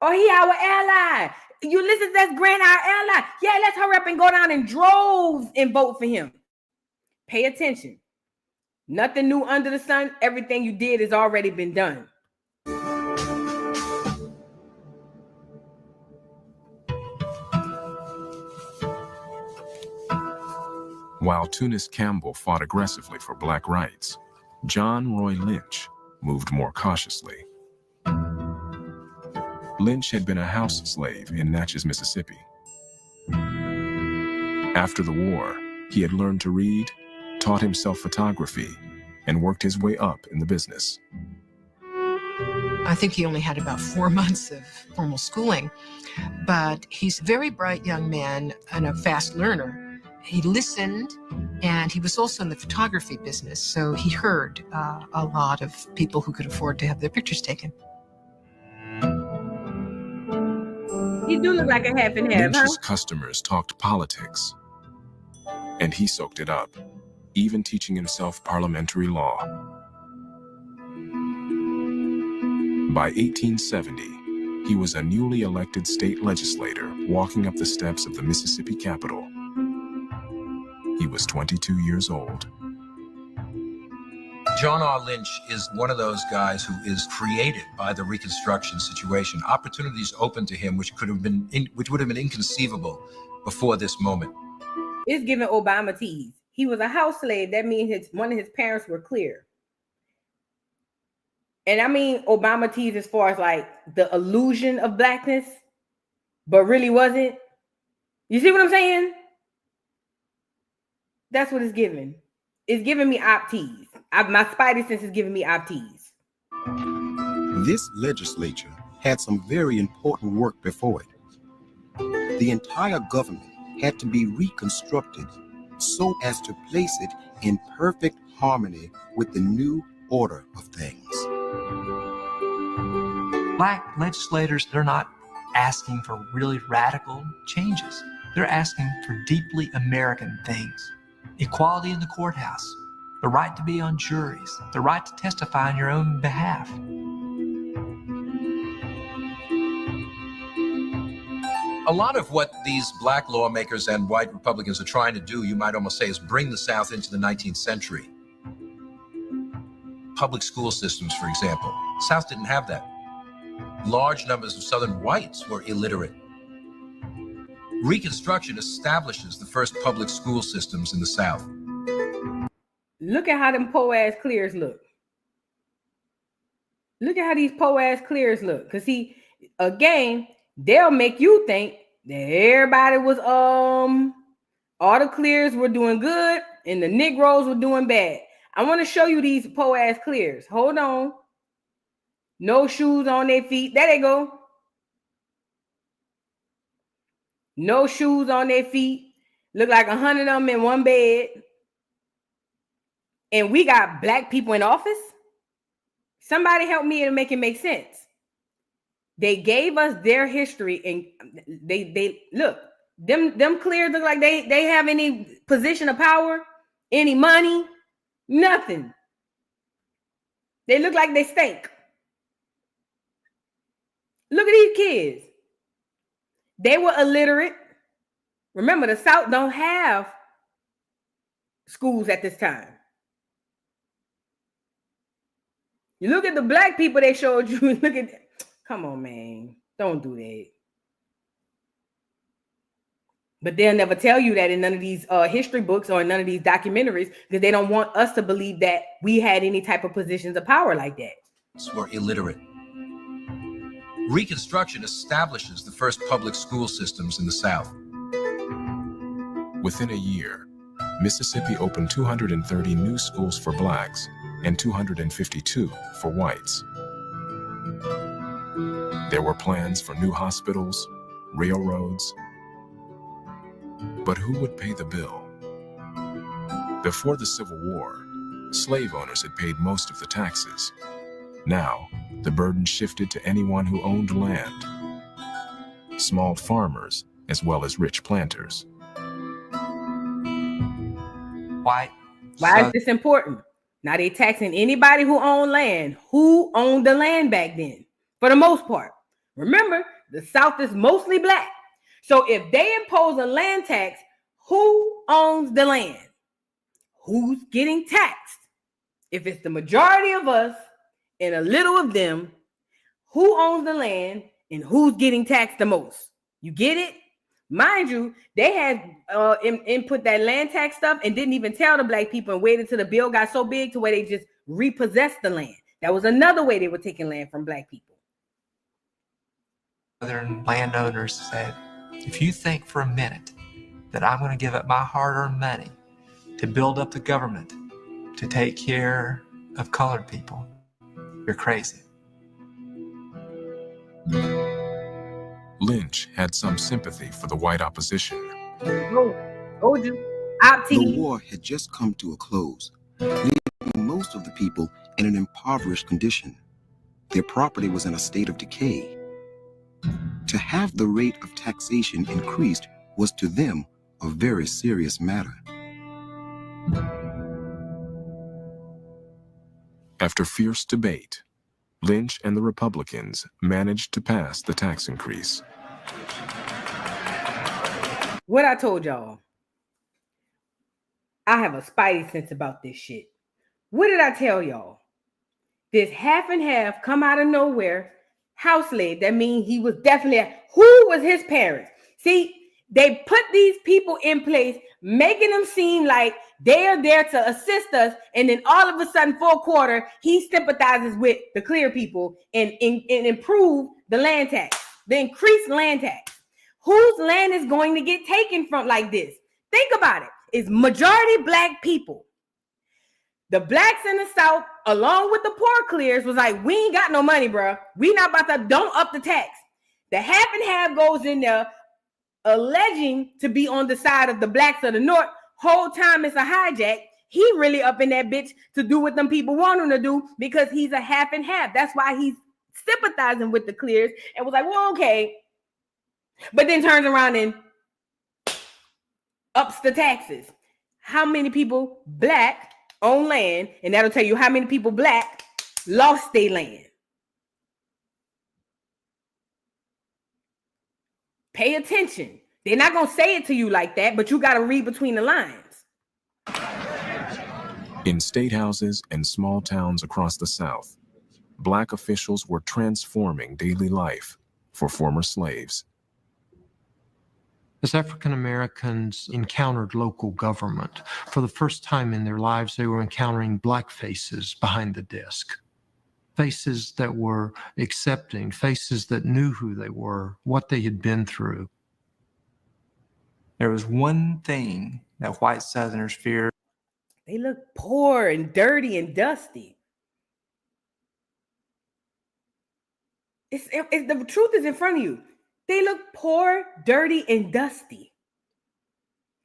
Oh, he our ally. Ulysses, that's Grant, our ally. Yeah, let's hurry up and go down in droves and vote for him. Pay attention. Nothing new under the sun. Everything you did has already been done. While Tunis Campbell fought aggressively for black rights, John Roy Lynch moved more cautiously. Lynch had been a house slave in Natchez, Mississippi. After the war, he had learned to read, taught himself photography, and worked his way up in the business. I think he only had about 4 months of formal schooling, but he's a very bright young man and a fast learner. He listened, and he was also in the photography business, so he heard a lot of people who could afford to have their pictures taken. He do look like a half and half, Lynch's huh? customers talked politics, and he soaked it up, even teaching himself parliamentary law. By 1870, he was a newly elected state legislator walking up the steps of the Mississippi Capitol. He was 22 years old. John R. Lynch is one of those guys who is created by the Reconstruction situation. Opportunities open to him which would have been inconceivable before this moment. It's giving Obama tease. He was a house slave. That means one of his parents were clear. And I mean Obama tease as far as like the illusion of blackness, but really wasn't. You see what I'm saying? That's what it's giving. It's giving me op tease. My spidey sense is giving me op tease. This legislature had some very important work before it. The entire government had to be reconstructed so as to place it in perfect harmony with the new order of things. Black legislators, they're not asking for really radical changes. They're asking for deeply American things. Equality in the courthouse, the right to be on juries, the right to testify on your own behalf. A lot of what these black lawmakers and white Republicans are trying to do, you might almost say, is bring the South into the 19th century. Public school systems, for example. The South didn't have that. Large numbers of Southern whites were illiterate. Reconstruction establishes the first public school systems in the South. Look at how them po-ass clears look. Look at how these po-ass clears look. Because see, again, they'll make you think that everybody was, all the clears were doing good and the Negroes were doing bad. I want to show you these po-ass clears. Hold on. No shoes on their feet. There they go. No shoes on their feet. Look like 100 of them in one bed. And we got black people in office? Somebody help me and make it make sense. They gave us their history and they look, them clears look like they have any position of power, any money, nothing. They look like they stink. Look at these kids. They were illiterate. Remember, the South don't have schools at this time. You look at the black people they showed you. Look at, come on, man. Don't do that. But they'll never tell you that in none of these history books or in none of these documentaries because they don't want us to believe that we had any type of positions of power like that. Were illiterate. Reconstruction establishes the first public school systems in the South. Within a year, Mississippi opened 230 new schools for blacks and 252 for whites. There were plans for new hospitals, railroads, but who would pay the bill? Before the Civil War, slave owners had paid most of the taxes. Now, the burden shifted to anyone who owned land, small farmers as well as rich planters. Why is this important? Now they taxing anybody who owned land. Who owned the land back then? For the most part. Remember, the South is mostly black. So if they impose a land tax, who owns the land? Who's getting taxed? If it's the majority of us and a little of them, who owns the land and who's getting taxed the most? You get it? Mind you, they had input that land tax stuff and didn't even tell the black people and waited till the bill got so big to where they just repossessed the land. That was another way they were taking land from black people. Southern landowners said, if you think for a minute that I'm going to give up my hard-earned money to build up the government to take care of colored people, you're crazy. Lynch had some sympathy for the white opposition. The war had just come to a close, leaving most of the people in an impoverished condition. Their property was in a state of decay. To have the rate of taxation increased was to them a very serious matter. After fierce debate, Lynch and the Republicans managed to pass the tax increase. What I told y'all, I have a spidey sense about this shit. What did I tell y'all? This half and half come out of nowhere house slave. That means he was definitely, who was his parents? See, they put these people in place, making them seem like they are there to assist us. And then all of a sudden, for a quarter, he sympathizes with the clear people and improve the land tax, the increased land tax. Whose land is going to get taken from like this? Think about it. It's majority black people. The blacks in the South, along with the poor clears, was like, we ain't got no money, bro. We not about to, don't up the tax. The half and half goes in there, alleging to be on the side of the blacks of the North. Whole time it's a hijack. He really up in that bitch to do what them people want him to do because he's a half and half. That's why he's sympathizing with the clears and was like, well, okay. But then turns around and ups the taxes. How many people black own land? And that'll tell you how many people black lost their land. Pay attention. They're not going to say it to you like that, but you got to read between the lines. In state houses and small towns across the South, black officials were transforming daily life for former slaves. As African Americans encountered local government, for the first time in their lives, they were encountering black faces behind the desk. Faces that were accepting, faces that knew who they were, what they had been through. There was one thing that white Southerners feared. They look poor and dirty and dusty. It's the truth is in front of you. They look poor, dirty, and dusty.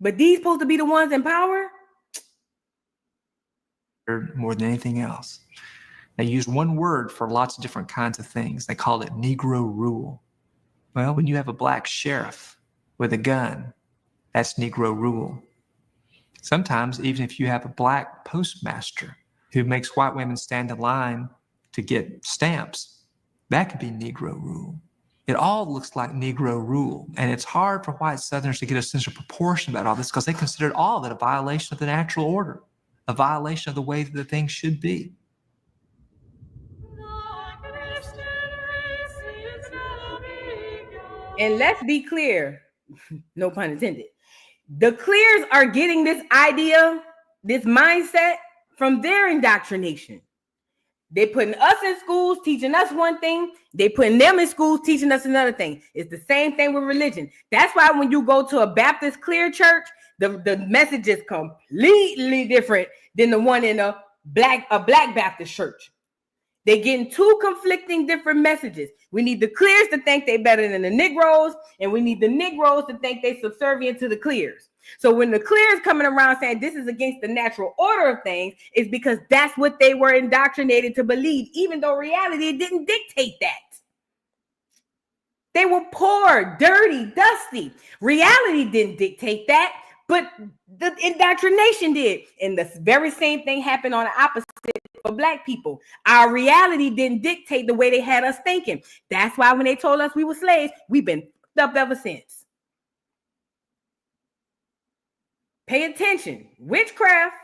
But these supposed to be the ones in power? More than anything else. They used one word for lots of different kinds of things. They called it Negro rule. Well, when you have a black sheriff with a gun, that's Negro rule. Sometimes, even if you have a black postmaster who makes white women stand in line to get stamps, that could be Negro rule. It all looks like Negro rule. And it's hard for white Southerners to get a sense of proportion about all this because they considered all of it a violation of the natural order, a violation of the way that the thing should be. And let's be clear, no pun intended. The clears are getting this idea, this mindset from their indoctrination. They're putting us in schools, teaching us one thing. They're putting them in schools, teaching us another thing. It's the same thing with religion. That's why when you go to a Baptist clear church, the message is completely different than the one in a black Baptist church. They're getting two conflicting different messages. We need the clears to think they're better than the Negroes, and we need the Negroes to think they're subservient to the clears. So when the clears coming around saying this is against the natural order of things, it's because that's what they were indoctrinated to believe, even though reality didn't dictate that. They were poor, dirty, dusty. Reality didn't dictate that, but the indoctrination did. And the very same thing happened on the opposite for black people. Our reality didn't dictate the way they had us thinking. That's why when they told us we were slaves, we've been fucked up ever since. Pay attention. Witchcraft.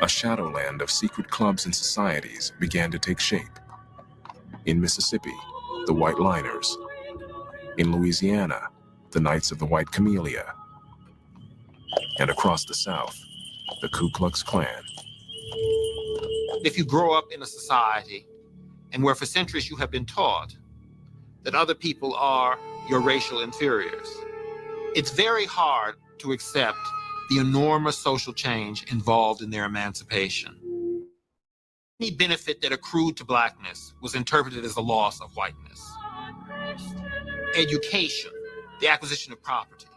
A shadowland of secret clubs and societies began to take shape. In Mississippi, the White Liners. In Louisiana, the Knights of the White Camellia. And across the South, the Ku Klux Klan. If you grow up in a society and where for centuries you have been taught that other people are your racial inferiors, it's very hard to accept the enormous social change involved in their emancipation. Any benefit that accrued to blackness was interpreted as a loss of whiteness. Education, the acquisition of property,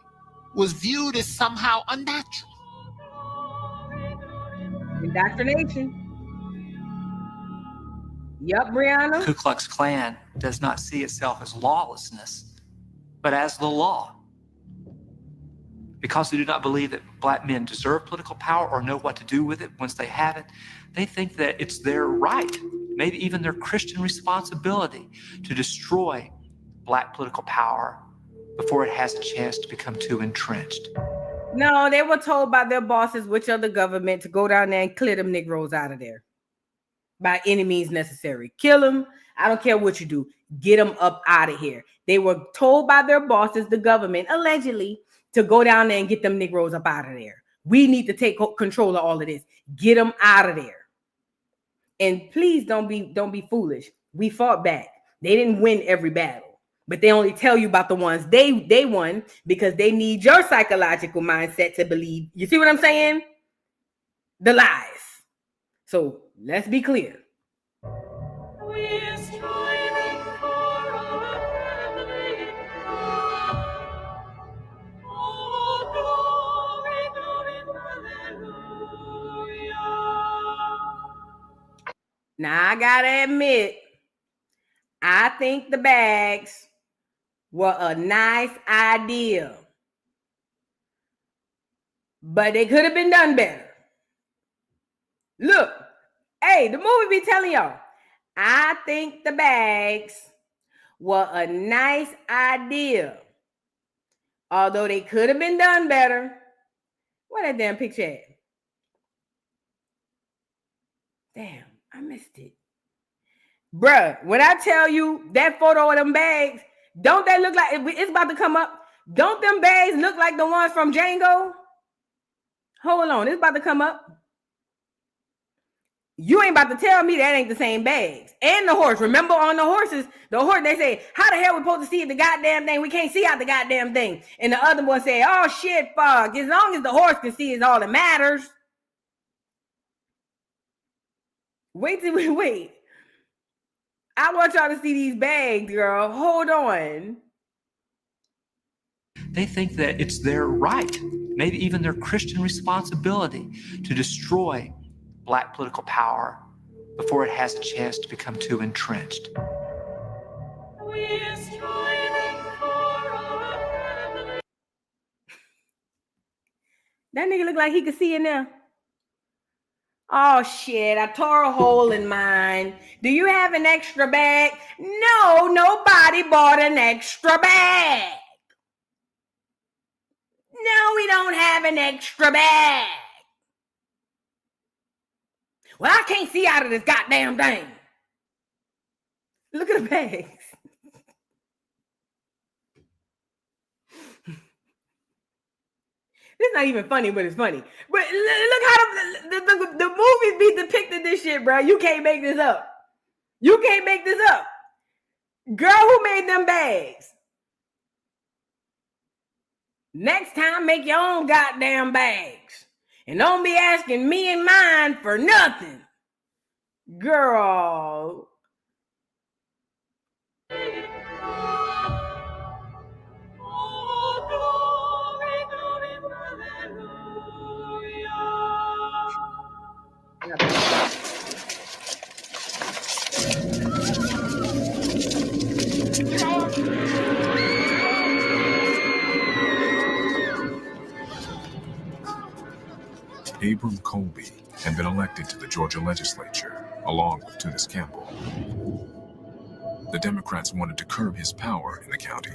was viewed as somehow unnatural. Indoctrination. Yup, Brianna. Ku Klux Klan does not see itself as lawlessness, but as the law. Because they do not believe that black men deserve political power or know what to do with it once they have it, they think that it's their right, maybe even their Christian responsibility, to destroy black political power before it has a chance to become too entrenched. No, they were told by their bosses, which are the government, to go down there and clear them Negroes out of there by any means necessary. Kill them. I don't care what you do. Get them up out of here. They were told by their bosses, the government, allegedly, to go down there and get them Negroes up out of there. We need to take control of all of this. Get them out of there. And please don't be foolish. We fought back. They didn't win every battle, but they only tell you about the ones they won because they need your psychological mindset to believe. You see what I'm saying? The lies. So let's be clear. Now, I gotta admit, I think the bags were a nice idea, but they could have been done better. Look, hey, the movie be telling y'all, I think the bags were a nice idea, although they could have been done better. Where that damn picture at? Damn. I missed it. Bruh, when I tell you that photo of them bags, don't they look like it's about to come up? Don't them bags look like the ones from Django? Hold on, it's about to come up. You ain't about to tell me that ain't the same bags. And the horse. Remember on the horses, they say, how the hell we supposed to see the goddamn thing? We can't see out the goddamn thing. And the other one say, oh shit, fuck. As long as the horse can see is all that matters. Wait. I want y'all to see these bags, girl. Hold on. They think that it's their right, maybe even their Christian responsibility, to destroy black political power before it has a chance to become too entrenched. That nigga look like he could see in there. Oh shit, I tore a hole in mine. Do you have an extra bag? No, nobody bought an extra bag. No, we don't have an extra bag. Well, I can't see out of this goddamn thing. Look at the bags. It's not even funny, but it's funny. But look how the movies be depicting this shit, bro. You can't make this up. You can't make this up. Girl, who made them bags? Next time, make your own goddamn bags. And don't be asking me and mine for nothing. Girl. Abram Colby had been elected to the Georgia legislature, along with Tunis Campbell. The Democrats wanted to curb his power in the county.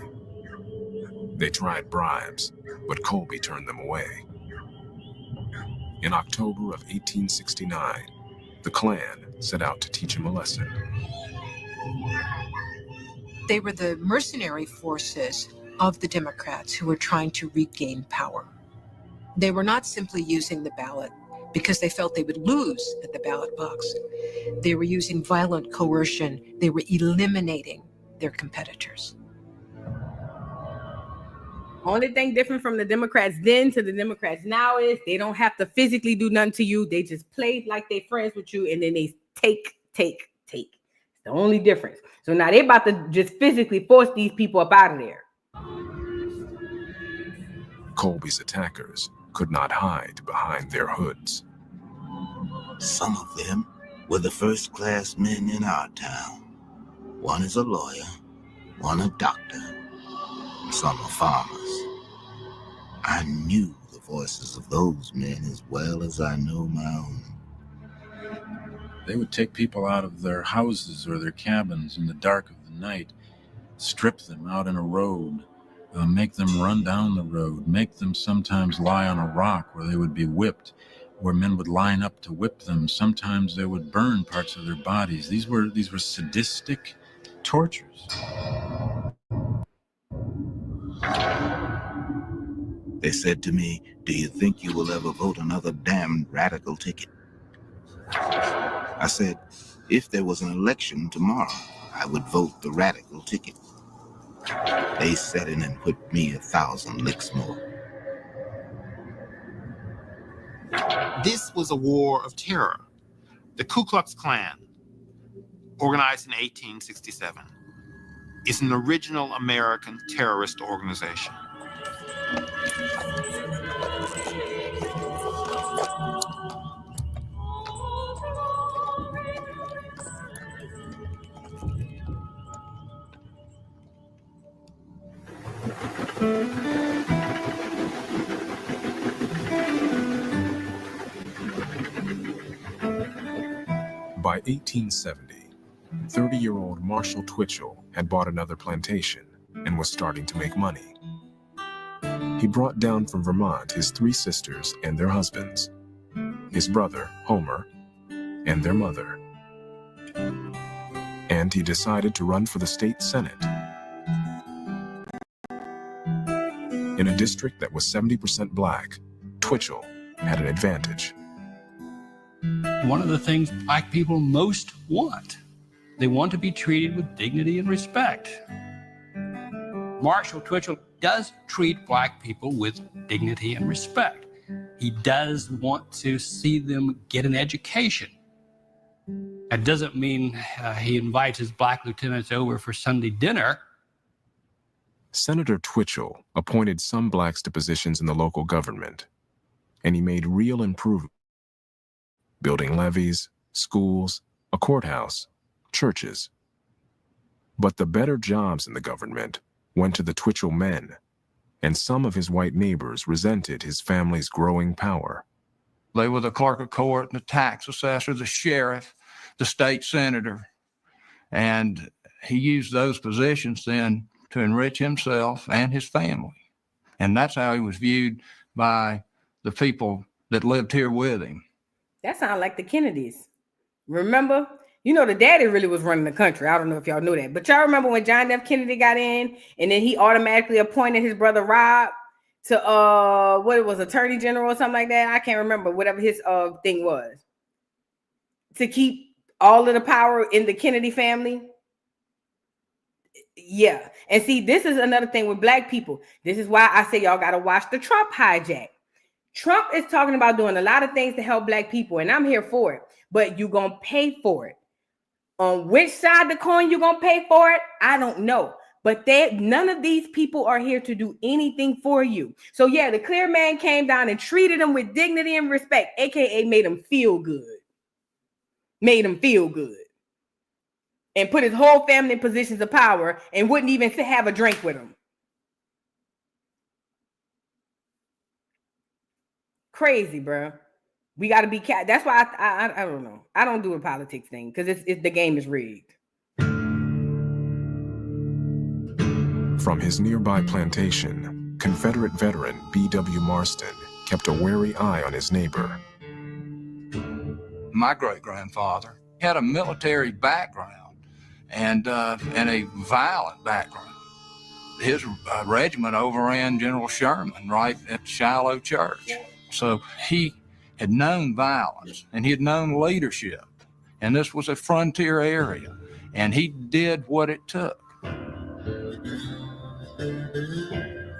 They tried bribes, but Colby turned them away. In October of 1869, the Klan set out to teach him a lesson. They were the mercenary forces of the Democrats who were trying to regain power. They were not simply using the ballot because they felt they would lose at the ballot box. They were using violent coercion. They were eliminating their competitors. Only thing different from the Democrats then to the Democrats now is they don't have to physically do nothing to you. They just play like they friends with you, and then they take. It's the only difference. So now they about to just physically force these people up out of there. Colby's attackers could not hide behind their hoods. Some of them were the first-class men in our town. One is a lawyer, one a doctor, and some are farmers. I knew the voices of those men as well as I know my own. They would take people out of their houses or their cabins in the dark of the night, strip them out in a road, make them run down the road, make them sometimes lie on a rock where they would be whipped, where men would line up to whip them. Sometimes they would burn parts of their bodies. These were sadistic tortures. They said to me, "Do you think you will ever vote another damned radical ticket?" I said, if there was an election tomorrow, I would vote the radical ticket. They set in and put me 1,000 licks more. This was a war of terror. The Ku Klux Klan, organized in 1867, is an original American terrorist organization. By 1870, 30-year-old Marshall Twitchell had bought another plantation and was starting to make money. He brought down from Vermont his 3 sisters and their husbands, his brother, Homer, and their mother. And he decided to run for the state senate. In a district that was 70% black, Twitchell had an advantage. One of the things black people most want, they want to be treated with dignity and respect. Marshall Twitchell does treat black people with dignity and respect. He does want to see them get an education. That doesn't mean he invites his black lieutenants over for Sunday dinner. Senator Twitchell appointed some blacks to positions in the local government, and he made real improvements, building levees, schools, a courthouse, churches. But the better jobs in the government went to the Twitchell men, and some of his white neighbors resented his family's growing power. They were the clerk of court, the tax assessor, the sheriff, the state senator. And he used those positions then to enrich himself and his family. And that's how he was viewed by the people that lived here with him. That sounds like the Kennedys. Remember? You know, the daddy really was running the country. I don't know if y'all knew that. But y'all remember when John F. Kennedy got in and then he automatically appointed his brother Rob to what it was, Attorney General or something like that? I can't remember whatever his thing was. To keep all of the power in the Kennedy family. Yeah. And see, this is another thing with black people. This is why I say y'all got to watch the Trump hijack. Trump is talking about doing a lot of things to help black people, and I'm here for it, but you're going to pay for it. On which side of the coin you're going to pay for it, I don't know. But none of these people are here to do anything for you. So yeah, the clear man came down and treated them with dignity and respect, aka made him feel good. Made him feel good. And put his whole family in positions of power and wouldn't even have a drink with him. Crazy, bro. We got to be that's why I don't know. I don't do a politics thing because it's the game is rigged. From his nearby plantation, Confederate veteran B.W. Marston kept a wary eye on his neighbor. My great-grandfather had a military background and a violent background. His regiment overran General Sherman right at Shiloh Church. So he had known violence and he had known leadership. And this was a frontier area. And he did what it took.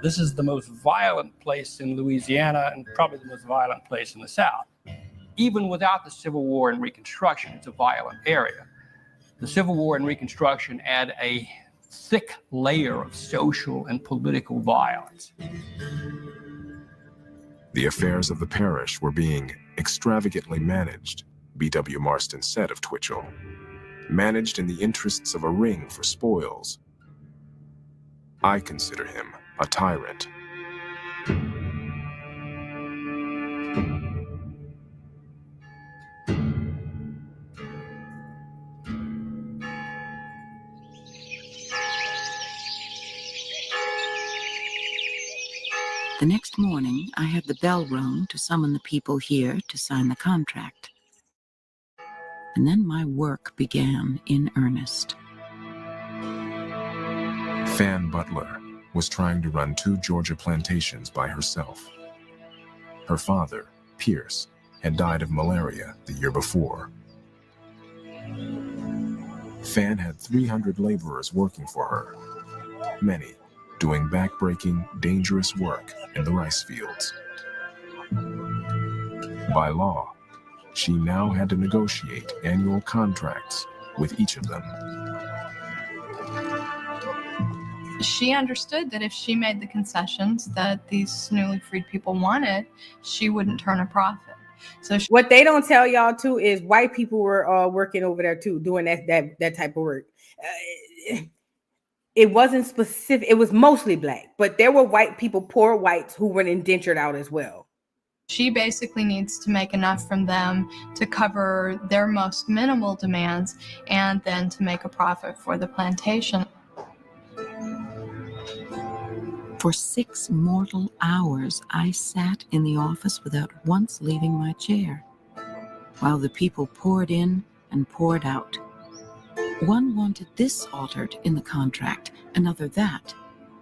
This is the most violent place in Louisiana and probably the most violent place in the South. Even without the Civil War and Reconstruction, it's a violent area. The Civil War and Reconstruction add a thick layer of social and political violence. The affairs of the parish were being extravagantly managed, B.W. Marston said of Twitchell. Managed in the interests of a ring for spoils. I consider him a tyrant. The next morning, I had the bell rung to summon the people here to sign the contract. And then my work began in earnest. Fan Butler was trying to run 2 Georgia plantations by herself. Her father, Pierce, had died of malaria the year before. Fan had 300 laborers working for her, many doing backbreaking, dangerous work in the rice fields. By law, she now had to negotiate annual contracts with each of them. She understood that if she made the concessions that these newly freed people wanted, she wouldn't turn a profit. So what they don't tell y'all too is white people were working over there too, doing that type of work. It wasn't specific. It was mostly black, but there were white people, poor whites, who were indentured out as well. She basically needs to make enough from them to cover their most minimal demands and then to make a profit for the plantation. For 6 mortal hours, I sat in the office without once leaving my chair, while the people poured in and poured out. One wanted this altered in the contract, another that.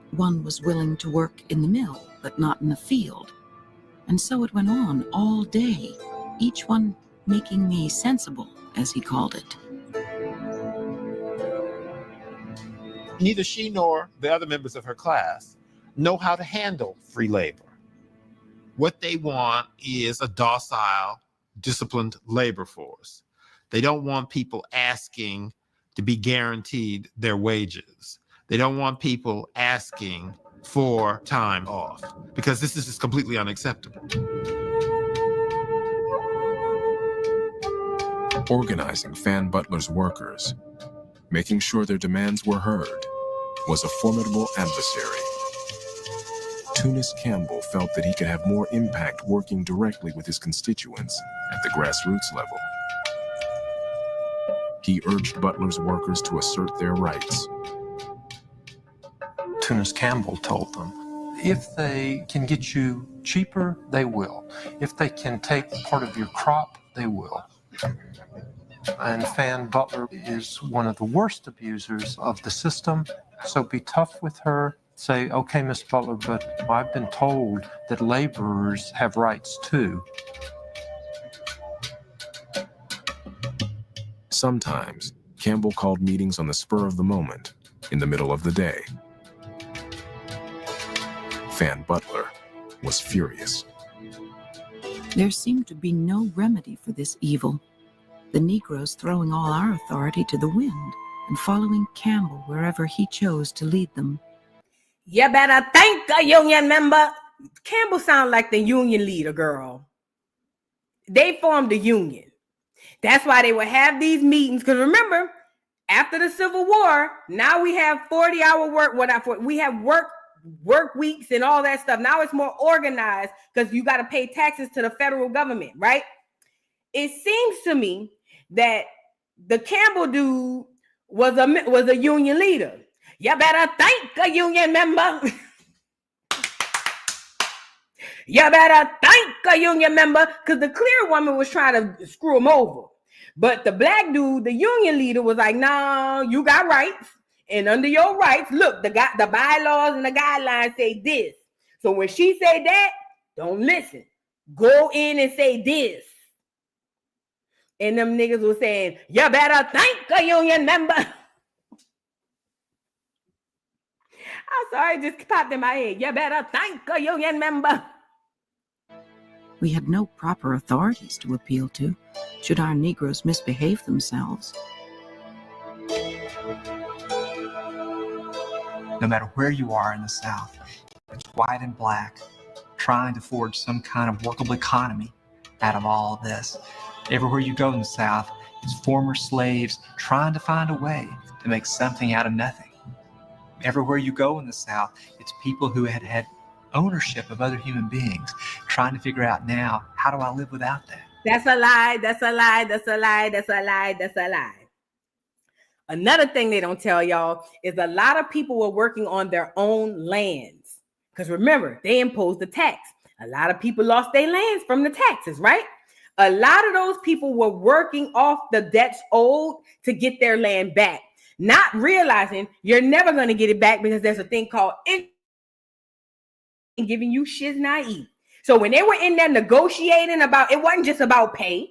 One was willing to work in the mill, but not in the field. And so it went on all day, each one making me sensible, as he called it. Neither she nor the other members of her class know how to handle free labor. What they want is a docile, disciplined labor force. They don't want people asking to be guaranteed their wages. They don't want people asking for time off, because this is just completely unacceptable. Organizing Fan Butler's workers, making sure their demands were heard, was a formidable adversary. Tunis Campbell felt that he could have more impact working directly with his constituents at the grassroots level. He urged Butler's workers to assert their rights. Tunis Campbell told them, if they can get you cheaper, they will. If they can take part of your crop, they will. And Fan Butler is one of the worst abusers of the system, so be tough with her. Say, okay, Miss Butler, but I've been told that laborers have rights too. Sometimes, Campbell called meetings on the spur of the moment, in the middle of the day. Fan Butler was furious. There seemed to be no remedy for this evil. The Negroes throwing all our authority to the wind and following Campbell wherever he chose to lead them. You better thank a union member. Campbell sounded like the union leader, girl. They formed a union. That's why they would have these meetings. Because remember, after the Civil War, now we have 40-hour work. We have work weeks and all that stuff. Now it's more organized because you got to pay taxes to the federal government, right? it seems to me that the Campbell dude was a union leader. You better thank a union member. You better thank a union member, because the clear woman was trying to screw him over. But the black dude, the union leader, was like, no, you got rights. And under your rights, look, the bylaws and the guidelines say this. So when she say that, don't listen. Go in and say this. And them niggas was saying, you better thank a union member. I'm sorry, it just popped in my head. You better thank a union member. We had no proper authorities to appeal to should our Negroes misbehave themselves. No matter where you are in the South, it's white and black, trying to forge some kind of workable economy out of all of this. Everywhere you go in the South, it's former slaves trying to find a way to make something out of nothing. Everywhere you go in the South, it's people who had ownership of other human beings, trying to figure out now, how do I live without that? That's a lie, that's a lie, that's a lie, that's a lie, that's a lie. Another thing they don't tell y'all is a lot of people were working on their own lands. Because remember, they imposed the tax. A lot of people lost their lands from the taxes, right? A lot of those people were working off the debts owed to get their land back, not realizing you're never going to get it back because there's a thing called giving you shiz not eat. So when they were in there negotiating about, it wasn't just about pay.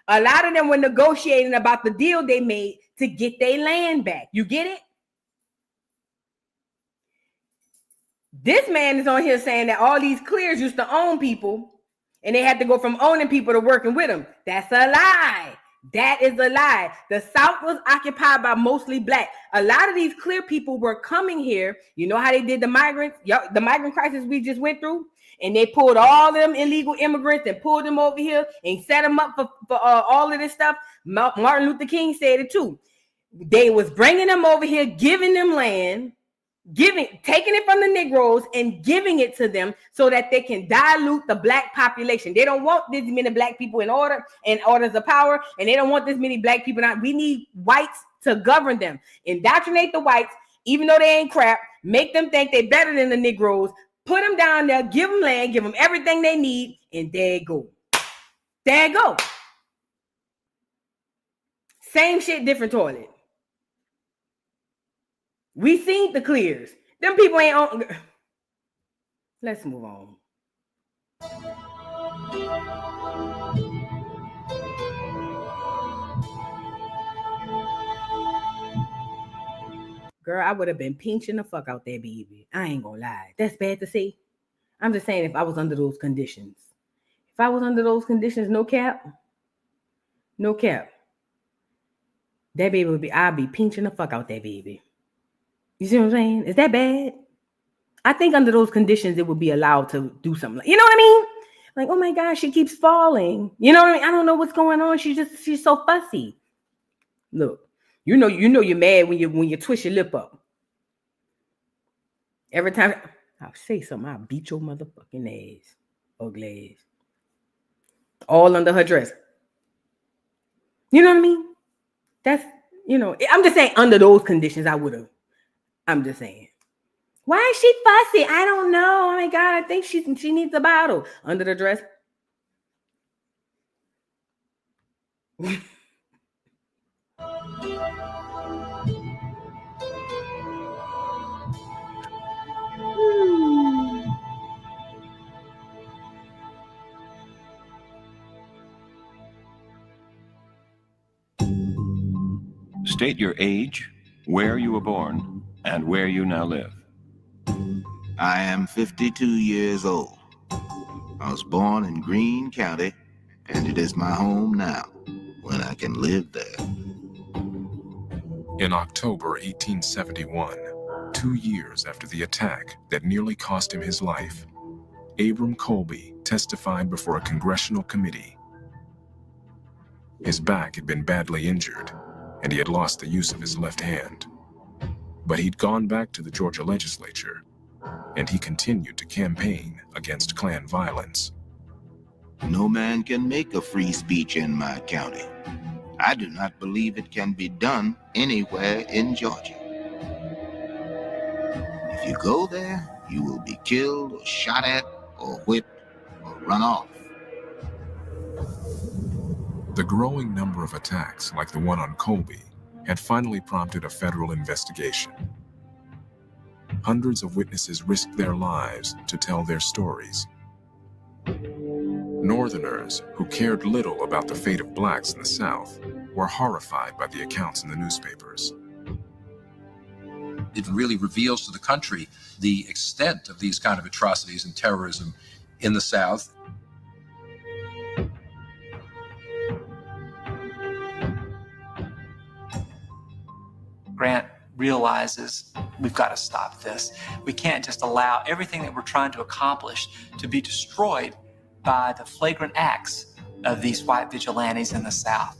A lot of them were negotiating about the deal they made to get their land back. You get it? This man is on here saying that all these clears used to own people and they had to go from owning people to working with them. That's a lie. That is a lie. The South was occupied by mostly black. A lot of these clear people were coming here. You know how they did the migrants, the migrant crisis we just went through? And they pulled all of them illegal immigrants and pulled them over here and set them up for all of this stuff. Martin Luther King said it too. They was bringing them over here, giving them land, taking it from the Negroes and giving it to them so that they can dilute the black population. They don't want this many black people in order and orders of power, and they don't want this many black people. We need whites to govern them. Indoctrinate the whites, even though they ain't crap. Make them think they're better than the Negroes. Put them down there, give them land, give them everything they need, and there you go. There you go. Same shit, different toilet. We seen the clears. Them people ain't on. Let's move on. Girl, I would have been pinching the fuck out that baby. I ain't gonna lie. That's bad to say. I'm just saying if I was under those conditions. If I was under those conditions, no cap. No cap. That baby would be, I'd be pinching the fuck out that baby. You see what I'm saying? Is that bad? I think under those conditions, it would be allowed to do something. You know what I mean? Like, oh my God, she keeps falling. You know what I mean? I don't know what's going on. She's so fussy. Look, you know you're mad when you twist your lip up. Every time I'll say something, I'll beat your motherfucking ass. Ugly ass. All under her dress. You know what I mean? That's, I'm just saying under those conditions, I would have. I'm just saying. Why is she fussy? I don't know. Oh my God, I think she needs a bottle under the dress. State your age, where you were born, and where you now live. I am 52 years old. I was born in Greene County, and it is my home now, when I can live there. In October 1871, 2 years after the attack that nearly cost him his life, Abram Colby testified before a congressional committee. His back had been badly injured, and he had lost the use of his left hand. But he'd gone back to the Georgia legislature, and he continued to campaign against Klan violence. No man can make a free speech in my county. I do not believe it can be done anywhere in Georgia. If you go there, you will be killed or shot at or whipped or run off. The growing number of attacks like the one on Colby had finally prompted a federal investigation. Hundreds of witnesses risked their lives to tell their stories. Northerners who cared little about the fate of blacks in the South were horrified by the accounts in the newspapers. It really reveals to the country the extent of these kind of atrocities and terrorism in the South. Grant realizes we've got to stop this. We can't just allow everything that we're trying to accomplish to be destroyed by the flagrant acts of these white vigilantes in the South.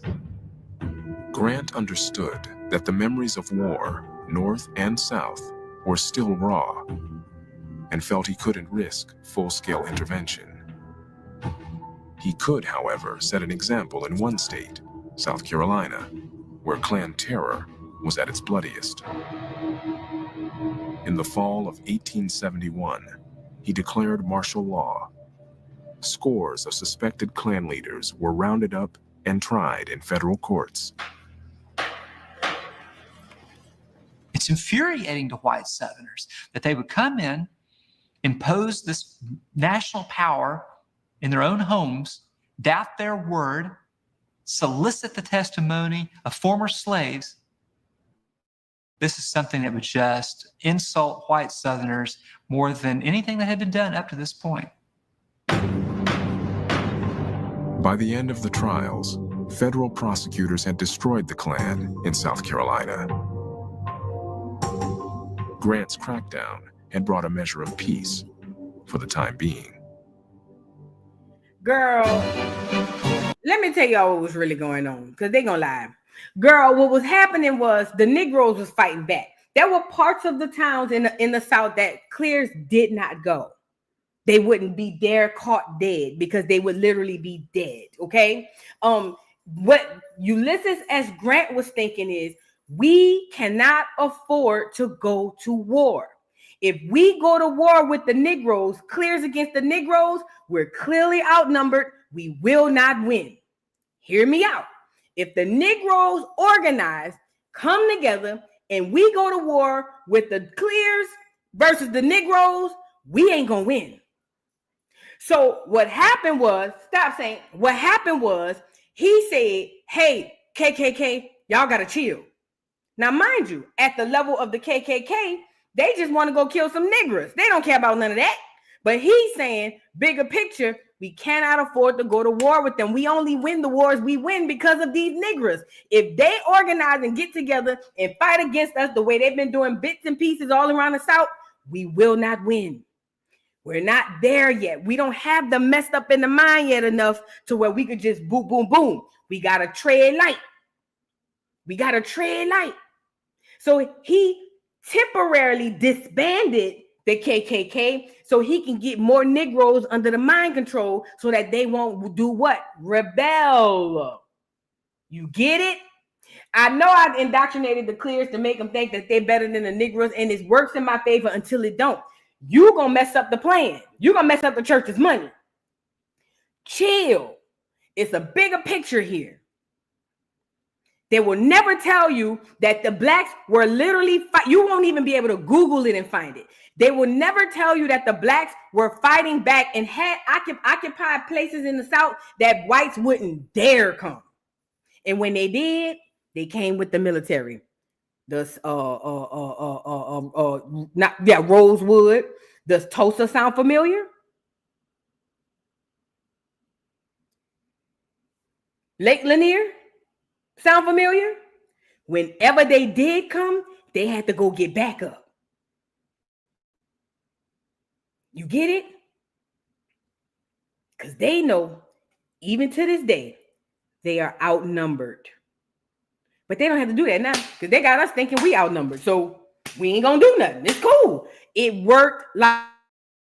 Grant understood that the memories of war, North and South, were still raw, and felt he couldn't risk full-scale intervention. He could, however, set an example in one state, South Carolina, where Klan terror was at its bloodiest. In the fall of 1871, he declared martial law. Scores of suspected Klan leaders were rounded up and tried in federal courts. It's infuriating to white Southerners that they would come in, impose this national power in their own homes, doubt their word, solicit the testimony of former slaves. This is something that would just insult white Southerners more than anything that had been done up to this point. By the end of the trials, federal prosecutors had destroyed the Klan in South Carolina. Grant's crackdown had brought a measure of peace for the time being. Girl, let me tell y'all what was really going on, because they're gonna lie. Girl, what was happening was the Negroes was fighting back. There were parts of the towns in the South that Clears did not go. They wouldn't be there caught dead, because they would literally be dead. Okay. What Ulysses S. Grant was thinking is, we cannot afford to go to war. If we go to war with the Negroes, Clears against the Negroes, we're clearly outnumbered. We will not win. Hear me out. If the Negroes organize, come together, and we go to war with the Clears versus the Negroes, we ain't gonna win. So what happened was, what happened was, he said, hey, KKK, y'all gotta chill. Now, mind you, at the level of the KKK, they just want to go kill some niggers. They don't care about none of that. But he's saying, bigger picture, we cannot afford to go to war with them. We only win the wars we win because of these niggers. If they organize and get together and fight against us the way they've been doing bits and pieces all around the South, we will not win. We're not there yet. We don't have them messed up in the mind yet enough to where we could just boom, boom, boom. We got to tread light. We got to tread light. So he temporarily disbanded the KKK so he can get more Negroes under the mind control so that they won't do what? Rebel. You get it? I know I've indoctrinated the Clears to make them think that they're better than the Negroes, and it works in my favor until it don't. You're going to mess up the plan. You're going to mess up the church's money. Chill. It's a bigger picture here. They will never tell you that the blacks were literally you won't even be able to Google it and find it. They will never tell you that the blacks were fighting back and had occupied places in the South that whites wouldn't dare come. And when they did, they came with the military. Rosewood. Does Tulsa sound familiar? Lake Lanier sound familiar? Whenever they did come, they had to go get backup. You get it? Because they know, even to this day, they are outnumbered. But they don't have to do that now, because they got us thinking we outnumbered. So we ain't gonna do nothing. It's cool. It worked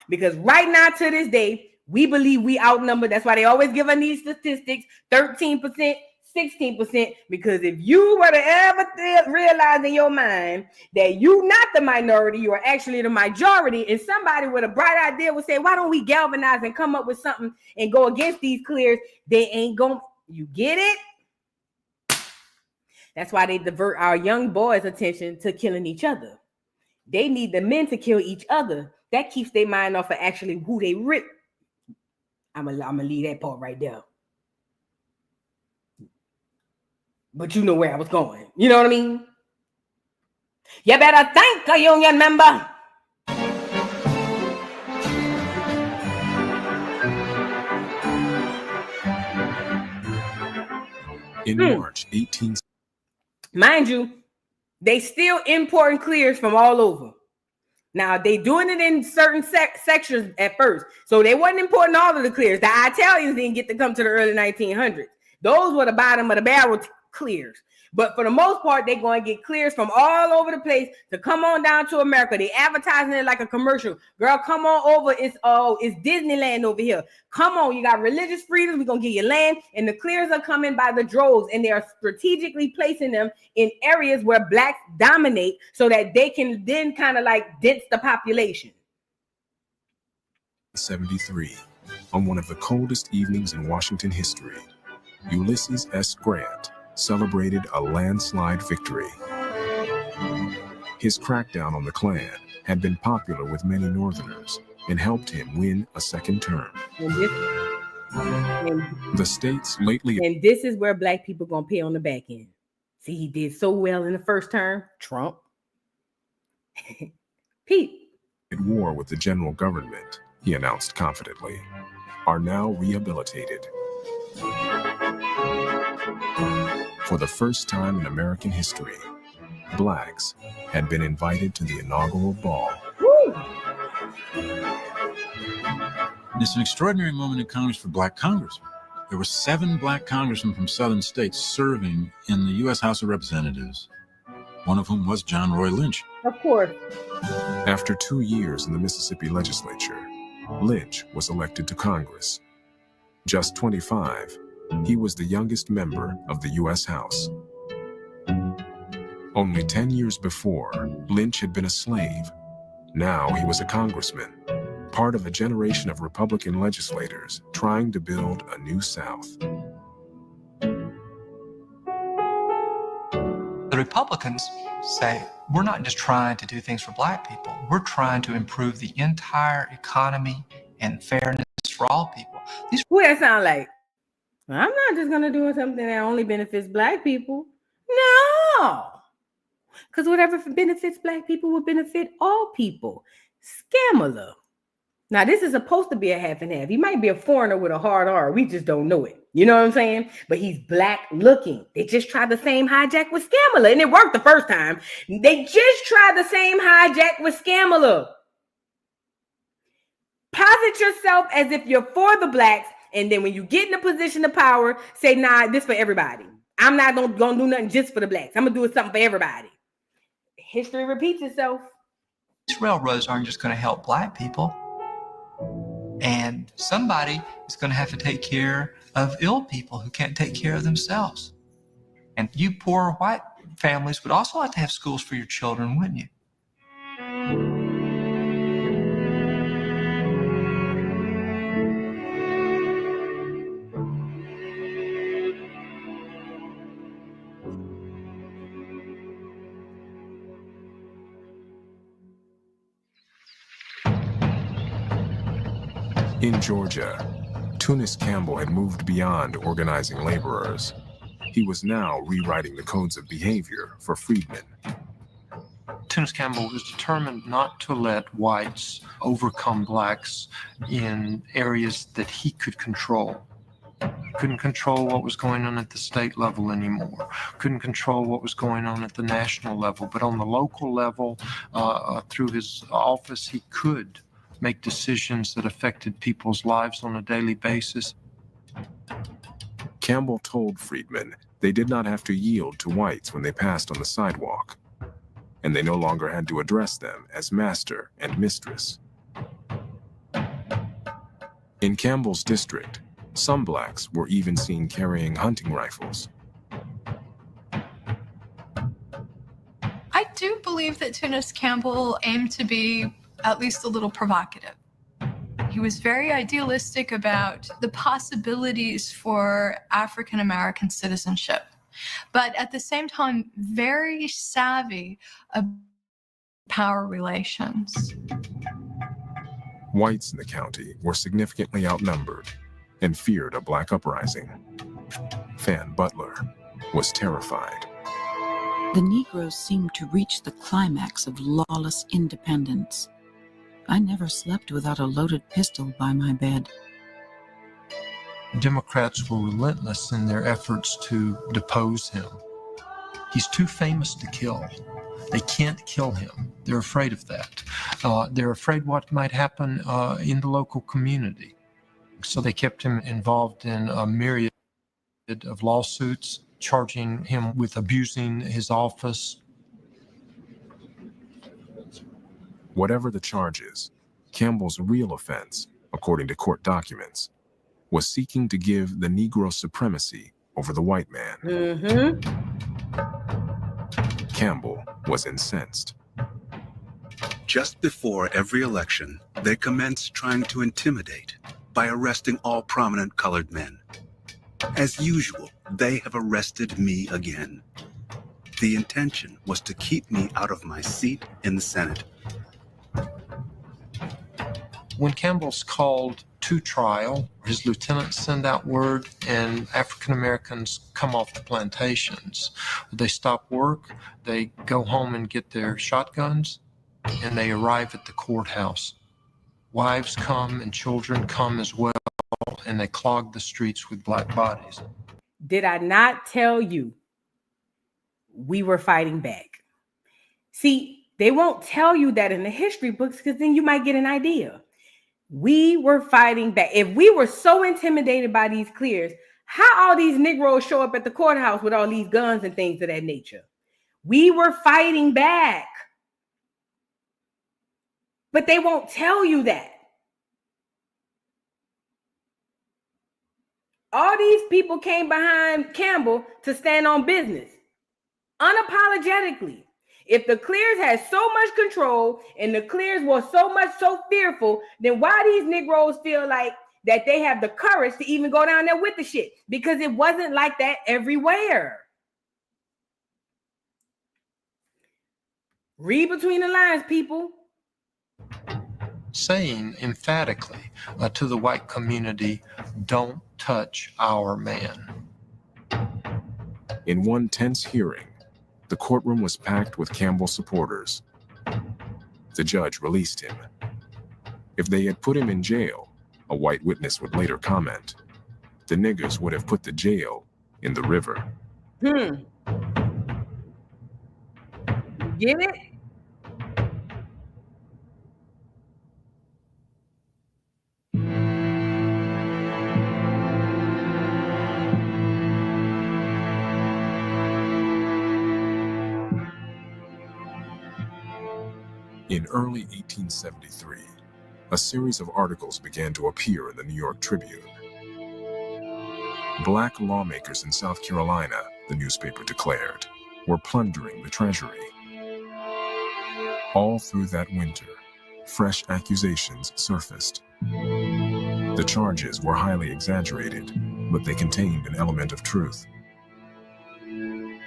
because right now to this day, We believe we outnumber. That's why they always give us these statistics, 13%, 16%, because if you were to ever realize in your mind that you're not the minority, you are actually the majority, and somebody with a bright idea would say, why don't we galvanize and come up with something and go against these clears? They ain't going. You get it? That's why they divert our young boys' attention to killing each other. They need the men to kill each other. That keeps their mind off of actually who they rip. I'm gonna leave that part right there. But you know where I was going. You know what I mean? You better thank a union member. In March 18... Mind you, they still importing clears from all over. Now, they doing it in certain sections at first. So they wasn't importing all of the clears. The Italians didn't get to come to the early 1900s. Those were the bottom of the barrel clears. But for the most part, they're going to get clears from all over the place to come on down to America. They advertising it like a commercial. Girl, come on over. It's Disneyland over here. Come on. You got religious freedom. We're going to give you land. And the clears are coming by the droves. And they are strategically placing them in areas where blacks dominate so that they can then kind of like dense the population. 73, on one of the coldest evenings in Washington history, Ulysses S. Grant celebrated a landslide victory. His crackdown on the Klan had been popular with many Northerners and helped him win a second term. The state's lately... And this is where black people gonna pay on the back end. See, he did so well in the first term. Trump. Pete. ...at war with the general government, he announced confidently, are now rehabilitated. For the first time in American history, blacks had been invited to the inaugural ball. Woo! It's an extraordinary moment in Congress for black congressmen. There were 7 black congressmen from southern states serving in the U.S. House of Representatives, one of whom was John Roy Lynch. Of course. After 2 years in the Mississippi legislature, Lynch was elected to Congress. Just 25, he was the youngest member of the U.S. House. Only 10 years before, Lynch had been a slave. Now he was a congressman, part of a generation of Republican legislators trying to build a new South. The Republicans say, we're not just trying to do things for black people, we're trying to improve the entire economy and fairness for all people. Who that sound like? I'm not just going to do something that only benefits black people. No. Because whatever benefits black people will benefit all people. Scammer. Now, this is supposed to be a half and half. He might be a foreigner with a hard R. We just don't know it. You know what I'm saying? But he's black looking. They just tried the same hijack with Scammer, and it worked the first time. They just tried the same hijack with Scammer. Posit yourself as if you're for the blacks, and then when you get in a position of power, say, nah, this for everybody. I'm not gonna do nothing just for the blacks. I'm gonna do something for everybody. History repeats itself. These railroads aren't just going to help black people. And somebody is going to have to take care of ill people who can't take care of themselves. And you poor white families would also like to have schools for your children, wouldn't you? In Georgia, Tunis Campbell had moved beyond organizing laborers. He was now rewriting the codes of behavior for freedmen. Tunis Campbell was determined not to let whites overcome blacks in areas that he could control. Couldn't control what was going on at the state level anymore. Couldn't control what was going on at the national level. But on the local level, through his office, he could make decisions that affected people's lives on a daily basis. Campbell told freedmen they did not have to yield to whites when they passed on the sidewalk, and they no longer had to address them as master and mistress. In Campbell's district, some blacks were even seen carrying hunting rifles. I do believe that Tunis Campbell aimed to be at least a little provocative. He was very idealistic about the possibilities for African American citizenship, but at the same time, very savvy about power relations. Whites in the county were significantly outnumbered and feared a black uprising. Fan Butler was terrified. The Negroes seemed to reach the climax of lawless independence. I never slept without a loaded pistol by my bed. Democrats were relentless in their efforts to depose him. He's too famous to kill. They can't kill him. They're afraid of that. They're afraid what might happen in the local community. So they kept him involved in a myriad of lawsuits, charging him with abusing his office. Whatever the charges, Campbell's real offense, according to court documents, was seeking to give the Negro supremacy over the white man. Campbell was incensed. Just before every election, they commenced trying to intimidate by arresting all prominent colored men. As usual, they have arrested me again. The intention was to keep me out of my seat in the Senate. When Campbell's called to trial, his lieutenants send out word and African Americans come off the plantations. They stop work, they go home and get their shotguns, and they arrive at the courthouse. Wives come and children come as well, and they clog the streets with black bodies. Did I not tell you we were fighting back? See, they won't tell you that in the history books because then you might get an idea. We were fighting back. If we were so intimidated by these clears, how all these Negroes show up at the courthouse with all these guns and things of that nature? We were fighting back. But they won't tell you that. All these people came behind Campbell to stand on business, unapologetically. If the clears had so much control and the clears were so fearful, then why these Negroes feel like that they have the courage to even go down there with the shit? Because it wasn't like that everywhere. Read between the lines, people. Saying emphatically to the white community, don't touch our man. In one tense hearing, the courtroom was packed with Campbell supporters. The judge released him. If they had put him in jail, a white witness would later comment, the niggers would have put the jail in the river. Get it? In early 1873, a series of articles began to appear in the New York Tribune. Black lawmakers in South Carolina, the newspaper declared, were plundering the treasury. All through that winter, fresh accusations surfaced. The charges were highly exaggerated, but they contained an element of truth.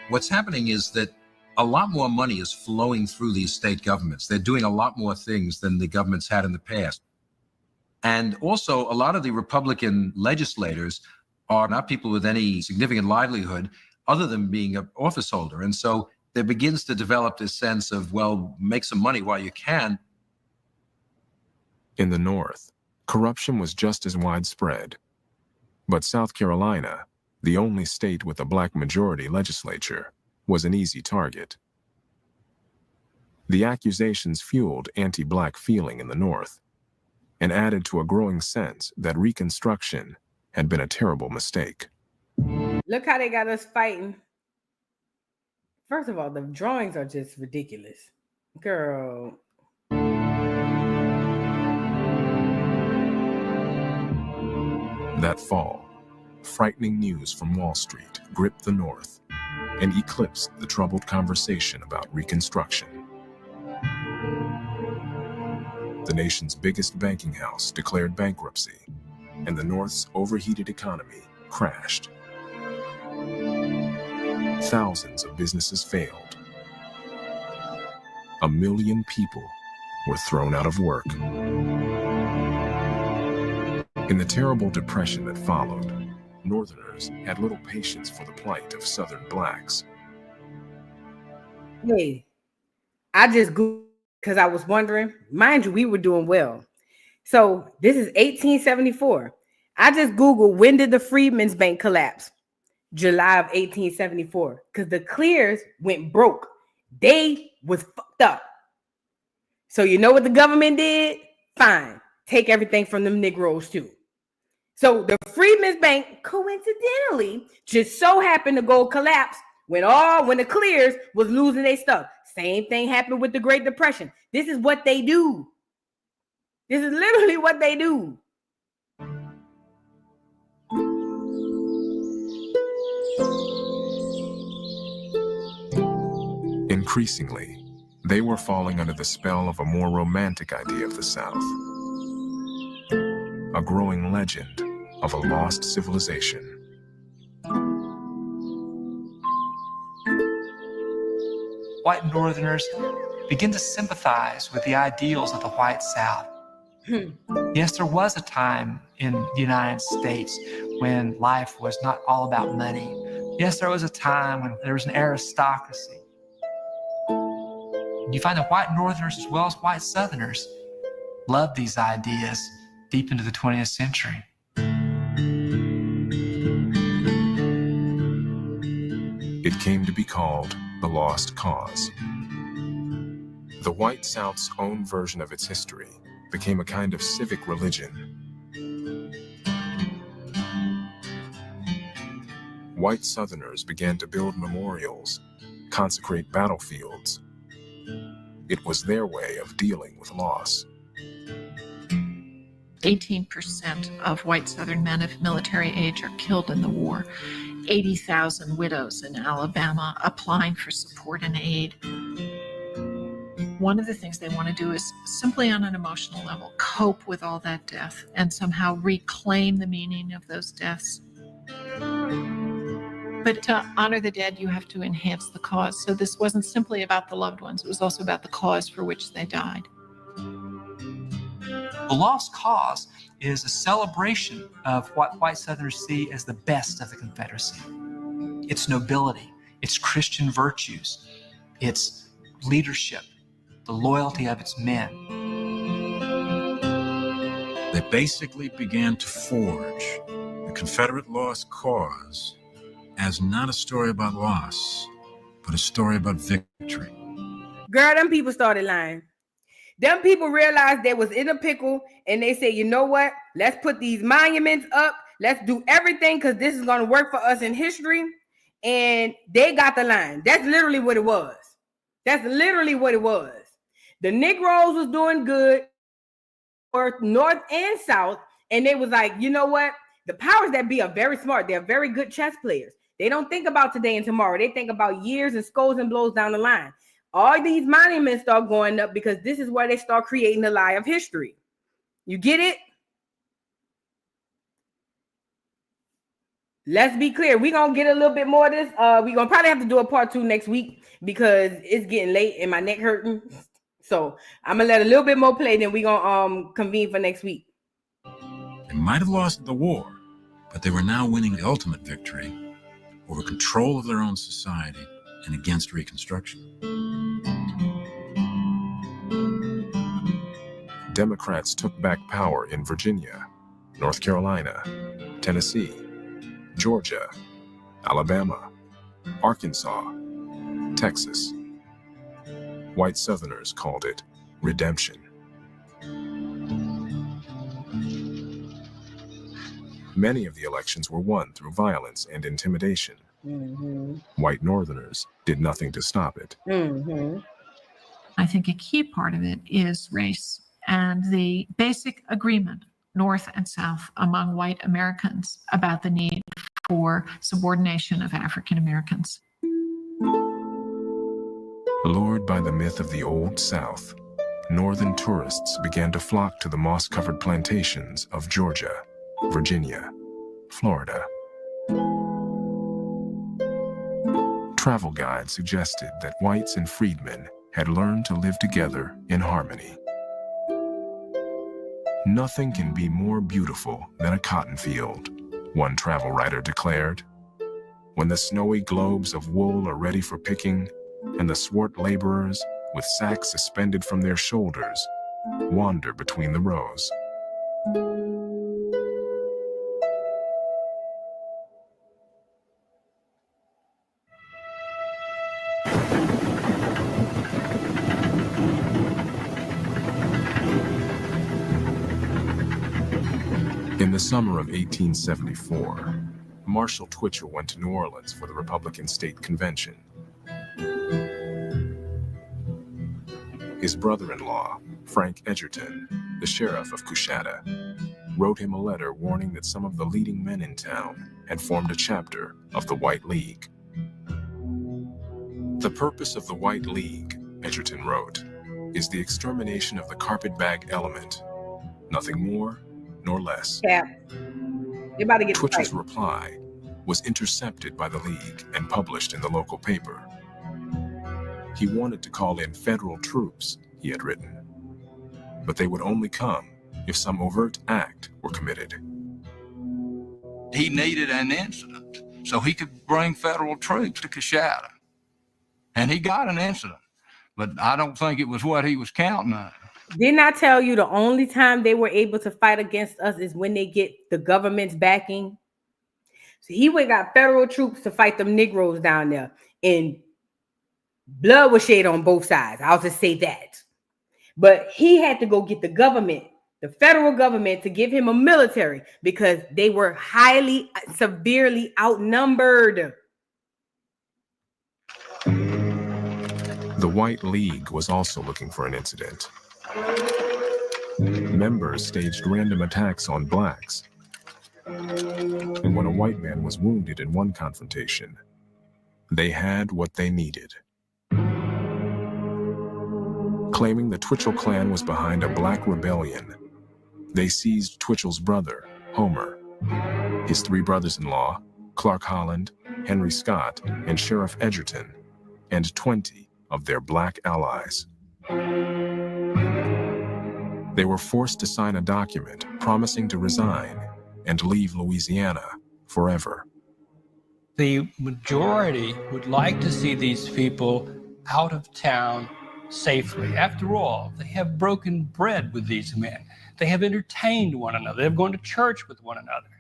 What's happening is that a lot more money is flowing through these state governments. They're doing a lot more things than the governments had in the past. And also, a lot of the Republican legislators are not people with any significant livelihood other than being an office holder. And so there begins to develop this sense of, well, make some money while you can. In the North, corruption was just as widespread. But South Carolina, the only state with a black majority legislature, was an easy target. The accusations fueled anti-black feeling in the North and added to a growing sense that Reconstruction had been a terrible mistake. Look how they got us fighting. First of all, the drawings are just ridiculous. Girl. That fall, frightening news from Wall Street gripped the North and eclipsed the troubled conversation about Reconstruction. The nation's biggest banking house declared bankruptcy, and the North's overheated economy crashed. Thousands of businesses failed. 1 million people were thrown out of work. In the terrible depression that followed, Northerners had little patience for the plight of Southern blacks. Hey, I just Googled because I was wondering. Mind you, we were doing well. So this is 1874. I just Googled, when did the Freedmen's Bank collapse? July of 1874. Because the Clears went broke. They was fucked up. So you know what the government did? Fine. Take everything from them Negroes too. So the Freedmen's Bank coincidentally just so happened to go collapse when the Clears was losing their stuff. Same thing happened with the Great Depression. This is what they do. This is literally what they do. Increasingly, they were falling under the spell of a more romantic idea of the South. A growing legend of a lost civilization. White Northerners begin to sympathize with the ideals of the white South. Yes, there was a time in the United States when life was not all about money. Yes, there was a time when there was an aristocracy. You find that white Northerners as well as white Southerners loved these ideas deep into the 20th century. It came to be called the Lost Cause. The White South's own version of its history became a kind of civic religion. White Southerners began to build memorials, consecrate battlefields. It was their way of dealing with loss. 18% of white Southern men of military age are killed in the war. 80,000 widows in Alabama applying for support and aid. One of the things they want to do is simply on an emotional level, cope with all that death and somehow reclaim the meaning of those deaths. But to honor the dead, you have to enhance the cause. So this wasn't simply about the loved ones. It was also about the cause for which they died. The Lost Cause is a celebration of what white Southerners see as the best of the Confederacy. Its nobility, its Christian virtues, its leadership, the loyalty of its men. They basically began to forge the Confederate Lost Cause as not a story about loss, but a story about victory. Girl, them people started lying. Them people realized they was in a pickle and they said, you know what? Let's put these monuments up. Let's do everything because this is going to work for us in history. And they got the line. That's literally what it was. That's literally what it was. The Negroes was doing good, North and South. And they was like, you know what? The powers that be are very smart. They're very good chess players. They don't think about today and tomorrow. They think about years and skulls and blows down the line. All these monuments start going up because this is where they start creating the lie of history. You get it? Let's be clear. We're going to get a little bit more of this. We're going to probably have to do a part 2 next week because it's getting late and my neck hurting. So I'm going to let a little bit more play, then we're going to convene for next week. They might have lost the war, but they were now winning the ultimate victory over control of their own society and against Reconstruction. Democrats took back power in Virginia, North Carolina, Tennessee, Georgia, Alabama, Arkansas, Texas. White Southerners called it redemption. Many of the elections were won through violence and intimidation. White Northerners did nothing to stop it. I think a key part of it is race and the basic agreement North and South, among white Americans about the need for subordination of African Americans. Lured by the myth of the Old South, Northern tourists began to flock to the moss-covered plantations of Georgia, Virginia, Florida. Travel guides suggested that whites and freedmen had learned to live together in harmony. Nothing can be more beautiful than a cotton field, one travel writer declared. When the snowy globes of wool are ready for picking, and the swart laborers, with sacks suspended from their shoulders, wander between the rows. In the summer of 1874, Marshall Twitchell went to New Orleans for the Republican State Convention. His brother-in-law, Frank Edgerton, the sheriff of Coushatta, wrote him a letter warning that some of the leading men in town had formed a chapter of the White League. The purpose of the White League, Edgerton wrote, is the extermination of the carpetbag element, nothing more nor less. Yeah. You're about to get Twitchell's right. reply was intercepted by the League and published in the local paper. He wanted to call in federal troops, he had written, but they would only come if some overt act were committed. He needed an incident so he could bring federal troops to Coushatta. And he got an incident, but I don't think it was what he was counting on. Didn't I tell you the only time they were able to fight against us is when they get the government's backing? So he went got federal troops to fight them Negroes down there, and blood was shed on both sides. I'll just say that. But he had to go get the government, the federal government, to give him a military because they were highly, severely outnumbered. The White League was also looking for an incident. Members staged random attacks on blacks. And when a white man was wounded in one confrontation, they had what they needed. Claiming the Twitchell clan was behind a black rebellion, they seized Twitchell's brother, Homer, his three brothers-in-law, Clark Holland, Henry Scott, and Sheriff Edgerton, and 20 of their black allies. They were forced to sign a document promising to resign and leave Louisiana forever. The majority would like to see these people out of town safely. After all, they have broken bread with these men. They have entertained one another. They've gone to church with one another.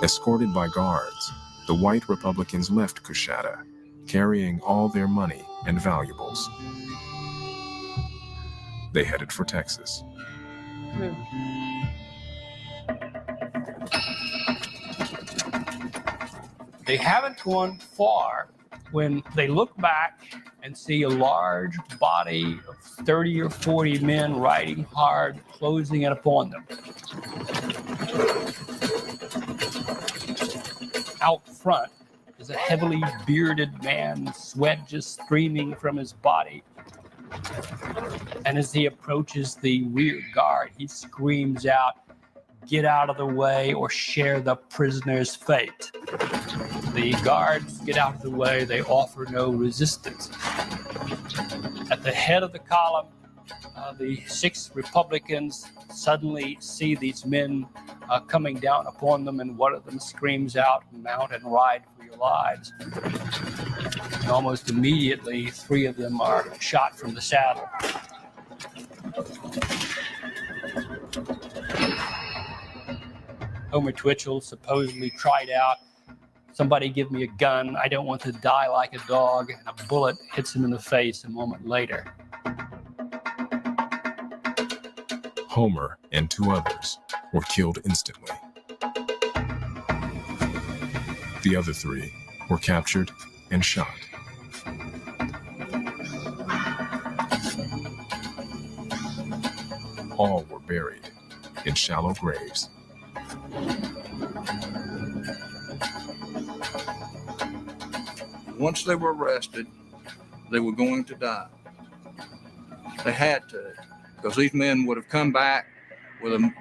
Escorted by guards, the white Republicans left Coushatta, carrying all their money and valuables. They headed for Texas. They haven't gone far when they look back and see a large body of 30 or 40 men riding hard, closing in upon them. Out front is a heavily bearded man, sweat just streaming from his body. And as he approaches the rear guard, he screams out, "Get out of the way or share the prisoner's fate." The guards get out of the way. They offer no resistance. At the head of the column, the 6 Republicans suddenly see these men coming down upon them, and one of them screams out, "Mount and ride for your lives." And almost immediately, 3 of them are shot from the saddle. Homer Twitchell supposedly cried out, "Somebody give me a gun. I don't want to die like a dog." And a bullet hits him in the face a moment later. Homer and 2 others were killed instantly. The other 3 were captured and shot. All were buried in shallow graves. Once they were arrested, they were going to die. They had to, because these men would have come back with a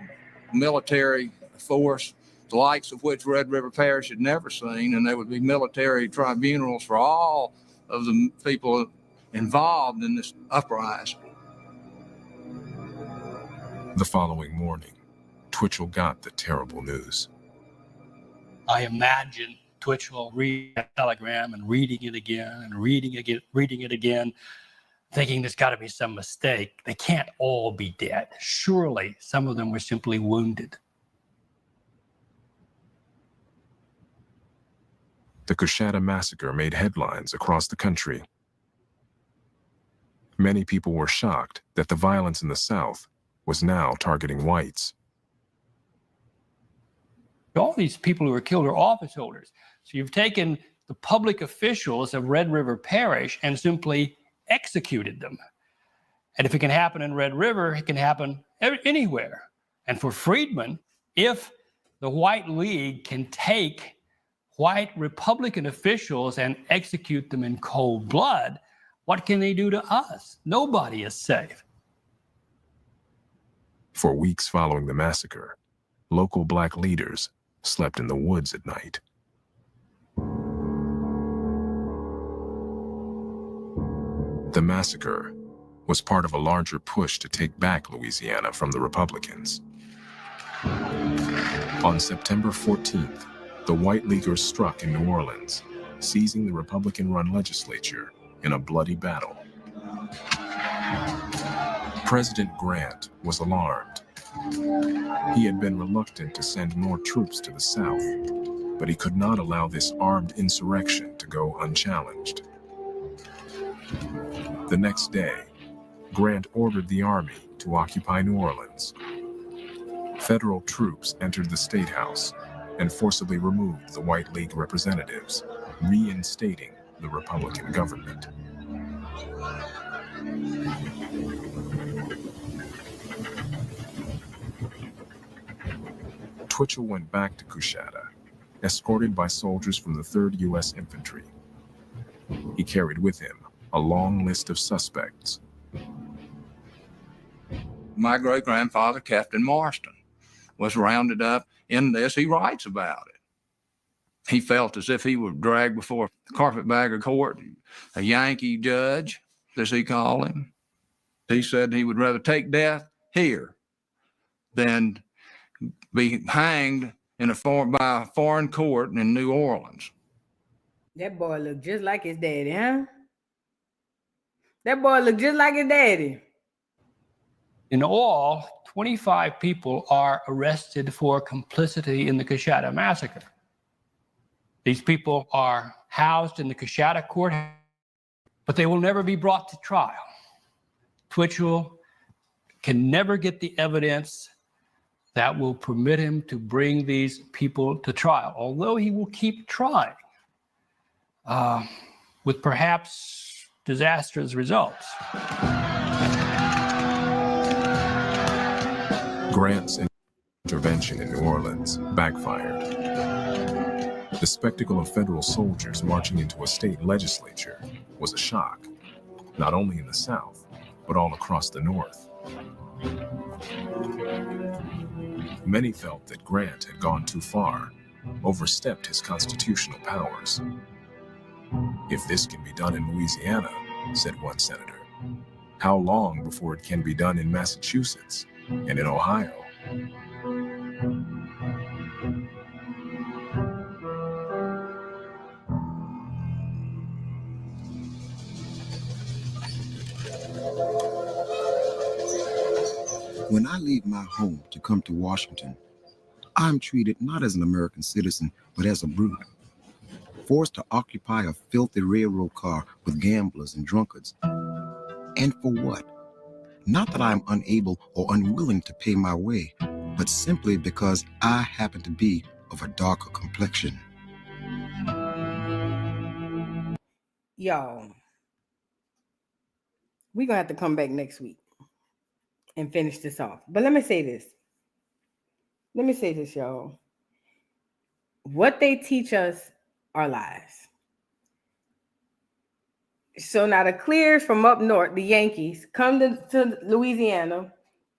military force, the likes of which Red River Parish had never seen, and there would be military tribunals for all of the people involved in this uprising. The following morning, Twitchell got the terrible news. I imagine Twitchell reading that telegram and reading it again and reading it again, thinking there's got to be some mistake. They can't all be dead. Surely some of them were simply wounded. The Coushatta massacre made headlines across the country. Many people were shocked that the violence in the South was now targeting whites. All these people who were killed are office holders. So you've taken the public officials of Red River Parish and simply executed them. And if it can happen in Red River, it can happen anywhere. And for Freedman, if the White League can take white Republican officials and execute them in cold blood, what can they do to us? Nobody is safe. For weeks following the massacre, local black leaders slept in the woods at night. The massacre was part of a larger push to take back Louisiana from the Republicans. On September 14th, the White Leaguers struck in New Orleans, seizing the Republican-run legislature in a bloody battle. President Grant was alarmed. He had been reluctant to send more troops to the South, but he could not allow this armed insurrection to go unchallenged. The next day, Grant ordered the army to occupy New Orleans. Federal troops entered the State House and forcibly removed the White League representatives, reinstating the Republican government. Twitchell went back to Coushatta, escorted by soldiers from the 3rd U.S. Infantry. He carried with him a long list of suspects. My great-grandfather, Captain Marston, was rounded up in this. He writes about it. He felt as if he was dragged before the carpetbagger court, a Yankee judge, as he called him. He said he would rather take death here than be hanged by a foreign court in New Orleans. That boy looked just like his daddy, huh? That boy looked just like his daddy. In all, 25 people are arrested for complicity in the Coushatta massacre. These people are housed in the Coushatta courthouse, but they will never be brought to trial. Twitchell can never get the evidence that will permit him to bring these people to trial, although he will keep trying, with perhaps disastrous results. Grant's intervention in New Orleans backfired. The spectacle of federal soldiers marching into a state legislature was a shock, not only in the South, but all across the North. Many felt that Grant had gone too far, overstepped his constitutional powers. If this can be done in Louisiana, said one senator, how long before it can be done in Massachusetts and in Ohio? When I leave my home to come to Washington, I'm treated not as an American citizen, but as a brute, forced to occupy a filthy railroad car with gamblers and drunkards. And for what? Not that I'm unable or unwilling to pay my way, but simply because I happen to be of a darker complexion. Y'all, we're going to have to come back next week. and finish this off. But let me say this. Let me say this, y'all. What they teach us are lies. So now the Clears from up north, the Yankees, come to Louisiana,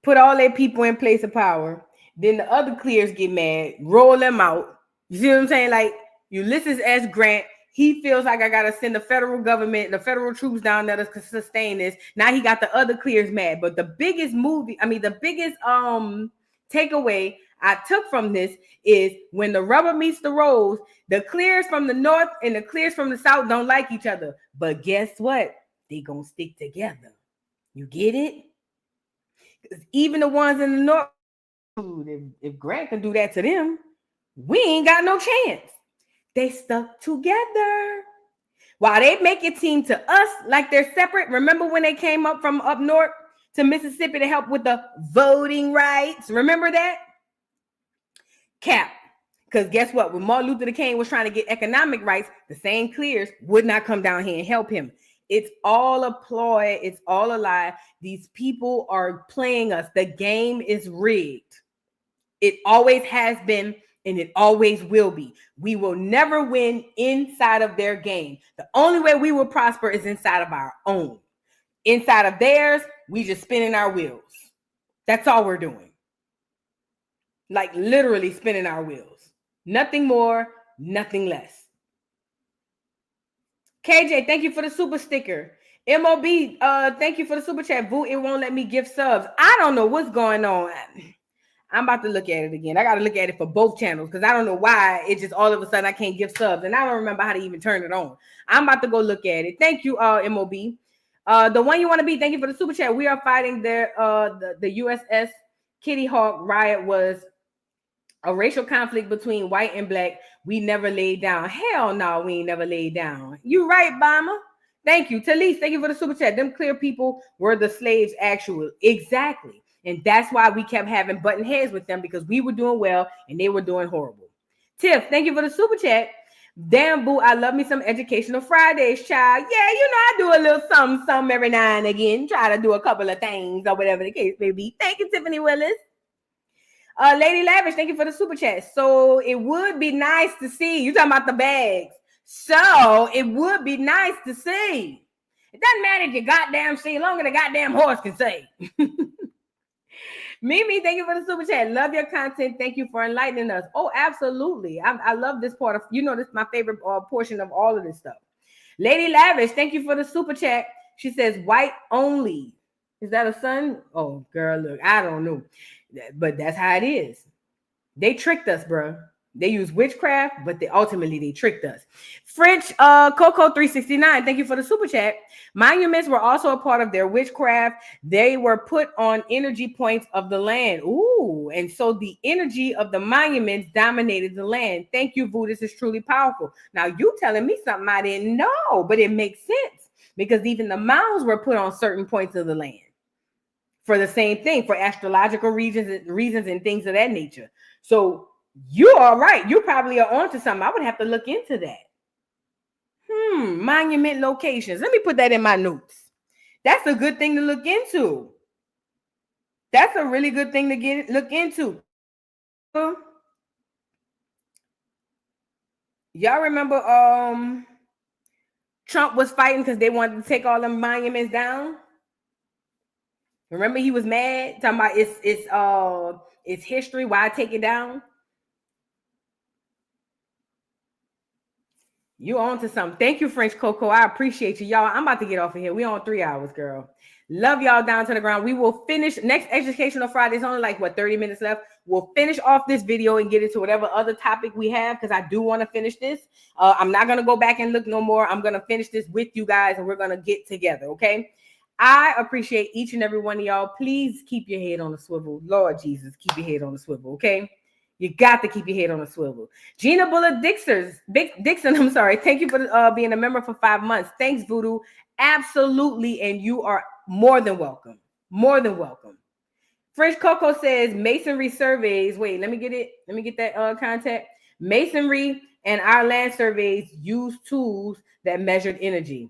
put all their people in place of power. Then the other Clears get mad, roll them out. You see what I'm saying? Like Ulysses S. Grant, he feels like I gotta send the federal government, the federal troops down there to sustain this. Now he got the other Clears mad. But the biggest takeaway I took from this is when the rubber meets the road, the Clears from the north and the Clears from the south don't like each other. But guess what? They gonna stick together. You get it? Because even the ones in the north, if Grant can do that to them, we ain't got no chance. They stuck together. While they make it seem to us like they're separate. Remember when they came up from up north to Mississippi to help with the voting rights? Remember that? Cap. Because guess what? When Martin Luther King was trying to get economic rights, the same Clears would not come down here and help him. It's all a ploy. It's all a lie. These people are playing us. The game is rigged. It always has been, and it always will be. We will never win inside of their game. The only way we will prosper is inside of our own. Inside of theirs, we just spinning our wheels. That's all we're doing. Like literally spinning our wheels. Nothing more, nothing less. KJ, thank you for the super sticker. MOB, thank you for the super chat. Boo, it won't let me give subs. I don't know what's going on. I'm about to look at it again. I got to look at it for both channels because I don't know why it just all of a sudden I can't give subs. And I don't remember how to even turn it on. I'm about to go look at it. Thank you, MOB. The one you want to be, thank you for the super chat. We are fighting the USS Kitty Hawk riot was a racial conflict between white and black. We never laid down. Hell no, we ain't never laid down. You right, Bama. Thank you. Talise, thank you for the super chat. Them clear people were the slaves actual. Exactly. And that's why we kept having button heads with them because we were doing well and they were doing horrible. Tiff, thank you for the super chat. Damn, boo, I love me some Educational Fridays, child. Yeah, you know, I do a little something every now and again. Try to do a couple of things or whatever the case may be. Thank you, Tiffany Willis. Lady Lavish, thank you for the super chat. So it would be nice to see. You talking about the bags. So it would be nice to see. It doesn't matter if you goddamn see, as long as the goddamn horse can say. Mimi, thank you for the super chat. Love your content. Thank you for enlightening us. Oh, absolutely. I love this part of, you know, this is my favorite portion of all of this stuff. Lady Lavish, thank you for the super chat. She says white only. Is that a son? Oh, girl, look, I don't know. But that's how it is. They tricked us, bro. They use witchcraft, but they tricked us. French Coco 369, thank you for the super chat. Monuments were also a part of their witchcraft. They were put on energy points of the land. Ooh, and so the energy of the monuments dominated the land. Thank you, Vu. This is truly powerful. Now you telling me something I didn't know, but it makes sense because even the mounds were put on certain points of the land for the same thing, for astrological reasons and things of that nature. So you are right. You probably are onto something. I would have to look into that. Monument locations. Let me put that in my notes. That's a good thing to look into. That's a really good thing to look into. Y'all remember Trump was fighting because they wanted to take all them monuments down? Remember he was mad, talking about it's history, why take it down? You on to something. Thank you, French Coco. I appreciate you. Y'all, I'm about to get off of here. We on 3 hours, girl. Love y'all down to the ground. We will finish next Educational Friday. It's only like, 30 minutes left. We'll finish off this video and get into whatever other topic we have because I do want to finish this. I'm not going to go back and look no more. I'm going to finish this with you guys and we're going to get together, okay? I appreciate each and every one of y'all. Please keep your head on the swivel. Lord Jesus, keep your head on the swivel, okay? You got to keep your head on a swivel. Gina Bullock Dixon, I'm sorry. Thank you for being a member for 5 months. Thanks, Voodoo. Absolutely. And you are more than welcome. More than welcome. French Coco says masonry surveys. Wait, let me get it. Let me get that contact. Masonry and our land surveys use tools that measured energy.